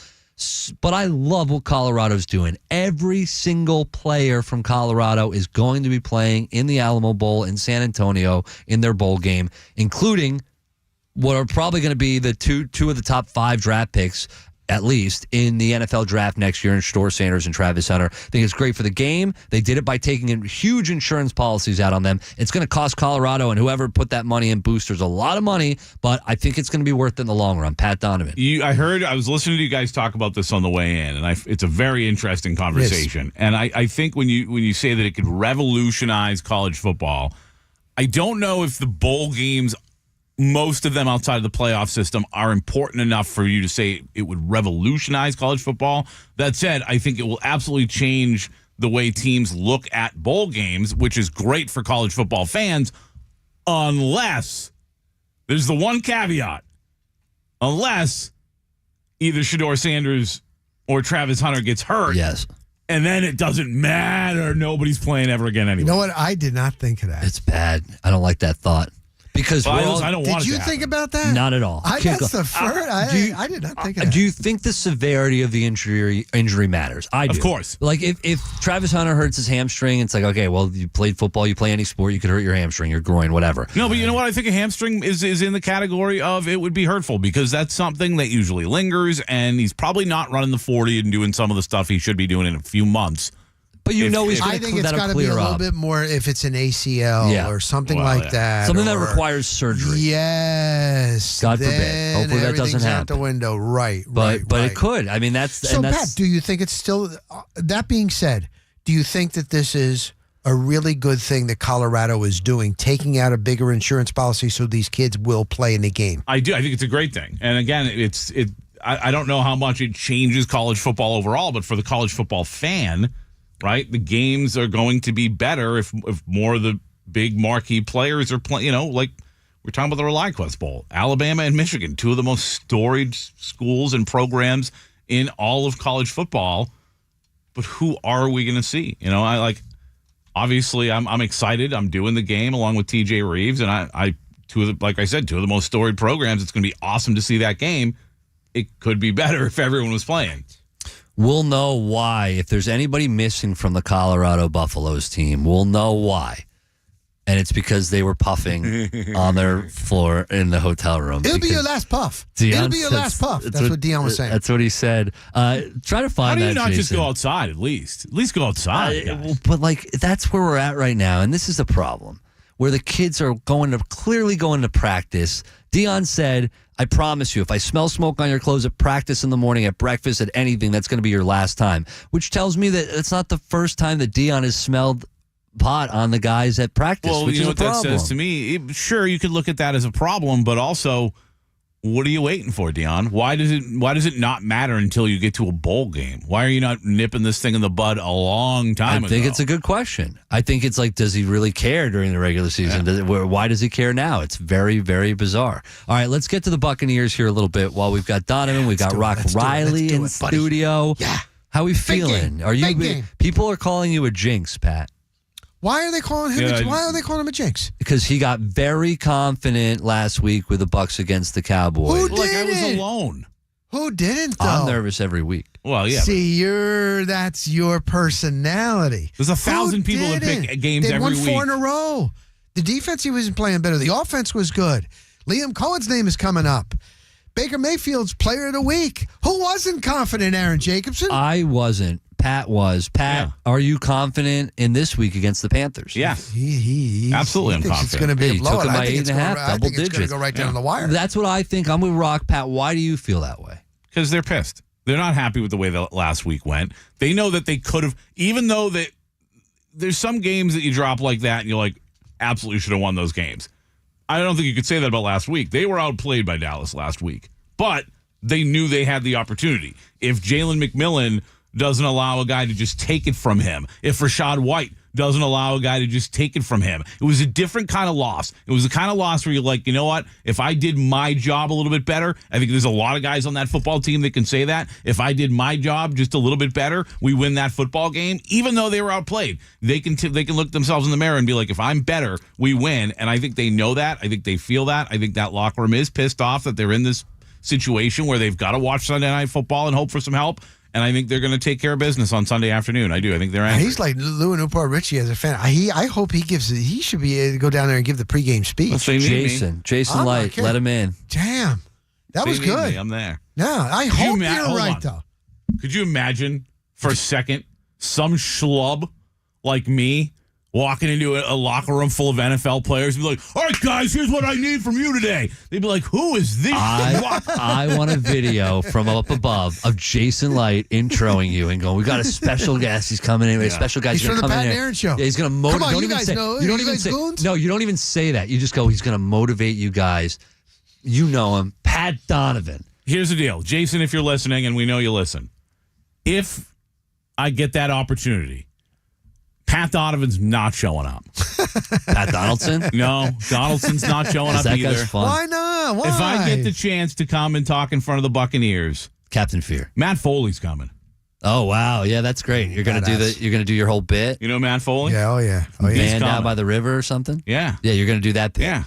But I love what Colorado's doing. Every single player from Colorado is going to be playing in the Alamo Bowl in San Antonio in their bowl game, including what are probably going to be the two of the top 5 draft picks, at least, in the NFL draft next year in Shedeur Sanders and Travis Hunter. I think it's great for the game. They did it by taking in huge insurance policies out on them. It's going to cost Colorado and whoever put that money in boosters a lot of money, but I think it's going to be worth it in the long run. Pat Donovan. I was listening to you guys talk about this on the way in, and it's a very interesting conversation. And I think when you say that it could revolutionize college football, I don't know if the bowl games, most of them outside of the playoff system, are important enough for you to say it would revolutionize college football. That said, I think it will absolutely change the way teams look at bowl games, which is great for college football fans, unless there's the one caveat. Unless either Shedeur Sanders or Travis Hunter gets hurt. Yes. And then it doesn't matter. Nobody's playing ever again anyway. You know what? I did not think of that. It's bad. I don't like that thought. Because I don't want it Did you to think happen. about that? Not at all. That's the first. I did not think of that. Do you think the severity of the injury matters? I do. Of course. Like if Travis Hunter hurts his hamstring, it's like, okay, well, you played football, you play any sport, you could hurt your hamstring, your groin, whatever. No, but you know what? I think a hamstring is in the category of it would be hurtful because that's something that usually lingers, and he's probably not running the 40 and doing some of the stuff he should be doing in a few months. But he's going I think it's got to be a clear little up. bit more if it's an ACL or something like that. Something that or- requires surgery. Yes. God forbid. Then Hopefully that doesn't everything's out happen. the window. Right. But right. it could. I mean, that's So, and Pat, that's do you think it's still? That being said, do you think that this is a really good thing that Colorado is doing, taking out a bigger insurance policy so these kids will play in the game? I do. I think it's a great thing. And again, I don't know how much it changes college football overall, but for the college football fan, right, the games are going to be better if more of the big marquee players are playing. You know, like we're talking about the ReliQuest Bowl, Alabama and Michigan, two of the most storied schools and programs in all of college football. But who are we going to see? You know, obviously I'm excited. I'm doing the game along with TJ Reeves, and like I said, two of the most storied programs. It's going to be awesome to see that game. It could be better if everyone was playing. we'll know why. If there's anybody missing from the Colorado Buffaloes team, we'll know why. And it's because they were puffing on their floor in the hotel room. It'll be your last puff. It'll be your last puff. That's what Deion was saying. That's what he said. Try to find How do that, you not just Jason. go outside at least? At least go outside. But like that's where we're at right now, and this is the problem. Where the kids are clearly going to practice. Deion said, I promise you, if I smell smoke on your clothes at practice in the morning, at breakfast, at anything, that's going to be your last time. Which tells me that it's not the first time that Deion has smelled pot on the guys at practice, Well, which you is know a what that problem. says to me? Sure, you could look at that as a problem, but also, what are you waiting for, Deion? Why does it not matter until you get to a bowl game? Why are you not nipping this thing in the bud a long time ago? I think it's a good question. I think it's like, does he really care during the regular season? Why does he care now? It's very, very bizarre. All right, let's get to the Buccaneers here a little bit while we've got Donovan. We've got Rock Riley in studio. Yeah. How we Big feeling? game. Are you? Big game. People are calling you a jinx, Pat. Why are they calling him? Yeah, Why are they calling him a jinx? Because he got very confident last week with the Bucs against the Cowboys. Who Like I was didn't? alone. Who didn't? Though? I'm nervous every week. Well, yeah. See, that's your personality. There's 1,000 people that pick games they every won week. 4 in a row. The defense, he wasn't playing better. The offense was good. Liam Cohen's name is coming up. Baker Mayfield's player of the week. Who wasn't confident, Aaron Jacobson? I wasn't. Pat was. Pat, are you confident in this week against the Panthers? Yeah. He Absolutely, I'm thinks confident. it's going to be a You blowout. took him by I think 8.5, double it's going to digits. go right down the wire. That's what I think. I'm with Rock. Pat, why do you feel that way? Because they're pissed. They're not happy with the way the last week went. They know that they could have, even though that there's some games that you drop like that and you're like, absolutely should have won those games. I don't think you could say that about last week. They were outplayed by Dallas last week, but they knew they had the opportunity. If Jalen McMillan doesn't allow a guy to just take it from him, if Rashad White doesn't allow a guy to just take it from him, it was a different kind of loss. It was the kind of loss where you're like, you know what? If I did my job a little bit better, I think there's a lot of guys on that football team that can say that. If I did my job just a little bit better, we win that football game, even though they were outplayed. They can look themselves in the mirror and be like, if I'm better, we win. And I think they know that. I think they feel that. I think that locker room is pissed off that they're in this situation where they've got to watch Sunday Night Football and hope for some help. And I think they're going to take care of business on Sunday afternoon. I do. I think they're angry. He's like Lou and Newport Richie as a fan. I hope he should be able to go down there and give the pregame speech. Jason Light, let him in. Damn. That was good. I'm there. Yeah, I hope you're right, though. Could you imagine for a second some schlub like me walking into a locker room full of NFL players and be like, all right, guys, here's what I need from you today. They'd be like, who is this? I want a video from up above of Jason Light introing you and going, we got a special guest. He's coming in. A special guy's He's going to from the come in Pat and here. Aaron show. Yeah, he's going to motivate. Come on, Don't you even guys say. know. You don't You even guys say. goons? No, you don't even say that. You just go, he's going to motivate you guys. You know him, Pat Donovan. Here's the deal. Jason, if you're listening, and we know you listen, if I get that opportunity, Pat Donovan's not showing up. Pat Donaldson? No, Donaldson's not showing up That either. guy's fun. Why not? Why? If I get the chance to come and talk in front of the Buccaneers, Captain Fear. Matt Foley's coming. Oh wow, yeah, that's great. You're gonna You're gonna do your whole bit. You know Matt Foley? Yeah, oh yeah. Oh, yeah. Man down by the river or something. Yeah, yeah. You're gonna do that bit. Yeah.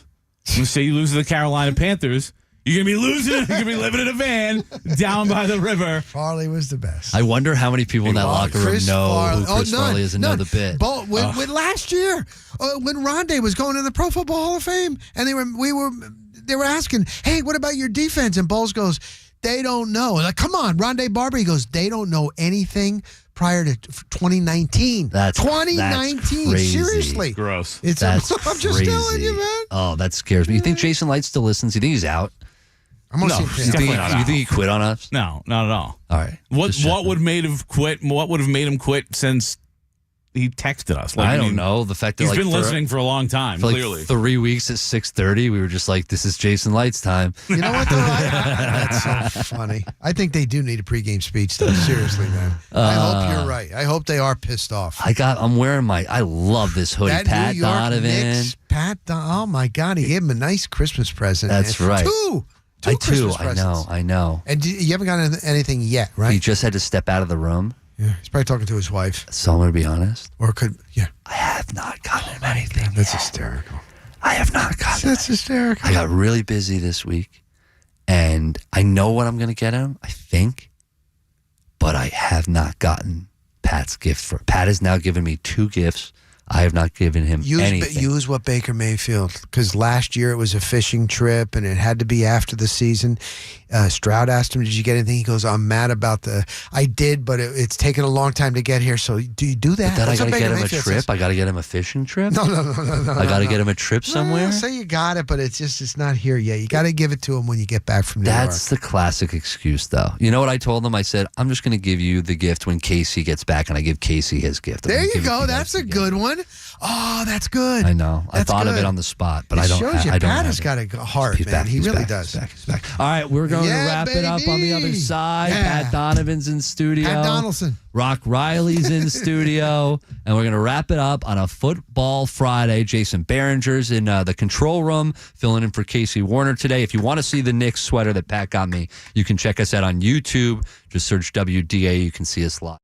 I'm gonna say you lose to the Carolina Panthers. You're gonna be losing. You're gonna be living in a van down by the river. Farley was the best. I wonder how many people in that locker room know who Chris Farley is and know the bit. With last year, when Rondé was going to the Pro Football Hall of Fame, and they were asking, "Hey, what about your defense?" And Bowles goes, "They don't know." Like, come on, Rondé Barber. He goes, "They don't know anything prior to 2019." That's 2019. crazy. Seriously, gross. That's I'm just telling you, man. Oh, that scares me. You think Jason Light still listens? You think he's out? I'm gonna see. You think he quit on us? No, not at all. All right. What would have made him quit? What would have made him quit since he texted us? I don't know. The fact that he's been listening for a long time. For Clearly, 3 weeks at 6:30, we were just like, "This is Jason Light's time." You know what? Though? That's so funny. I think they do need a pregame speech, though. Seriously, man. I hope you're right. I hope they are pissed off. I'm wearing I love this hoodie. That Pat New York Donovan. Knicks, oh my God, he gave him a nice Christmas present. That's man. right. Two Christmas presents. I know. And you haven't gotten anything yet, right? He just had to step out of the room. Yeah, he's probably talking to his wife. So I'm going to be honest. Or yeah. I have not gotten him anything. That's hysterical. I have not gotten That's hysterical. I got really busy this week, and I know what I'm going to get him, I think, but I have not gotten Pat's gift. Pat has now given me 2 gifts. I have not given him anything. Use what Baker Mayfield, because last year it was a fishing trip and it had to be after the season. Stroud asked him, "Did you get anything?" He goes, "I'm mad about I did, but it's taken a long time to get here. So do you do that?" But then That's I what got to Baker get him Mayfield a trip. says. I got to get him a fishing trip. No. I got to get him a trip somewhere. Well, say you got it, but it's not here yet. You got to give it to him when you get back from New That's York. the classic excuse, though. You know what I told him? I said, I'm just going to give you the gift when Casey gets back, and I give Casey his gift. There you go. That's a good one. Oh, that's good. I know. I That's thought of good. it on the spot, but It I don't. shows you I don't Pat have has it. got a heart, He's man. back. He He's really back. does. He's back. All right, we're going to wrap it up on the other baby. side. Yeah. Pat Donovan's in studio. Pat Donaldson. Rock Riley's in studio, and we're going to wrap it up on a Football Friday. Jason Behringer's in the control room, filling in for Casey Warner today. If you want to see the Knicks sweater that Pat got me, you can check us out on YouTube. Just search WDA. You can see us live.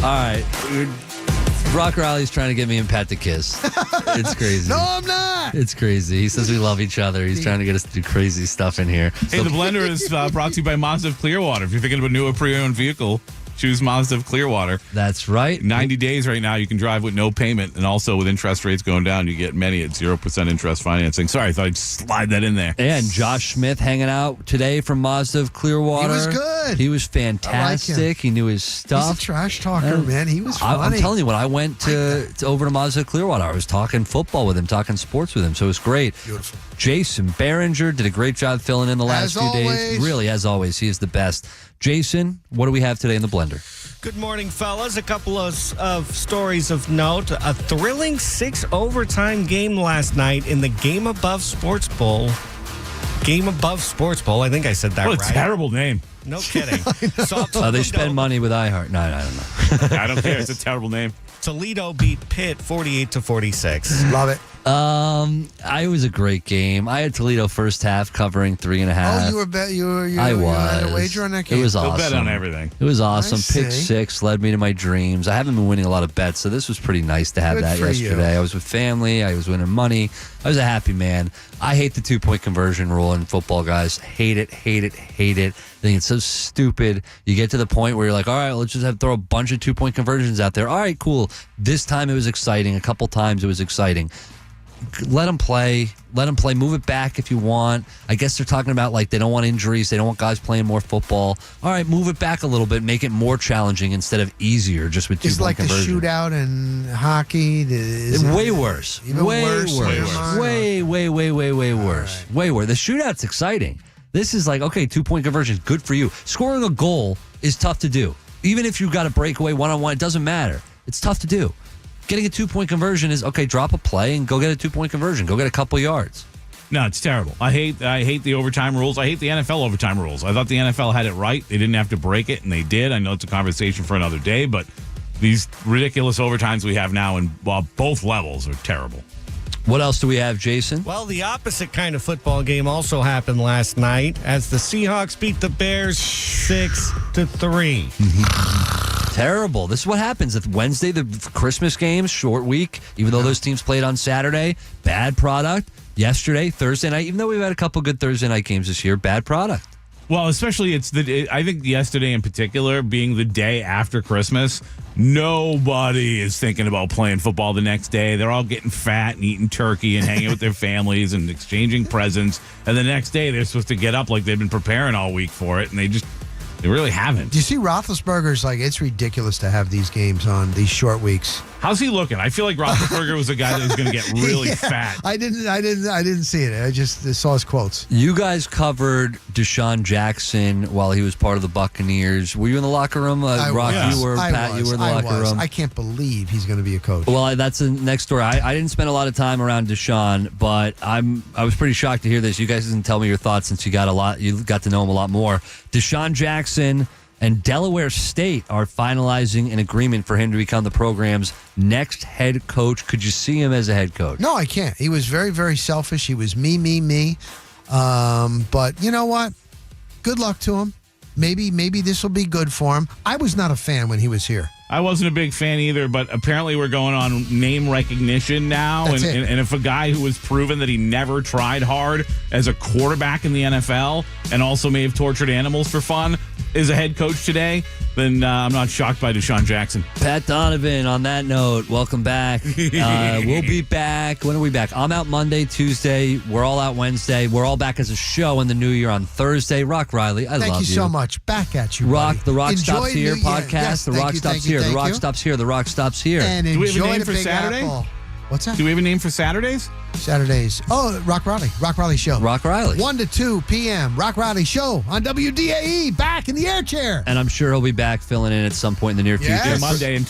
All right. Rock Riley's trying to get me and Pat to kiss. It's crazy. No, I'm not. It's crazy. He says we love each other. He's trying to get us to do crazy stuff in here. Hey, the blender is brought to you by Mazda of Clearwater. If you're thinking of a new pre-owned vehicle, choose Mazda of Clearwater. That's right. 90 days right now. You can drive with no payment. And also with interest rates going down, you get many at 0% interest financing. Sorry, I thought I'd slide that in there. And Josh Smith hanging out today from Mazda of Clearwater. He was good. He was fantastic. I like him. He knew his stuff. He's a trash talker, man. He was funny. I'm telling you, when I went to over to Mazda of Clearwater, I was talking football with him, talking sports with him. So it was great. Beautiful. Jason Behringer did a great job filling in the last few days. Really, as always, he is the best. Jason, what do we have today in the blender? Good morning, fellas. A couple of stories of note. A thrilling 6 overtime game last night in the Game Above Sports Bowl. Game Above Sports Bowl. I think I said that right. What a terrible name. No kidding. They spend money with iHeart. No, I don't know. I don't care. It's a terrible name. Toledo beat Pitt 48-46. Love it. It was a great game. I had Toledo first half covering 3.5. Oh, you were I you was. had a wager on that game? It was They'll awesome. bet on everything. It was awesome. I Pick see. 6 led me to my dreams. I haven't been winning a lot of bets, so this was pretty nice to have Good that for yesterday. you. I was with family. I was winning money. I was a happy man. I hate the 2-point conversion rule in football, guys. Hate it, hate it, hate it. I think it's so stupid. You get to the point where you're like, all right, let's just throw a bunch of 2-point conversions out there. All right, cool. This time it was exciting. A couple times it was exciting. Let them play. Let them play. Move it back if you want. I guess they're talking about like they don't want injuries. They don't want guys playing more football. All right, move it back a little bit. Make it more challenging instead of easier just with 2-point It's like the conversion. shootout in hockey. Way worse. Even Way worse. worse. Way worse. Way worse. The shootout's exciting. This is like, okay, 2-point conversion is good for you. Scoring a goal is tough to do. Even if you've got a breakaway one-on-one, it doesn't matter. It's tough to do. Getting a 2-point conversion is, okay, drop a play and go get a 2-point conversion. Go get a couple yards. No, it's terrible. I hate the overtime rules. I hate the NFL overtime rules. I thought the NFL had it right. They didn't have to break it, and they did. I know it's a conversation for another day, but these ridiculous overtimes we have now in both levels are terrible. What else do we have, Jason? Well, the opposite kind of football game also happened last night as the Seahawks beat the Bears 6-3. Terrible. This is what happens. If Wednesday, the Christmas games, short week, even though those teams played on Saturday, bad product. Yesterday, Thursday night, even though we've had a couple good Thursday night games this year, bad product. Well, especially I think yesterday in particular, being the day after Christmas, nobody is thinking about playing football the next day. They're all getting fat and eating turkey and hanging with their families and exchanging presents. And the next day, they're supposed to get up like they've been preparing all week for it, and they really haven't. Do you see Roethlisberger's like, it's ridiculous to have these games on these short weeks. How's he looking? I feel like Roethlisberger was a guy that was going to get really fat. I didn't see it. I just saw his quotes. You guys covered Deshaun Jackson while he was part of the Buccaneers. Were you in the locker room? Rock, you were. Pat, you were in the locker room. I can't believe he's going to be a coach. Well, that's the next story. I didn't spend a lot of time around Deshaun, but I was pretty shocked to hear this. You guys didn't tell me your thoughts since you got to know him a lot more. Deshaun Jackson and Delaware State are finalizing an agreement for him to become the program's next head coach. Could you see him as a head coach? No, I can't. He was very, very selfish. He was me. But you know what? Good luck to him. Maybe this will be good for him. I was not a fan when he was here. I wasn't a big fan either, but apparently we're going on name recognition now. That's it. And if a guy who was proven that he never tried hard as a quarterback in the NFL and also may have tortured animals for fun is a head coach today, then I'm not shocked by Deshaun Jackson. Pat Donovan, on that note, welcome back. We'll be back. When are we back? I'm out Monday, Tuesday. We're all out Wednesday. We're all back as a show in the new year on Thursday. Rock Riley, I love you. Thank you so much. Back at you, Rock, buddy. The Rock Enjoy Stops Here New Year. podcast. Yes, The Rock Stops Here. The Rock Stops Here. The Rock Stops Here. And Do we have a enjoy name the for Big Saturday? Apple. What's that? Do we have a name for Saturdays? Saturdays. Oh, Rock Riley. Rock Riley Show. Rock Riley. 1 to 2 p.m. Rock Riley Show on WDAE. Back in the air chair. And I'm sure he'll be back filling in at some point in the near Yes. future. Monday and